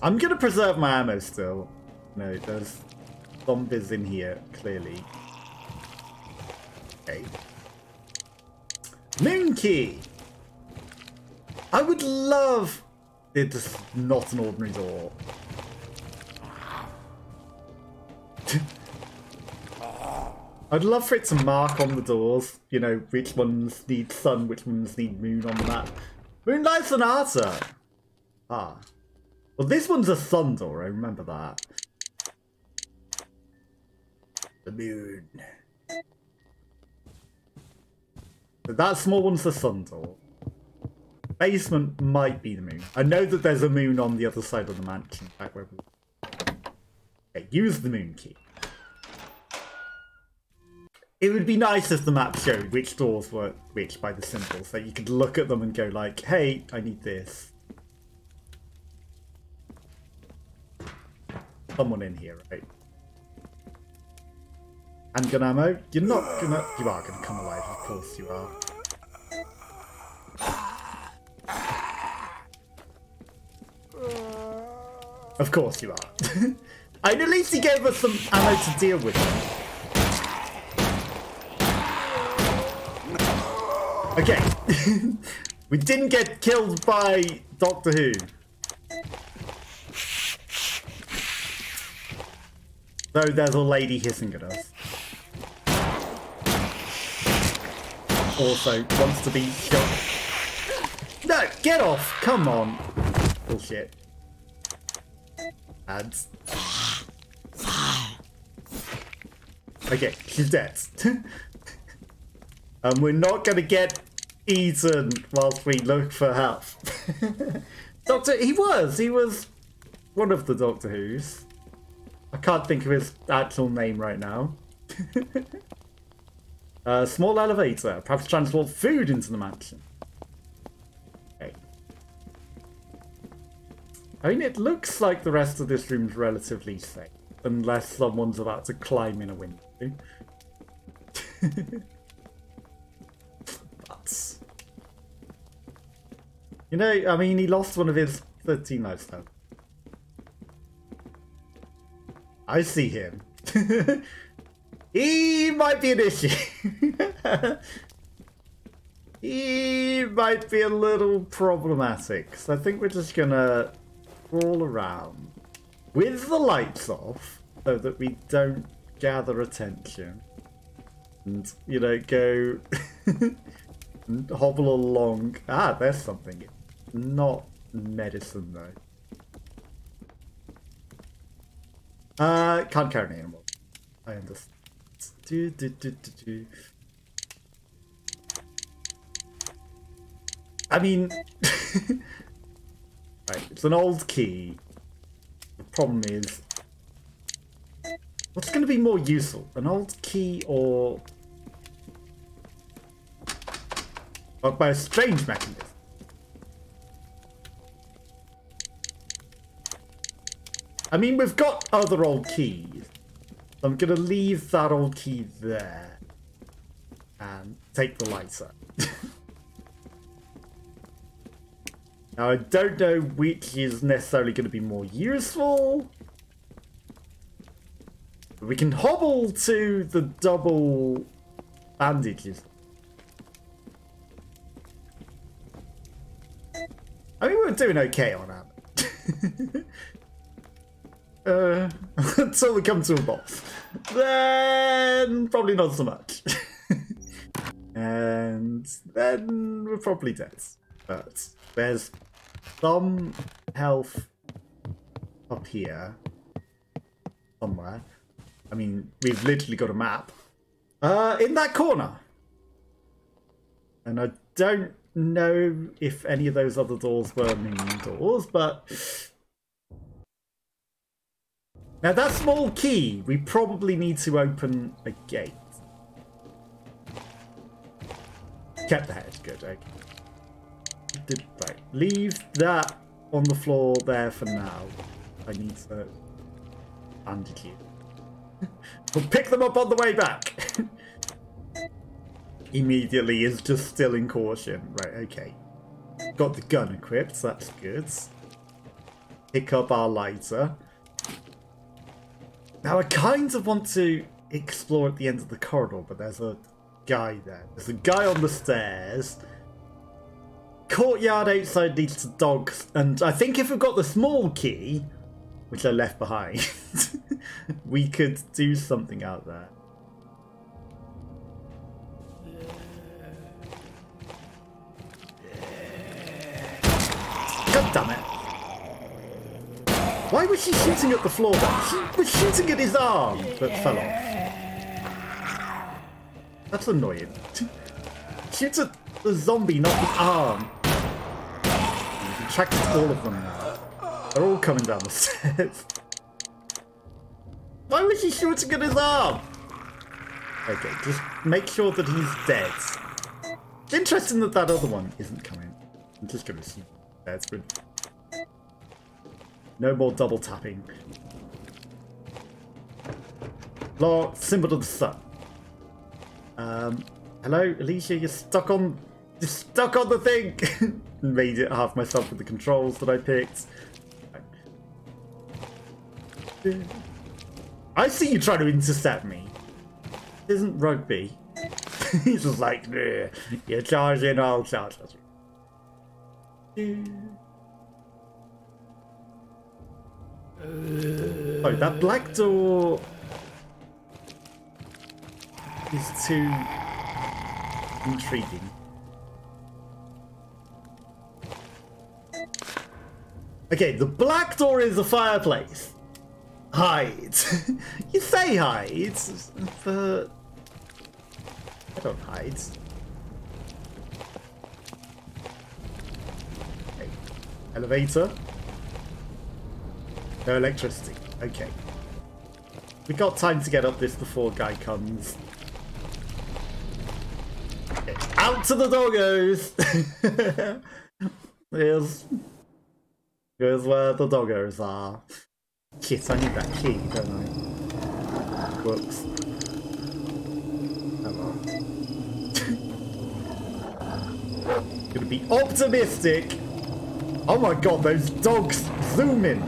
I'm going to preserve my ammo still. No, there's zombies in here, clearly. Okay. Moon key! I would love... It's not an ordinary door. I'd love for it to mark on the doors, you know, which ones need sun, which ones need moon on the map. Moonlight Sonata! Ah. Well, this one's a sun door, I remember that. The moon. So that small one's the sun door. Basement might be the moon. I know that there's a moon on the other side of the mansion. Back where we... Okay, use the moon key. It would be nice if the map showed which doors were which by the symbol, so you could look at them and go like, hey, I need this. Someone in here, right? Handgun ammo? You're not gonna... You are gonna come alive, of course you are. Of course you are. And at least he gave us some ammo to deal with. Okay. We didn't get killed by Doctor Who. Though there's a lady hissing at us. Also wants to be shot. No, get off! Come on. Bullshit. Ads. Okay, she's dead. And we're not gonna get eaten whilst we look for help. He was one of the Doctor Who's. I can't think of his actual name right now. Small elevator, perhaps transport food into the mansion. Okay. I mean, it looks like the rest of this room's relatively safe, unless someone's about to climb in a window. But, you know, I mean, he lost one of his 13 lives though. I see him. He might be an issue. He might be a little problematic. So I think we're just gonna crawl around with the lights off so that we don't gather attention. And, you know, go and hobble along. Ah, there's something. Not medicine though. Can't carry an animal. I understand. I mean, right, it's an old key. The problem is, what's going to be more useful? An old key or by a strange mechanism? I mean, we've got other old keys. I'm going to leave that old key there. and take the lighter. Now, I don't know which is necessarily going to be more useful. We can hobble to the double bandages. I mean, we're doing okay on that. Until we come to a boss. Then probably not so much. And then we're probably dead. But there's some health up here somewhere. I mean, we've literally got a map. In that corner. And I don't know if any of those other doors were main doors, but... Now that small key, we probably need to open a gate. Kept the head, good, okay. Right, leave that on the floor there for now. I need to bandage you. We'll pick them up on the way back. Immediately is just still in caution. Right, okay. Got the gun equipped, so that's good. Pick up our lighter. Now I kind of want to explore at the end of the corridor, but there's a guy there. There's a guy on the stairs. Courtyard outside needs to dogs, and I think if we've got the small key, which I left behind, we could do something out there. God damn it. Why was she shooting at the floor then? She was shooting at his arm that fell off. That's annoying. Shoots at the zombie, not the arm. We've attracted all of them now. They're all coming down the stairs. Why was she shooting at his arm? Okay, just make sure that he's dead. It's interesting that that other one isn't coming. I'm just going to assume dead. No more double tapping. Law, symbol of the sun. Hello, Alicia, you're stuck on the thing. Made it half myself with the controls that I picked. I see you trying to intercept me. This isn't rugby. He's just like, you're charging, I'll charge you. Oh, that black door is too intriguing. Okay, the black door is a fireplace. Hide. You say hide, but I don't hide. Okay. Elevator. No electricity. Okay. We got time to get up this before guy comes. Okay. Out to the doggos! Here's where the doggos are. Shit, I need that key, don't I? Whoops. Oh well. Gonna be optimistic! Oh my god, those dogs zoom in!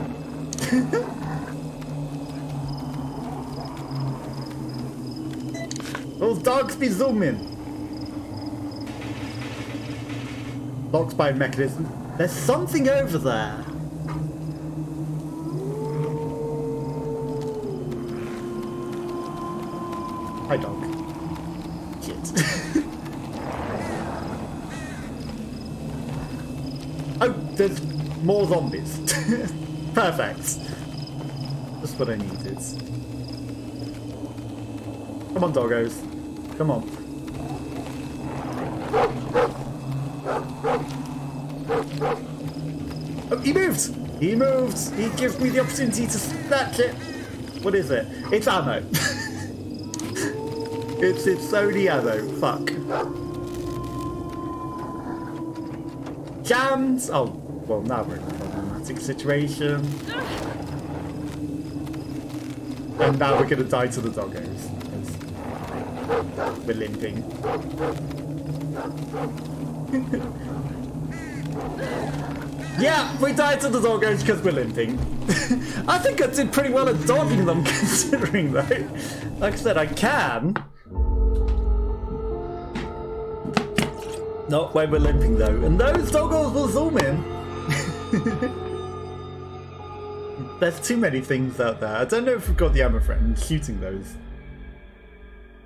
Those dogs be zooming. Locked by mechanism. There's something over there. Hi, dog. Shit. Oh, there's more zombies. Perfect. Just what I needed. Come on, doggos. Come on. Oh, he moved! He moved! He gives me the opportunity to snatch it. What is it? It's ammo. It's only ammo. Fuck. Jammed! Oh, well, now we're in a problematic situation. And now we're gonna die to the doggos. We're limping. Yeah, we died to the doggos because we're limping. I think I did pretty well at dodging them, considering though. Like I said, I can. Not when we're limping though. And those doggos will zoom in. There's too many things out there. I don't know if we've got the ammo for it and shooting those.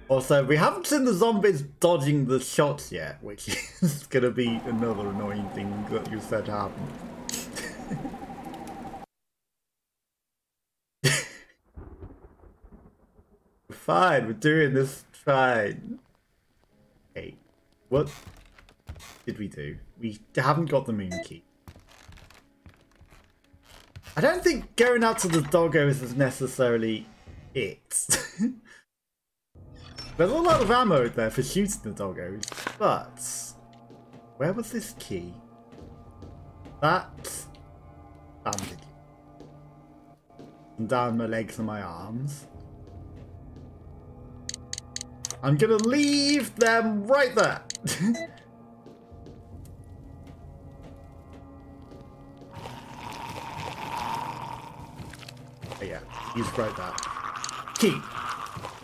Also, we haven't seen the zombies dodging the shots yet, which is going to be another annoying thing that you said happened. We're fine, we're doing this fine. Okay, what did we do? We haven't got the moon key. I don't think going out to the doggos is necessarily it. There's a lot of ammo there for shooting the doggos, but where was this key? That's bandage. And down my legs and my arms. I'm gonna leave them right there. Oh yeah, he's right there. Key.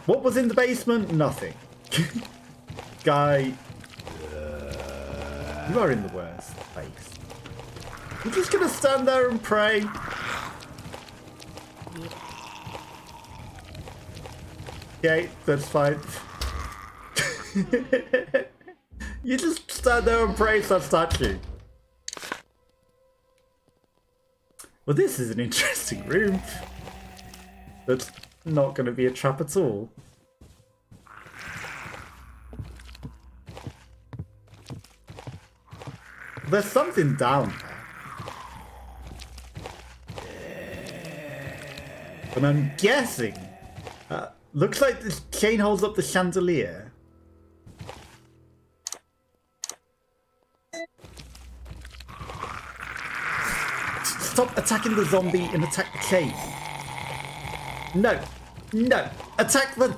What was in the basement? Nothing. Guy, you are in the worst place. You're just gonna stand there and pray. Okay, that's fine. You just stand there and praise that statue. Well, this is an interesting room. That's not going to be a trap at all. There's something down there. And I'm guessing... looks like this chain holds up the chandelier. Stop attacking the zombie and attack the chain. No. No. Attack the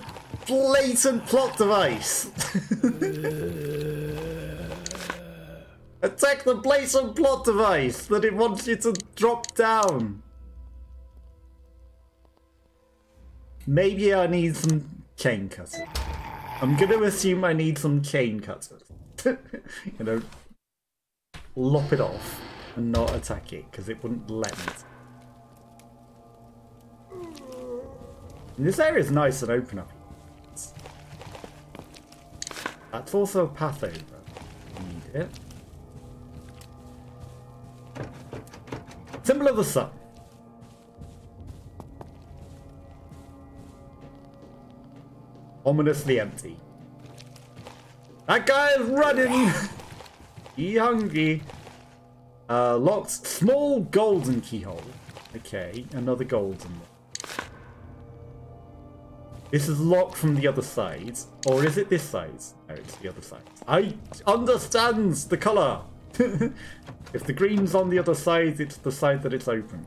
blatant plot device. Attack the blatant plot device that it wants you to drop down. Maybe I need some chain cutters. I'm going to assume I need some chain cutters. You know, lop it off and not attack it because it wouldn't let me. And this area is nice and open up. That's also a path over. Need it. Symbol of the sun. Ominously empty. That guy is running! He hungry. Locked small golden keyhole. Okay, another golden one. This is locked from the other side. Or is it this side? No, it's the other side. I understand the colour! If the green's on the other side, it's the side that it's open.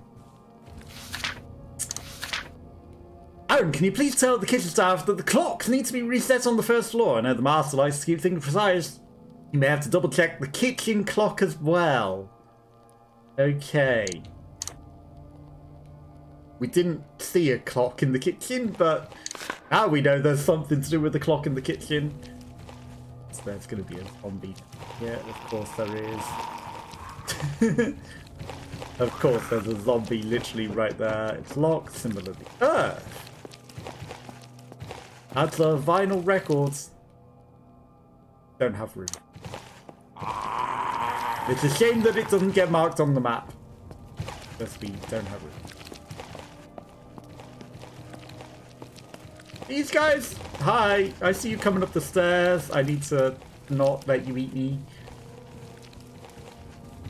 Aaron, can you please tell the kitchen staff that the clocks need to be reset on the first floor? I know the master likes to keep things precise. You may have to double check the kitchen clock as well. Okay. We didn't see a clock in the kitchen, but now we know there's something to do with the clock in the kitchen. So there's going to be a zombie. Yeah, of course there is. Of course there's a zombie literally right there. It's locked, symbol of the earth. That's a vinyl records. Don't have room. It's a shame that it doesn't get marked on the map. Because we don't have room. These guys! Hi! I see you coming up the stairs. I need to not let you eat me.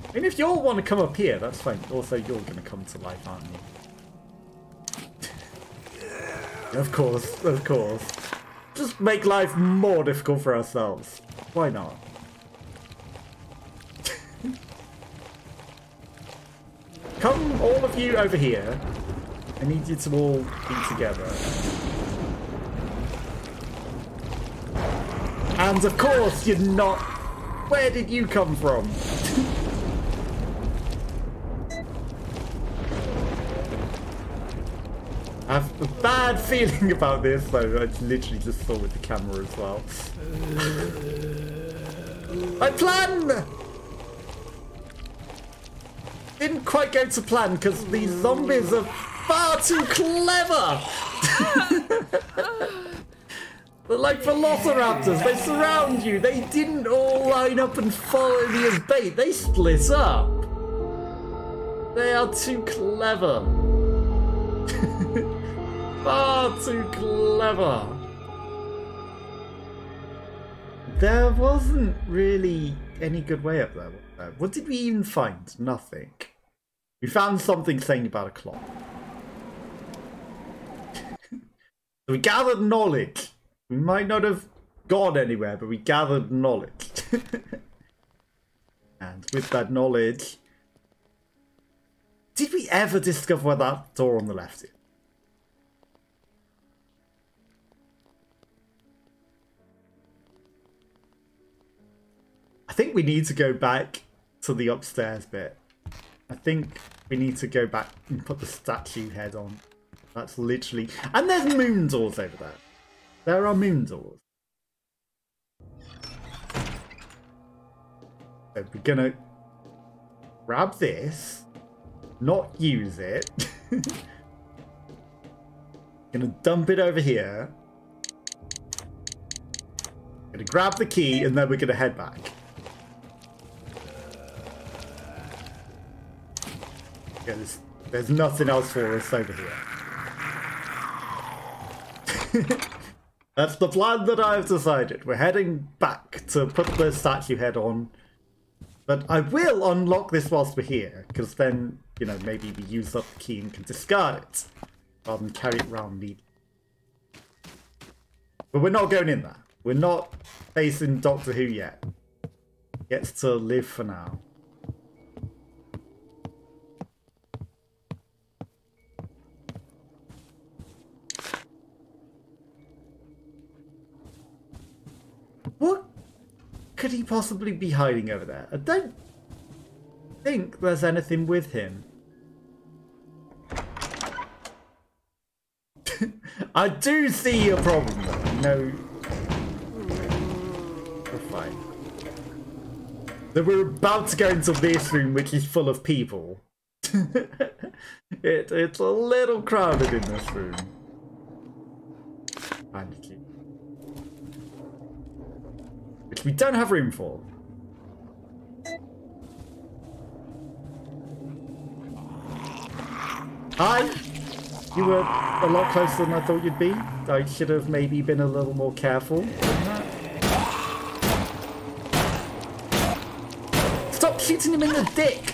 I mean, if you all want to come up here, that's fine. Also, you're going to come to life, aren't you? Of course, of course. Just make life more difficult for ourselves. Why not? Come, all of you, over here. I need you to all be together. And of course you're not. Where did you come from? I have a bad feeling about this, though. I literally just saw with the camera as well. My plan didn't quite go to plan because these zombies are far too clever. They're like veloceraptors. They surround you. They didn't all line up and follow me as bait. They split up. They are too clever. Far too clever. There wasn't really any good way up there. What did we even find? Nothing. We found something saying about a clock. We gathered knowledge. We might not have gone anywhere, but we gathered knowledge. And with that knowledge... Did we ever discover where that door on the left is? I think we need to go back to the upstairs bit. I think we need to go back and put the statue head on. That's literally... And there's moon doors over there. There are moon doors. So we're gonna grab this, not use it. Gonna dump it over here. Gonna grab the key and then we're gonna head back. Yeah, there's nothing else for us over here. That's the plan that I've decided. We're heading back to put the statue head on. But I will unlock this whilst we're here, because then, you know, maybe we use up the key and can discard it, rather than carry it around needle. But we're not going in there. We're not facing Doctor Who yet. Gets to live for now. What could he possibly be hiding over there? I don't think there's anything with him. I do see a problem though. No. We're fine. So we're about to go into this room which is full of people. It's a little crowded in this room. Which we don't have room for. Hi! You were a lot closer than I thought you'd be. I should have maybe been a little more careful. Stop shooting him in the dick!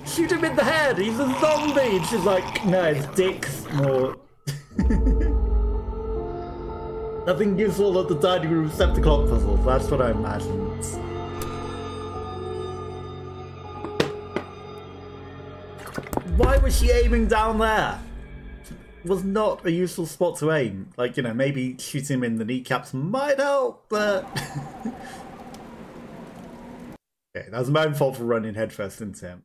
Shoot him in the head! He's a zombie! She's like, no, his dick's more... Nothing useful at the dining room except the clock puzzles. That's what I imagined. Why was she aiming down there? It was not a useful spot to aim. Like, you know, maybe shooting him in the kneecaps might help, but... Okay, that was my own fault for running headfirst into him.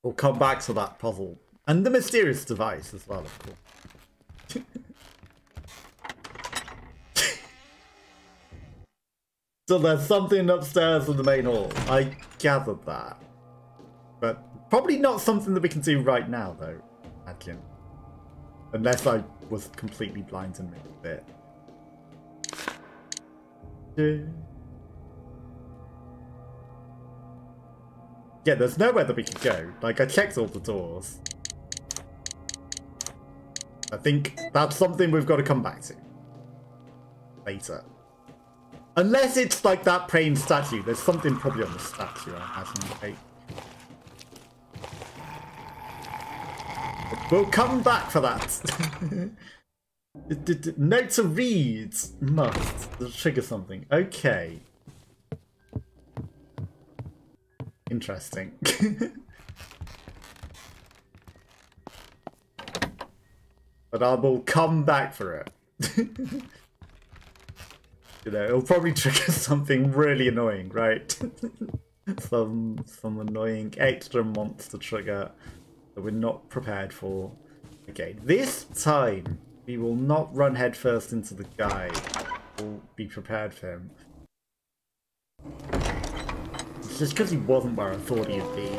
We'll come back to that puzzle. And the mysterious device as well, of course. So there's something upstairs in the main hall. I gathered that. But probably not something that we can do right now, though. Imagine. Unless I was completely blind and missed it. Yeah, there's nowhere that we could go. Like, I checked all the doors. I think that's something we've got to come back to. Later. Unless it's like that praying statue. There's something probably on the statue, I imagine. Right? We'll come back for that. Note to read. Must. Trigger something. Okay. Interesting. but I will come back for it. You know, it'll probably trigger something really annoying, right? some annoying extra monster trigger that we're not prepared for. Okay, this time we will not run headfirst into the guy. We'll be prepared for him. It's just because he wasn't where I thought he'd be.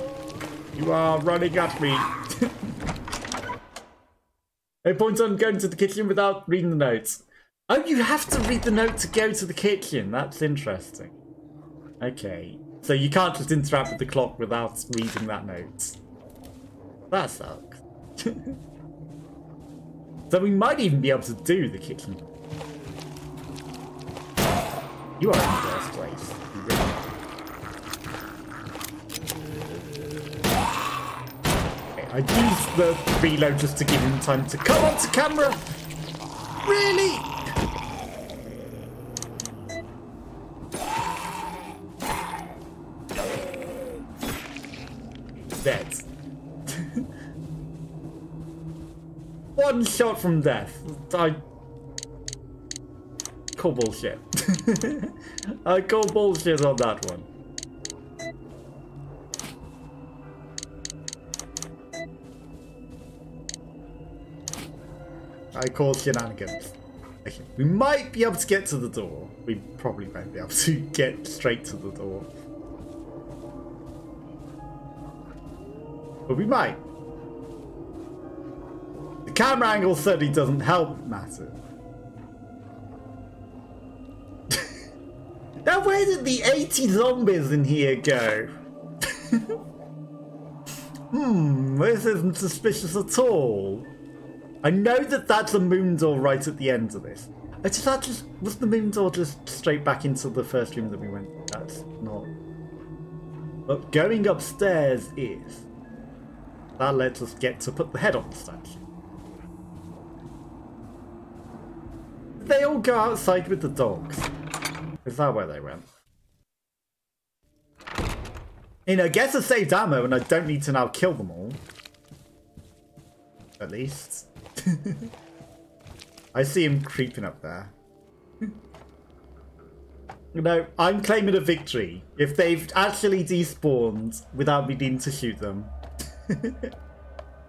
You are running at me. No point on going to the kitchen without reading the notes. Oh, you have to read the note to go to the kitchen. That's interesting. Okay. So you can't just interact with the clock without reading that note. That sucks. So we might even be able to do the kitchen. You are in the first place. You really are. Okay, I used the reload just to give him time to come onto camera. Really? Dead. One shot from death. I call bullshit. I call bullshit on that one. I call shenanigans. Okay, we might be able to get to the door. We probably won't be able to get straight to the door. But we might. The camera angle certainly doesn't help matter. Now where did the 80 zombies in here go? This isn't suspicious at all. I know that that's a moon door right at the end of this. Was the moon door just straight back into the first room that we went to? That's not. But going upstairs is. That lets us get to put the head on the statue. Did they all go outside with the dogs? Is that where they went? You know, guess I saved ammo and I don't need to now kill them all. At least. I see him creeping up there. You know, I'm claiming a victory. If they've actually despawned without me needing to shoot them.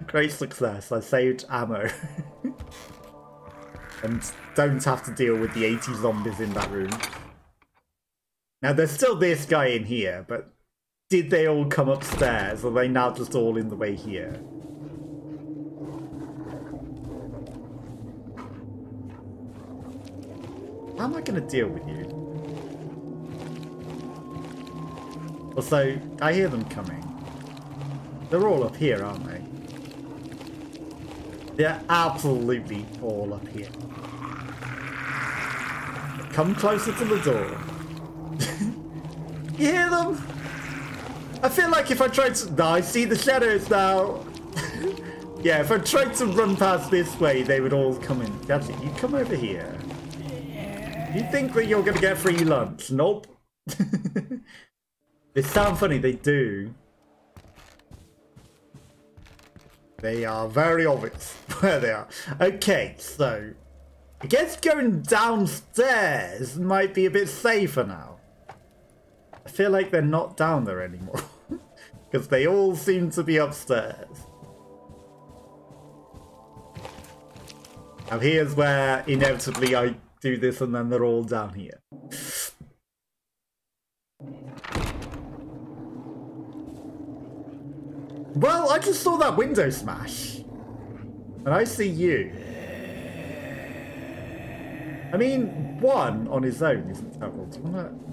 Great success. I saved ammo. And don't have to deal with the 80 zombies in that room. Now, there's still this guy in here, but did they all come upstairs? Or are they now just all in the way here? How am I going to deal with you? Also, I hear them coming. They're all up here, aren't they? They're absolutely all up here. Come closer to the door. You hear them? I feel like if I tried to... No, I see the shadows now. Yeah, if I tried to run past this way, they would all come in. That's it. You come over here. You think that you're going to get free lunch? Nope. They sound funny. They do. They are very obvious where they are. Okay, so... I guess going downstairs might be a bit safer now. I feel like they're not down there anymore. Because they all seem to be upstairs. Now here's where inevitably I do this and then they're all down here. Well, I just saw that window smash. And I see you. I mean, one on his own isn't terrible. Do you want to...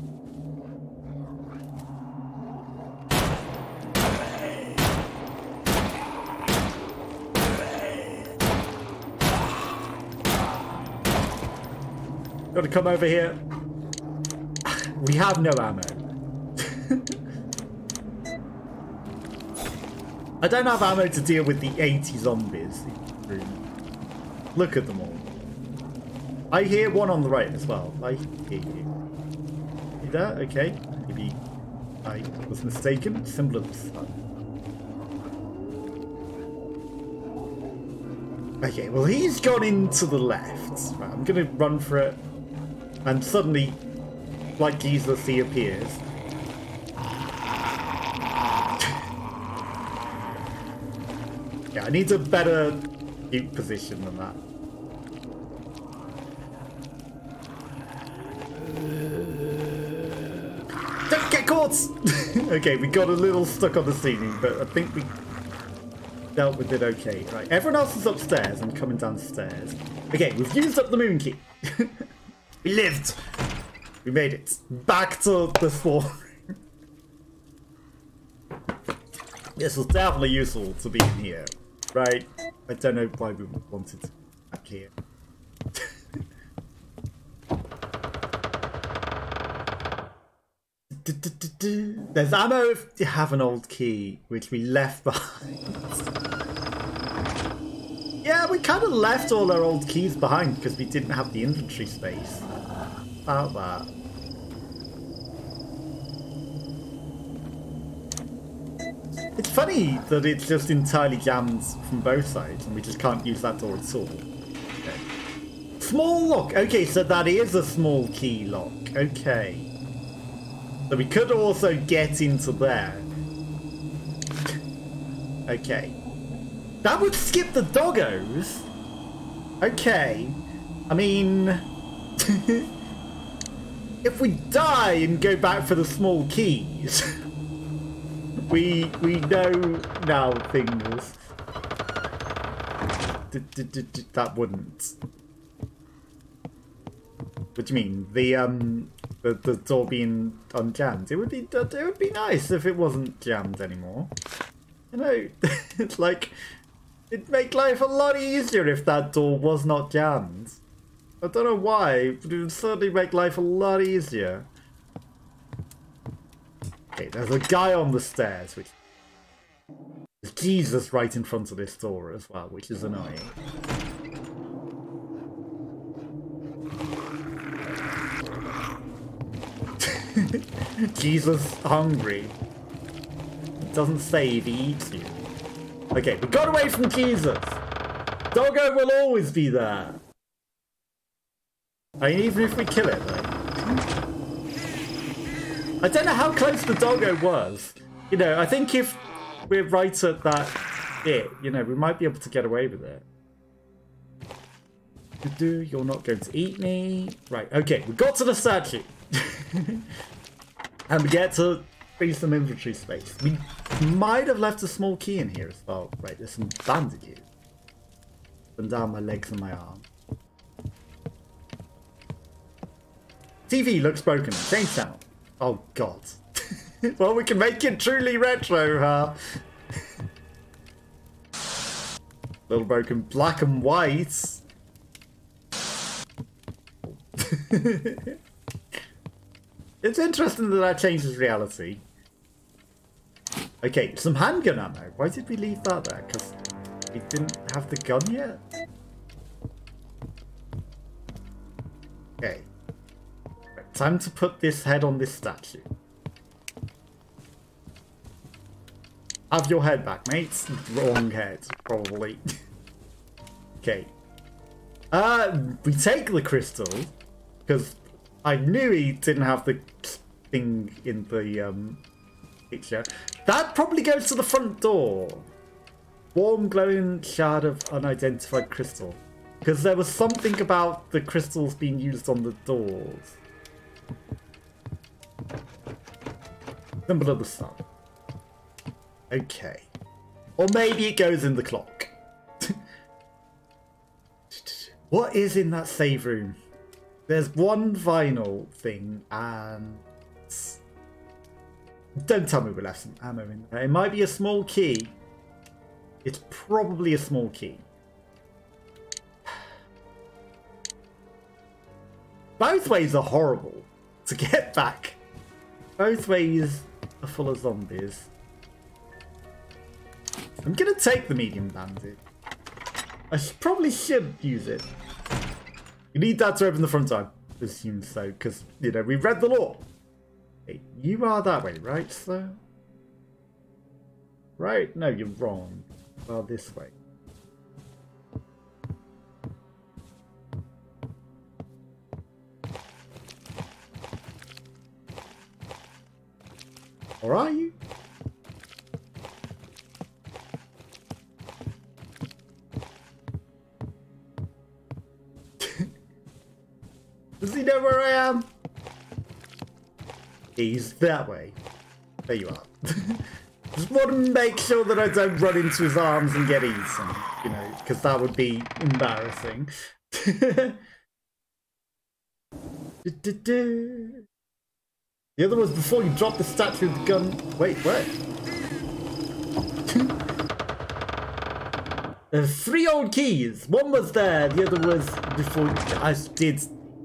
Got to come over here. We have no ammo. I don't have ammo to deal with the 80 zombies in the room. Look at them all. I hear one on the right as well. I hear you. You there? Okay. Maybe I was mistaken. Symbol of the sun. Okay, well he's gone into the left. Right, I'm gonna run for it. And suddenly, like Jesus, he appears. Yeah, I need a better shoot position than that. Don't get caught! Okay, we got a little stuck on the ceiling, but I think we dealt with it okay. Right, everyone else is upstairs. I'm coming downstairs. Okay, we've used up the moon key. We lived! We made it. Back to the spawn. This was definitely useful to be in here. Right? I don't know why we wanted to be back here. There's ammo if you have an old key, which we left behind. Yeah, we kind of left all our old keys behind because we didn't have the inventory space. About that. It's funny that it's just entirely jammed from both sides and we just can't use that door at all. Okay. Small lock. Okay, so that is a small key lock. Okay. So we could also get into there. Okay. That would skip the doggos. Okay. I mean... if we die and go back for the small keys... we know now things. That wouldn't. What do you mean? The door being unjammed? It would be nice if it wasn't jammed anymore. You know, it's like it'd make life a lot easier if that door was not jammed. I don't know why, but it would certainly make life a lot easier. Okay, there's a guy on the stairs, which there's Jesus right in front of this door as well, which is annoying. Jesus hungry. It doesn't say if he eats you. Okay, we got away from Jesus. Doggo will always be there. I mean, even if we kill it, though. I don't know how close the doggo was. You know, I think if we're right at that bit, you know, we might be able to get away with it. You're not going to eat me. Right, okay, we got to the statue. And we get to free some inventory space. We might have left a small key in here as well. Right, there's some bandages. And down my legs and my arm. TV looks broken. Change channel. Oh god. Well, we can make it truly retro, huh? Little broken black and white. It's interesting that that changes reality. Okay, some handgun ammo. Why did we leave that there? Because we didn't have the gun yet? Okay. Right, time to put this head on this statue. Have your head back, mates. Wrong head, probably. Okay. We take the crystal, because I knew he didn't have the thing in the picture. That probably goes to the front door. Warm glowing shard of unidentified crystal. Because there was something about the crystals being used on the doors. Symbol of the sun. Okay. Or maybe it goes in the clock. What is in that save room? There's one vinyl thing and... Don't tell me we left some ammo in there. It might be a small key. It's probably a small key. Both ways are horrible to get back. Both ways are full of zombies. I'm gonna take the medium bandit. I probably should use it. You need that to open the front door. I assume so, because, you know, we've read the law. Hey, you are that way, right, sir? Right? No, you're wrong. Well, this way. Or are you? Does he know where I am? He's that way. There you are. Just want to make sure that I don't run into his arms and get eaten, you know, because that would be embarrassing. The other was before you dropped the statue of the gun. Wait, what? There's 3 old keys. One was there, the other was before. I did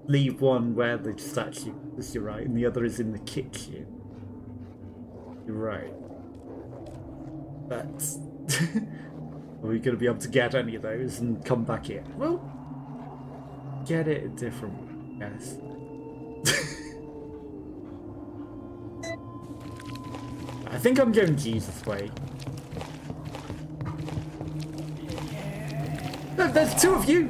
leave one where the statue is, you're right, and the other is in the kitchen. You're right. That's... Are we going to be able to get any of those and come back here? Well, get it a different way, yes. I think I'm going Jesus way. No, there's 2 of you!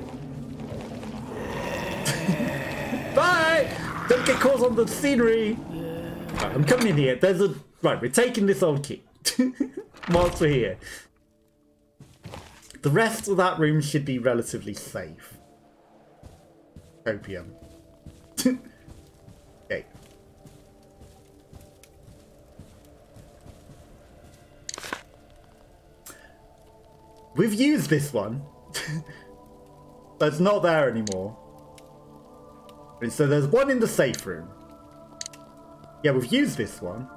Bye! Don't get caught on the scenery! Right, I'm coming in here. There's a... Right, we're taking this old key. Whilst we're here. The rest of that room should be relatively safe. Opium. Okay. We've used this one. But it's not there anymore. So there's one in the safe room. Yeah, we've used this one.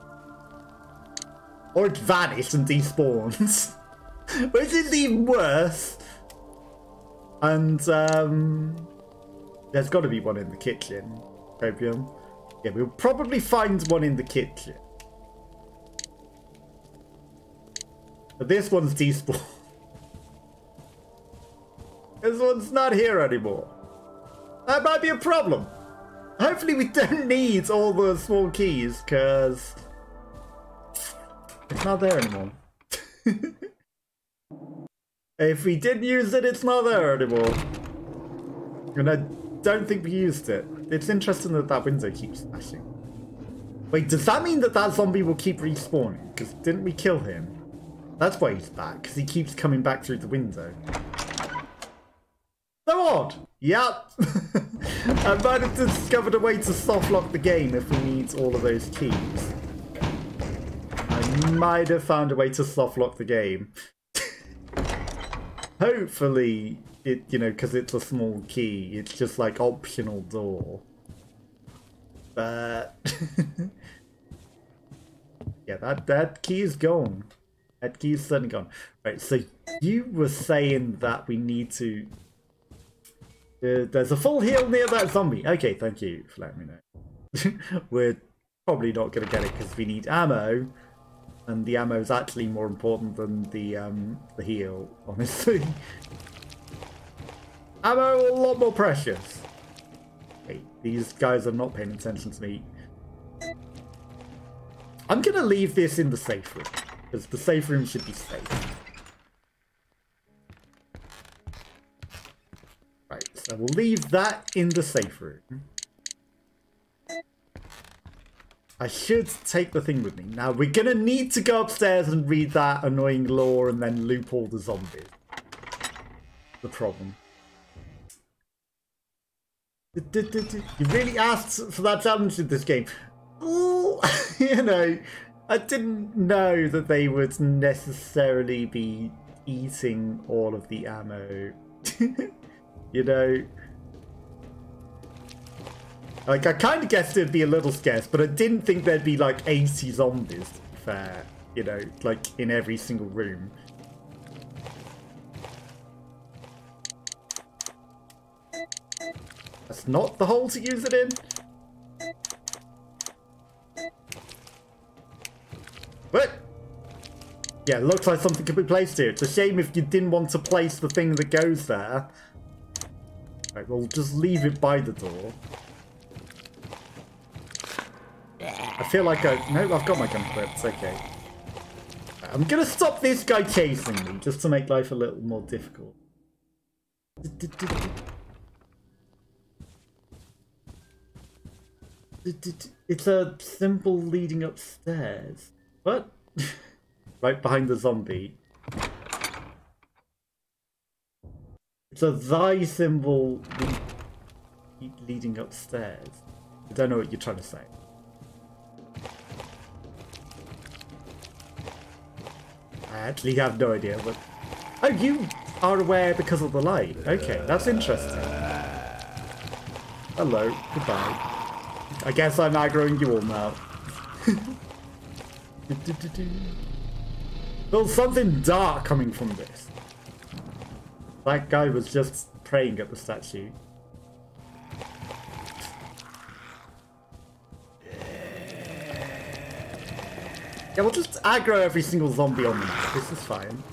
Or it's vanished and despawns. Which is even worse. And there's got to be one in the kitchen. Opium. Yeah, we'll probably find one in the kitchen. But this one's despawned. This one's not here anymore. That might be a problem. Hopefully we don't need all the small keys, because it's not there anymore. If we did use it, it's not there anymore. And I don't think we used it. It's interesting that that window keeps flashing. Wait, does that mean that that zombie will keep respawning? Because didn't we kill him? That's why he's back, because he keeps coming back through the window. So odd. Yep. I might have discovered a way to soft lock the game if we need all of those keys. I might have found a way to soft lock the game. Hopefully, it, you know, because it's a small key, it's just like optional door. But yeah, that key is gone. That key is suddenly gone. Right, so you were saying that we need to. There's a full heal near that zombie. Okay, thank you for letting me know. We're probably not going to get it because we need ammo. And the ammo is actually more important than the heal, honestly. Ammo a lot more precious. Okay, these guys are not paying attention to me. I'm going to leave this in the safe room. Because the safe room should be safe. Right, so we'll leave that in the safe room. I should take the thing with me. Now, we're going to need to go upstairs and read that annoying lore and then loop all the zombies. The problem. You really asked for that challenge in this game. Ooh, you know, I didn't know that they would necessarily be eating all of the ammo. You know... Like, I kind of guessed it'd be a little scarce, but I didn't think there'd be, like, 80 zombies, to be fair. You know, like, in every single room. That's not the hole to use it in. What? Yeah, it looks like something could be placed here. It's a shame if you didn't want to place the thing that goes there. Right, we'll just leave it by the door. I feel like no, I've got my gun equipped, okay. I'm gonna stop this guy chasing me, just to make life a little more difficult. It's a simple leading upstairs. What? Right behind the zombie. It's a thy symbol leading upstairs. I don't know what you're trying to say. I actually have no idea, but... Oh, you are aware because of the light. Okay, that's interesting. Hello, goodbye. I guess I'm aggroing you all now. There's something dark coming from this. That guy was just praying at the statue. Yeah, we'll just aggro every single zombie on the map. This is fine.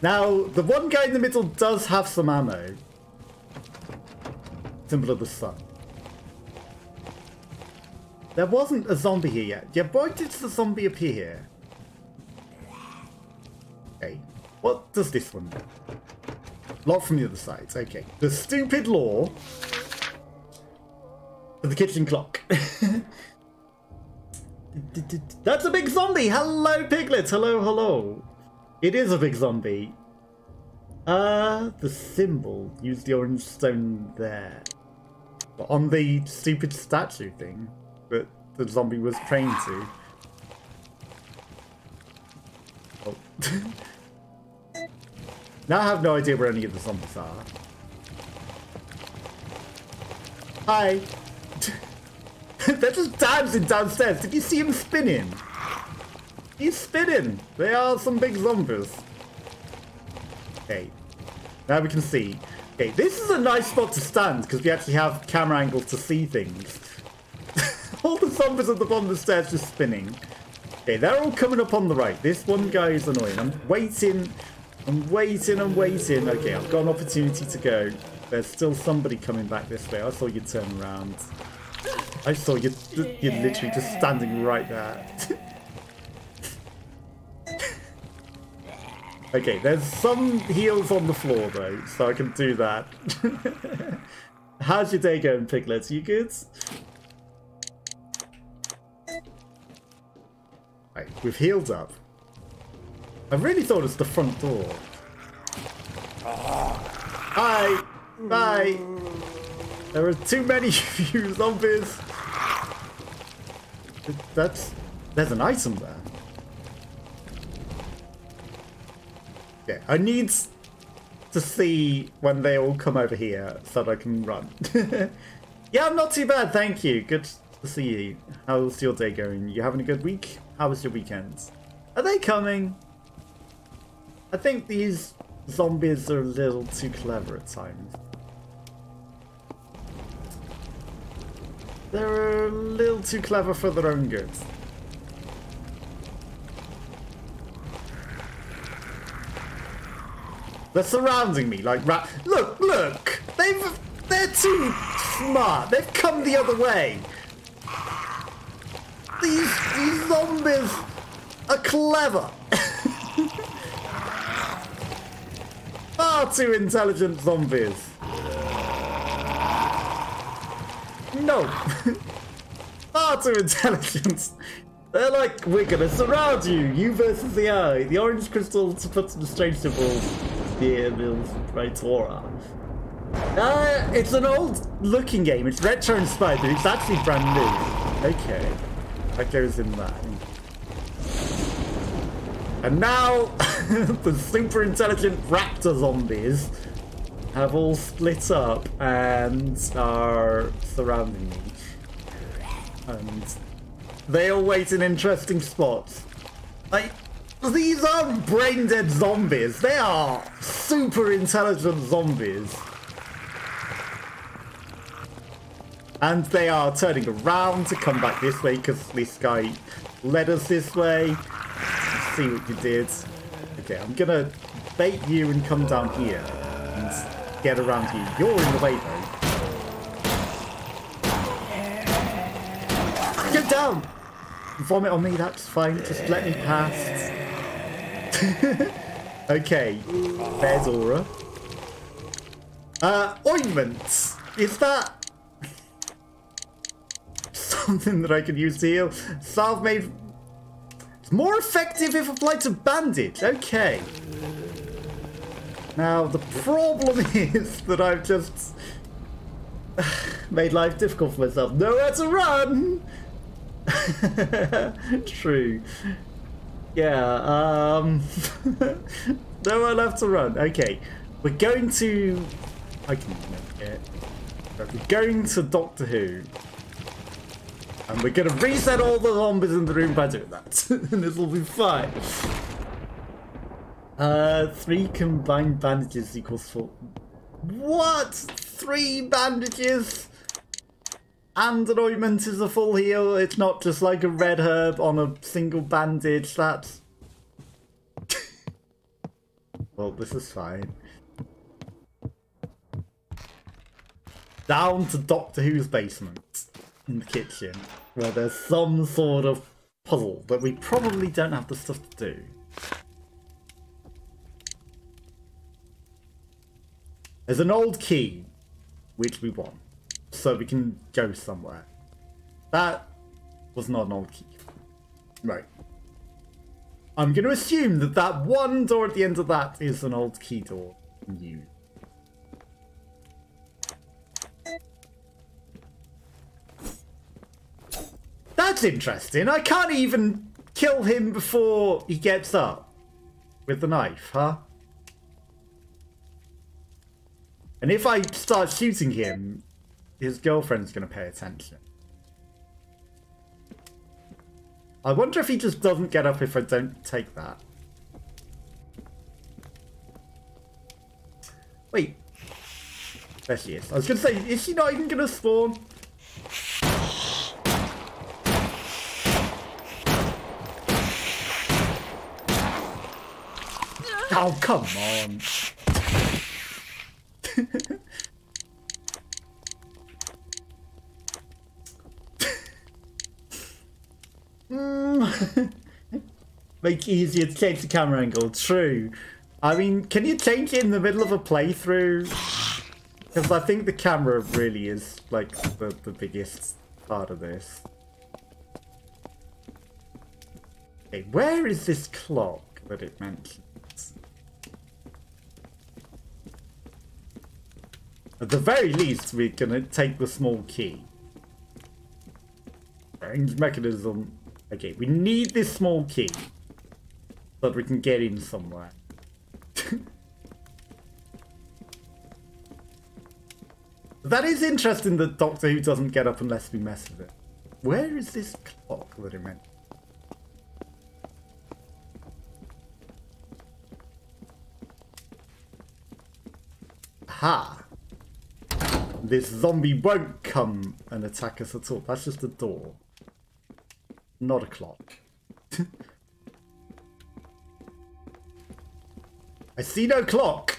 Now, the one guy in the middle does have some ammo. Symbol of the sun. There wasn't a zombie here yet. Yeah, why did the zombie appear here? Okay. What does this one do? Lock from the other side. Okay. The stupid law for the kitchen clock. That's a big zombie! Hello, piglets! Hello, hello. It is a big zombie. The symbol. Use the orange stone there. On the stupid statue thing that the zombie was praying to. Oh. Now I have no idea where any of the zombies are. Hi! They're just dancing downstairs. Did you see him spinning? He's spinning. They are some big zombies. Okay. Now we can see. Okay, this is a nice spot to stand because we actually have camera angles to see things. All the zombies at the bottom of the stairs just spinning. Okay, they're all coming up on the right. This one guy is annoying. I'm waiting. I'm waiting. Okay, I've got an opportunity to go. There's still somebody coming back this way. I saw you turn around. I saw you. You're literally just standing right there. Okay, there's some heals on the floor though, so I can do that. How's your day going, piglets? You good? Right, we've healed up. I really thought it was the front door. Hi! Bye! There are too many of you zombies! There's an item there. Okay, I need to see when they all come over here so that I can run. Yeah, I'm not too bad, thank you. Good to see you. How's your day going? You having a good week? How was your weekend? Are they coming? I think these zombies are a little too clever at times. They're a little too clever for their own good. They're surrounding me like look! They're too smart. They've come the other way. These zombies are clever. Far too intelligent zombies. No. Far too intelligent. They're like, we're gonna surround you. You versus the eye. The orange crystal to put some strange symbols. The right aura. It's an old looking game. It's retro inspired, but it's actually brand new. Okay. That goes in that. And now the super intelligent raptor zombies have all split up and are surrounding me. And they all wait in interesting spots. Like, these aren't brain-dead zombies. They are super intelligent zombies. And they are turning around to come back this way because this guy led us this way. Let's see what you did. Okay, I'm gonna bait you and come down here and get around you. You're in the way though. Get down! Vomit on me, that's fine. Just let me pass. Okay, there's aura. Ointment! Is that something that I could use to heal. Self-made. It's more effective if applied to bandage. Okay. Now, the problem is that I've just made life difficult for myself. Nowhere to run! True. Yeah, nowhere left to run. Okay. We're going to... I can make it. We're going to Doctor Who. And we're going to reset all the zombies in the room by doing that. And this will be fine. 3 combined bandages equals 4. What? 3 bandages? And an ointment is a full heal. It's not just like a red herb on a single bandage. That's... Well, this is fine. Down to Doctor Who's basement. In the kitchen. Where there's some sort of puzzle that we probably don't have the stuff to do. There's an old key, which we want, so we can go somewhere. That was not an old key. Right. I'm going to assume that that one door at the end of that is an old key door. New. That's interesting. I can't even kill him before he gets up with the knife, huh? And if I start shooting him, his girlfriend's going to pay attention. I wonder if he just doesn't get up if I don't take that. Wait. There she is. I was going to say, is she not even going to spawn? Oh, come on. Make it easier to change the camera angle. True. I mean, can you change it in the middle of a playthrough? Because I think the camera really is like the biggest part of this. Okay, where is this clock that it mentions? At the very least, we're gonna take the small key. Range mechanism. Okay, we need this small key so that we can get in somewhere. That is interesting that Doctor Who doesn't get up unless we mess with it. Where is this clock that it meant? Ha! This zombie won't come and attack us at all. That's just a door. Not a clock. I see no clock!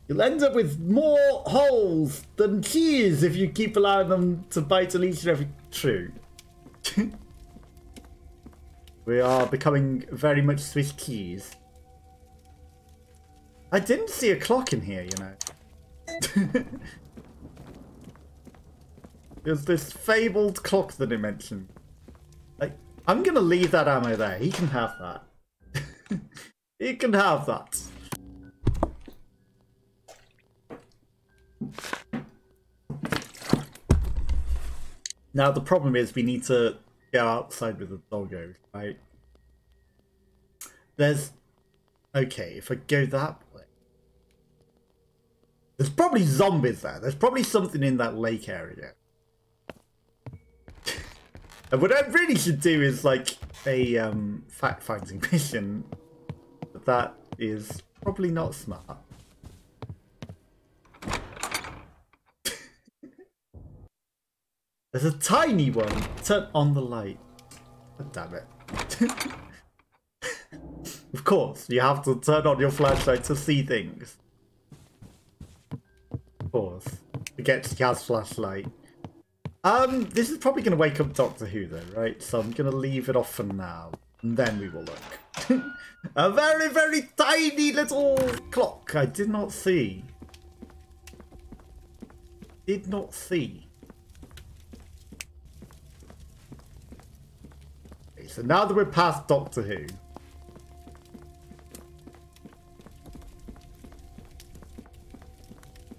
You'll end up with more holes than keys if you keep allowing them to bite on each and every... True. We are becoming very much Swiss keys. I didn't see a clock in here, you know. There's this fabled clock that it mentioned. Like, I'm gonna leave that ammo there. He can have that. He can have that. Now the problem is we need to go outside with the doggo, right? There's... Okay, if I go that way... There's probably zombies there. There's probably something in that lake area. And what I really should do is like a fact-finding mission. But that is probably not smart. There's a tiny one. Turn on the light. God damn it. Of course, you have to turn on your flashlight to see things. Of course. Forget he has flashlight. This is probably going to wake up Doctor Who though, right? So I'm going to leave it off for now. And then we will look. A very, very tiny little clock I did not see. did not see. Okay, so now that we're past Doctor Who.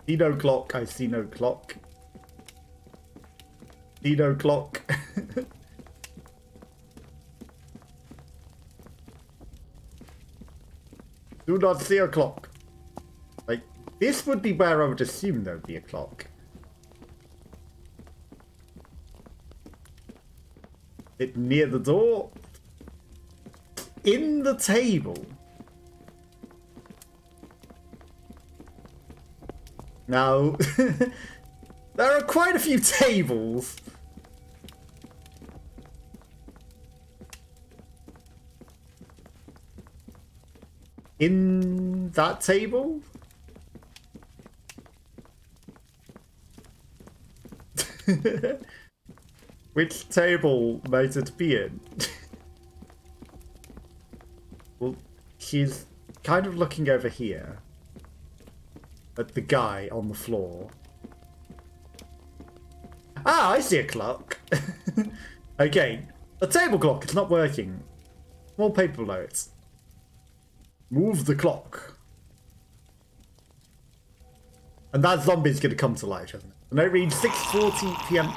See no clock, I see no clock. See no clock. Do not see a clock. Like, this would be where I would assume there would be a clock. It near the door. In the table. Now, there are quite a few tables. In that table? Which table might it be in? Well, she's kind of looking over here at the guy on the floor. Ah, I see a clock. Okay, the table clock is not working. Small paper below it. Move the clock. And that zombie's going to come to life, isn't it? And I read 6:40 PM.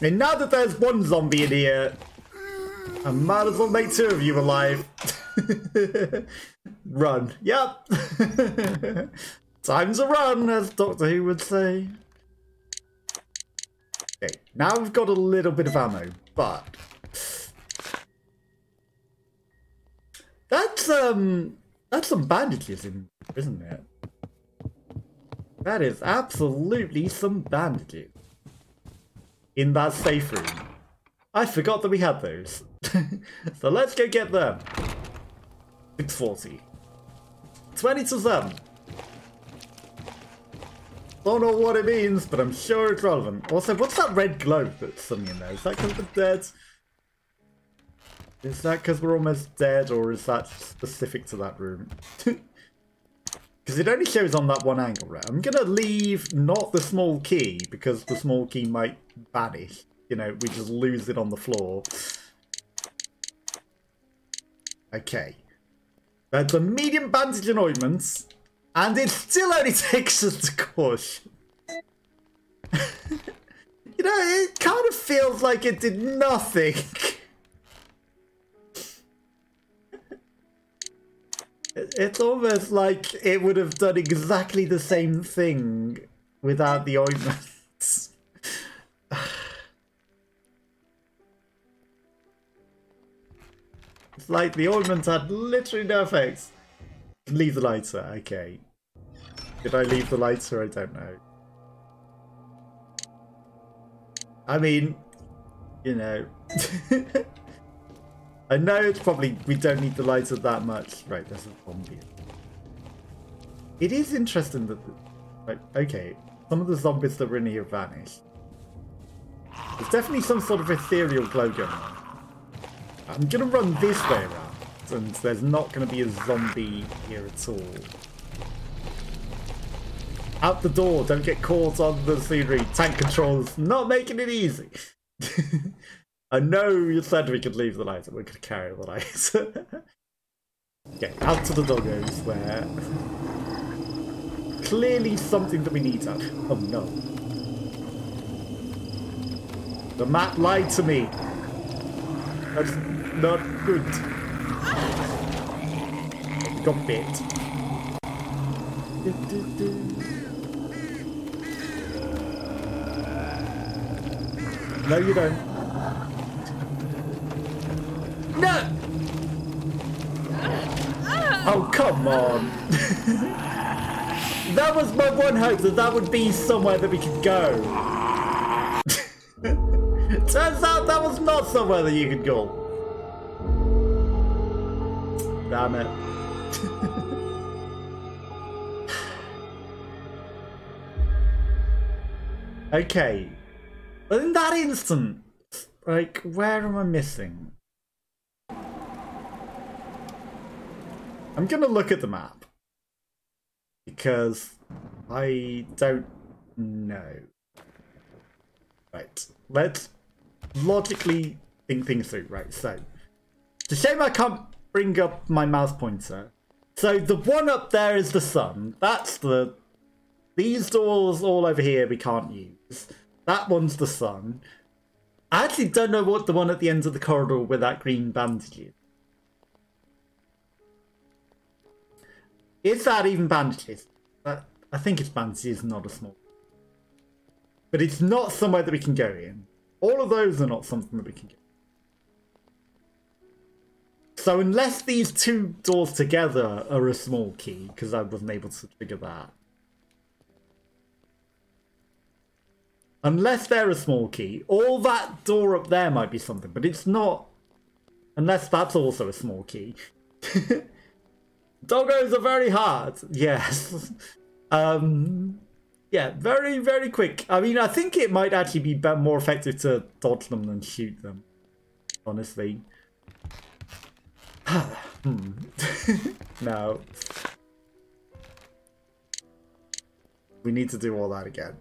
And now that there's one zombie in here, I might as well make two of you alive. Run. Yep. Time's a run, as Doctor Who would say. Okay, now we've got a little bit of ammo, but that's some bandages in, isn't it? That is absolutely some bandages in that safe room. I forgot that we had those. So let's go get them. 6:40. 20 to 7. Don't know what it means, but I'm sure it's relevant. Also, what's that red glow that's suddenly in there? Is that because we're dead? Is that because we're almost dead, or is that specific to that room? Because it only shows on that one angle, right? I'm going to leave not the small key, because the small key might vanish. You know, we just lose it on the floor. Okay. That's a medium bandage and ointments. And it still only takes us to caution. You know, it kind of feels like it did nothing. It's almost like it would have done exactly the same thing without the ointments. It's like the ointments had literally no effects. Leave the lighter, okay. Did I leave the lighter? I don't know. I mean, you know. I know it's probably, we don't need the lighter that much. Right, there's a zombie. It is interesting that, like, okay, some of the zombies that were in here vanished. There's definitely some sort of ethereal glow going on. I'm gonna run this way around, and there's not gonna be a zombie here at all. Out the door, don't get caught on the scenery. Tank controls, not making it easy. I know you said we could leave the lighter, we're gonna carry the lighter. Okay, out to the doggos, where clearly something that we need to. Oh no. The map lied to me. That's not good. Got bit. No, you don't. No! Oh, come on. That was my one hope, that that would be somewhere that we could go. Turns out that was not somewhere that you could go. Damn it. Okay. But in that instant, like, where am I missing? I'm gonna look at the map. Because I don't know. Right, let's logically think things through. Right, so it's a shame I can't bring up my mouse pointer. So the one up there is the sun. That's the... These doors all over here we can't use. That one's the sun. I actually don't know what the one at the end of the corridor with that green bandage is. Is that even bandages? I think it's bandages, not a small. But it's not somewhere that we can go in. All of those are not something that we can go in. So unless these two doors together are a small key, because I wasn't able to figure that. Unless they're a small key, all that door up there might be something, but it's not. Unless that's also a small key. Doggos are very hard. Yes. Yeah, very, very quick. I mean, I think it might actually be more effective to dodge them than shoot them. Honestly. No. We need to do all that again.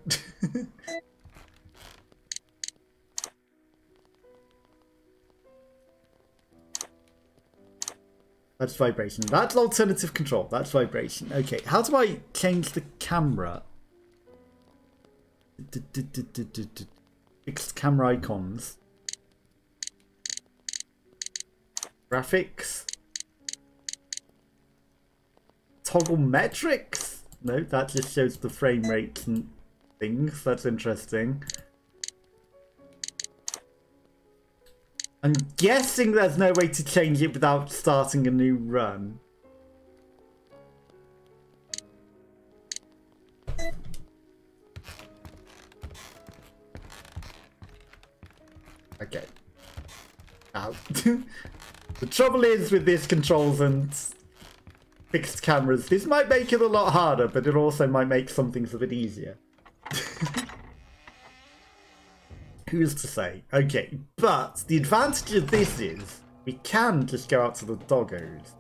That's vibration. That's alternative control. That's vibration. Okay, how do I change the camera? Fixed camera icons. Graphics. Toggle metrics? No, that just shows the frame rates and things. That's interesting. I'm guessing there's no way to change it without starting a new run. Okay. Now, the trouble is with these controls and fixed cameras, this might make it a lot harder, but it also might make some things a bit easier. Who's to say? Okay, but the advantage of this is we can just go out to the doggos.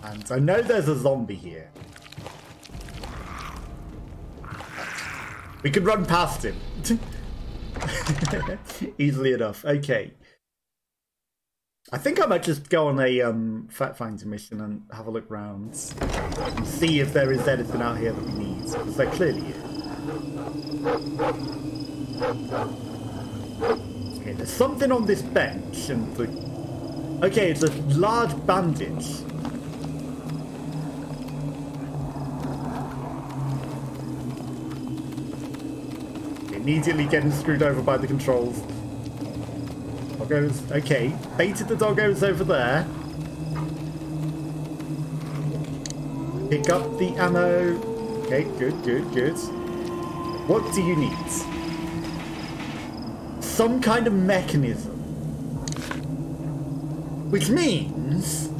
And I know there's a zombie here. We could run past him. Easily enough. Okay. I think I might just go on a fact finder mission and have a look around and see if there is anything out here that we need, because there clearly is. Okay, there's something on this bench and the... Okay, it's a large bandage. Immediately getting screwed over by the controls. Doggos, okay. Baited the doggos over there. Pick up the ammo. Okay, good, good, good. What do you need? Some kind of mechanism. Which means...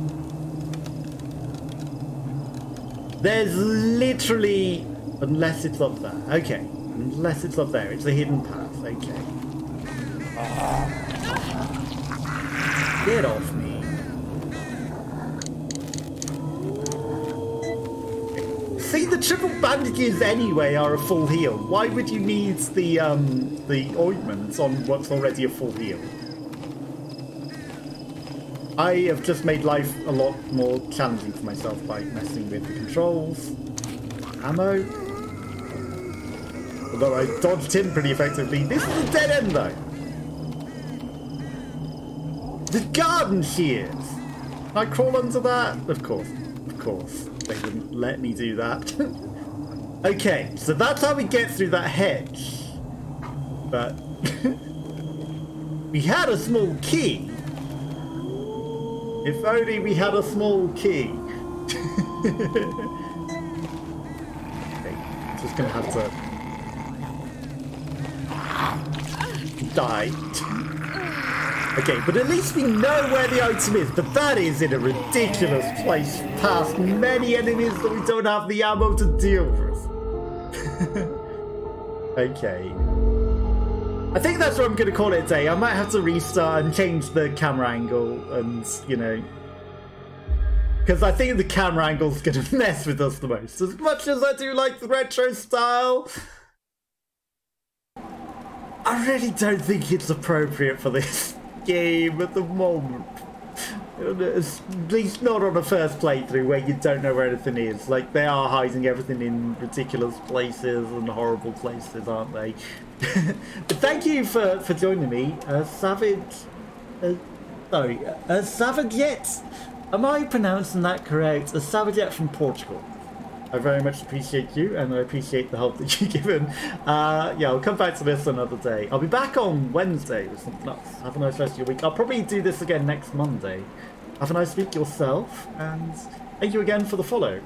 there's literally... Unless it's up there. Okay. Unless it's up there. It's a hidden path. Okay. Get off me. See, the triple bandages anyway are a full heal. Why would you need the ointment on what's already a full heal? I have just made life a lot more challenging for myself by messing with the controls. Ammo. Although I dodged him pretty effectively. This is a dead end though. The garden shears. Can I crawl under that? Of course. Of course. They wouldn't let me do that. Okay, so that's how we get through that hedge. But we had a small key. If only we had a small key. Okay, just gonna have to die. Okay, but at least we know where the item is, but that is in a ridiculous place past many enemies that we don't have the ammo to deal with. Okay. I think that's what I'm going to call it a day. I might have to restart and change the camera angle and, you know... Because I think the camera angle's going to mess with us the most. As much as I do like the retro style, I really don't think it's appropriate for this game at the moment. At least not on a first playthrough where you don't know where anything is. Like, they are hiding everything in ridiculous places and horrible places, aren't they? But thank you for joining me, Savage... Savagette! Am I pronouncing that correct? A Savagette from Portugal. I very much appreciate you, and I appreciate the help that you've given. Yeah, I'll come back to this another day. I'll be back on Wednesday with something else. Have a nice rest of your week. I'll probably do this again next Monday. Have a nice week yourself, and thank you again for the follow.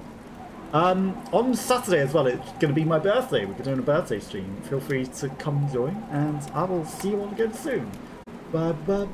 On Saturday as well, it's going to be my birthday. We're doing a birthday stream. Feel free to come join, and I will see you all again soon. Bye bye.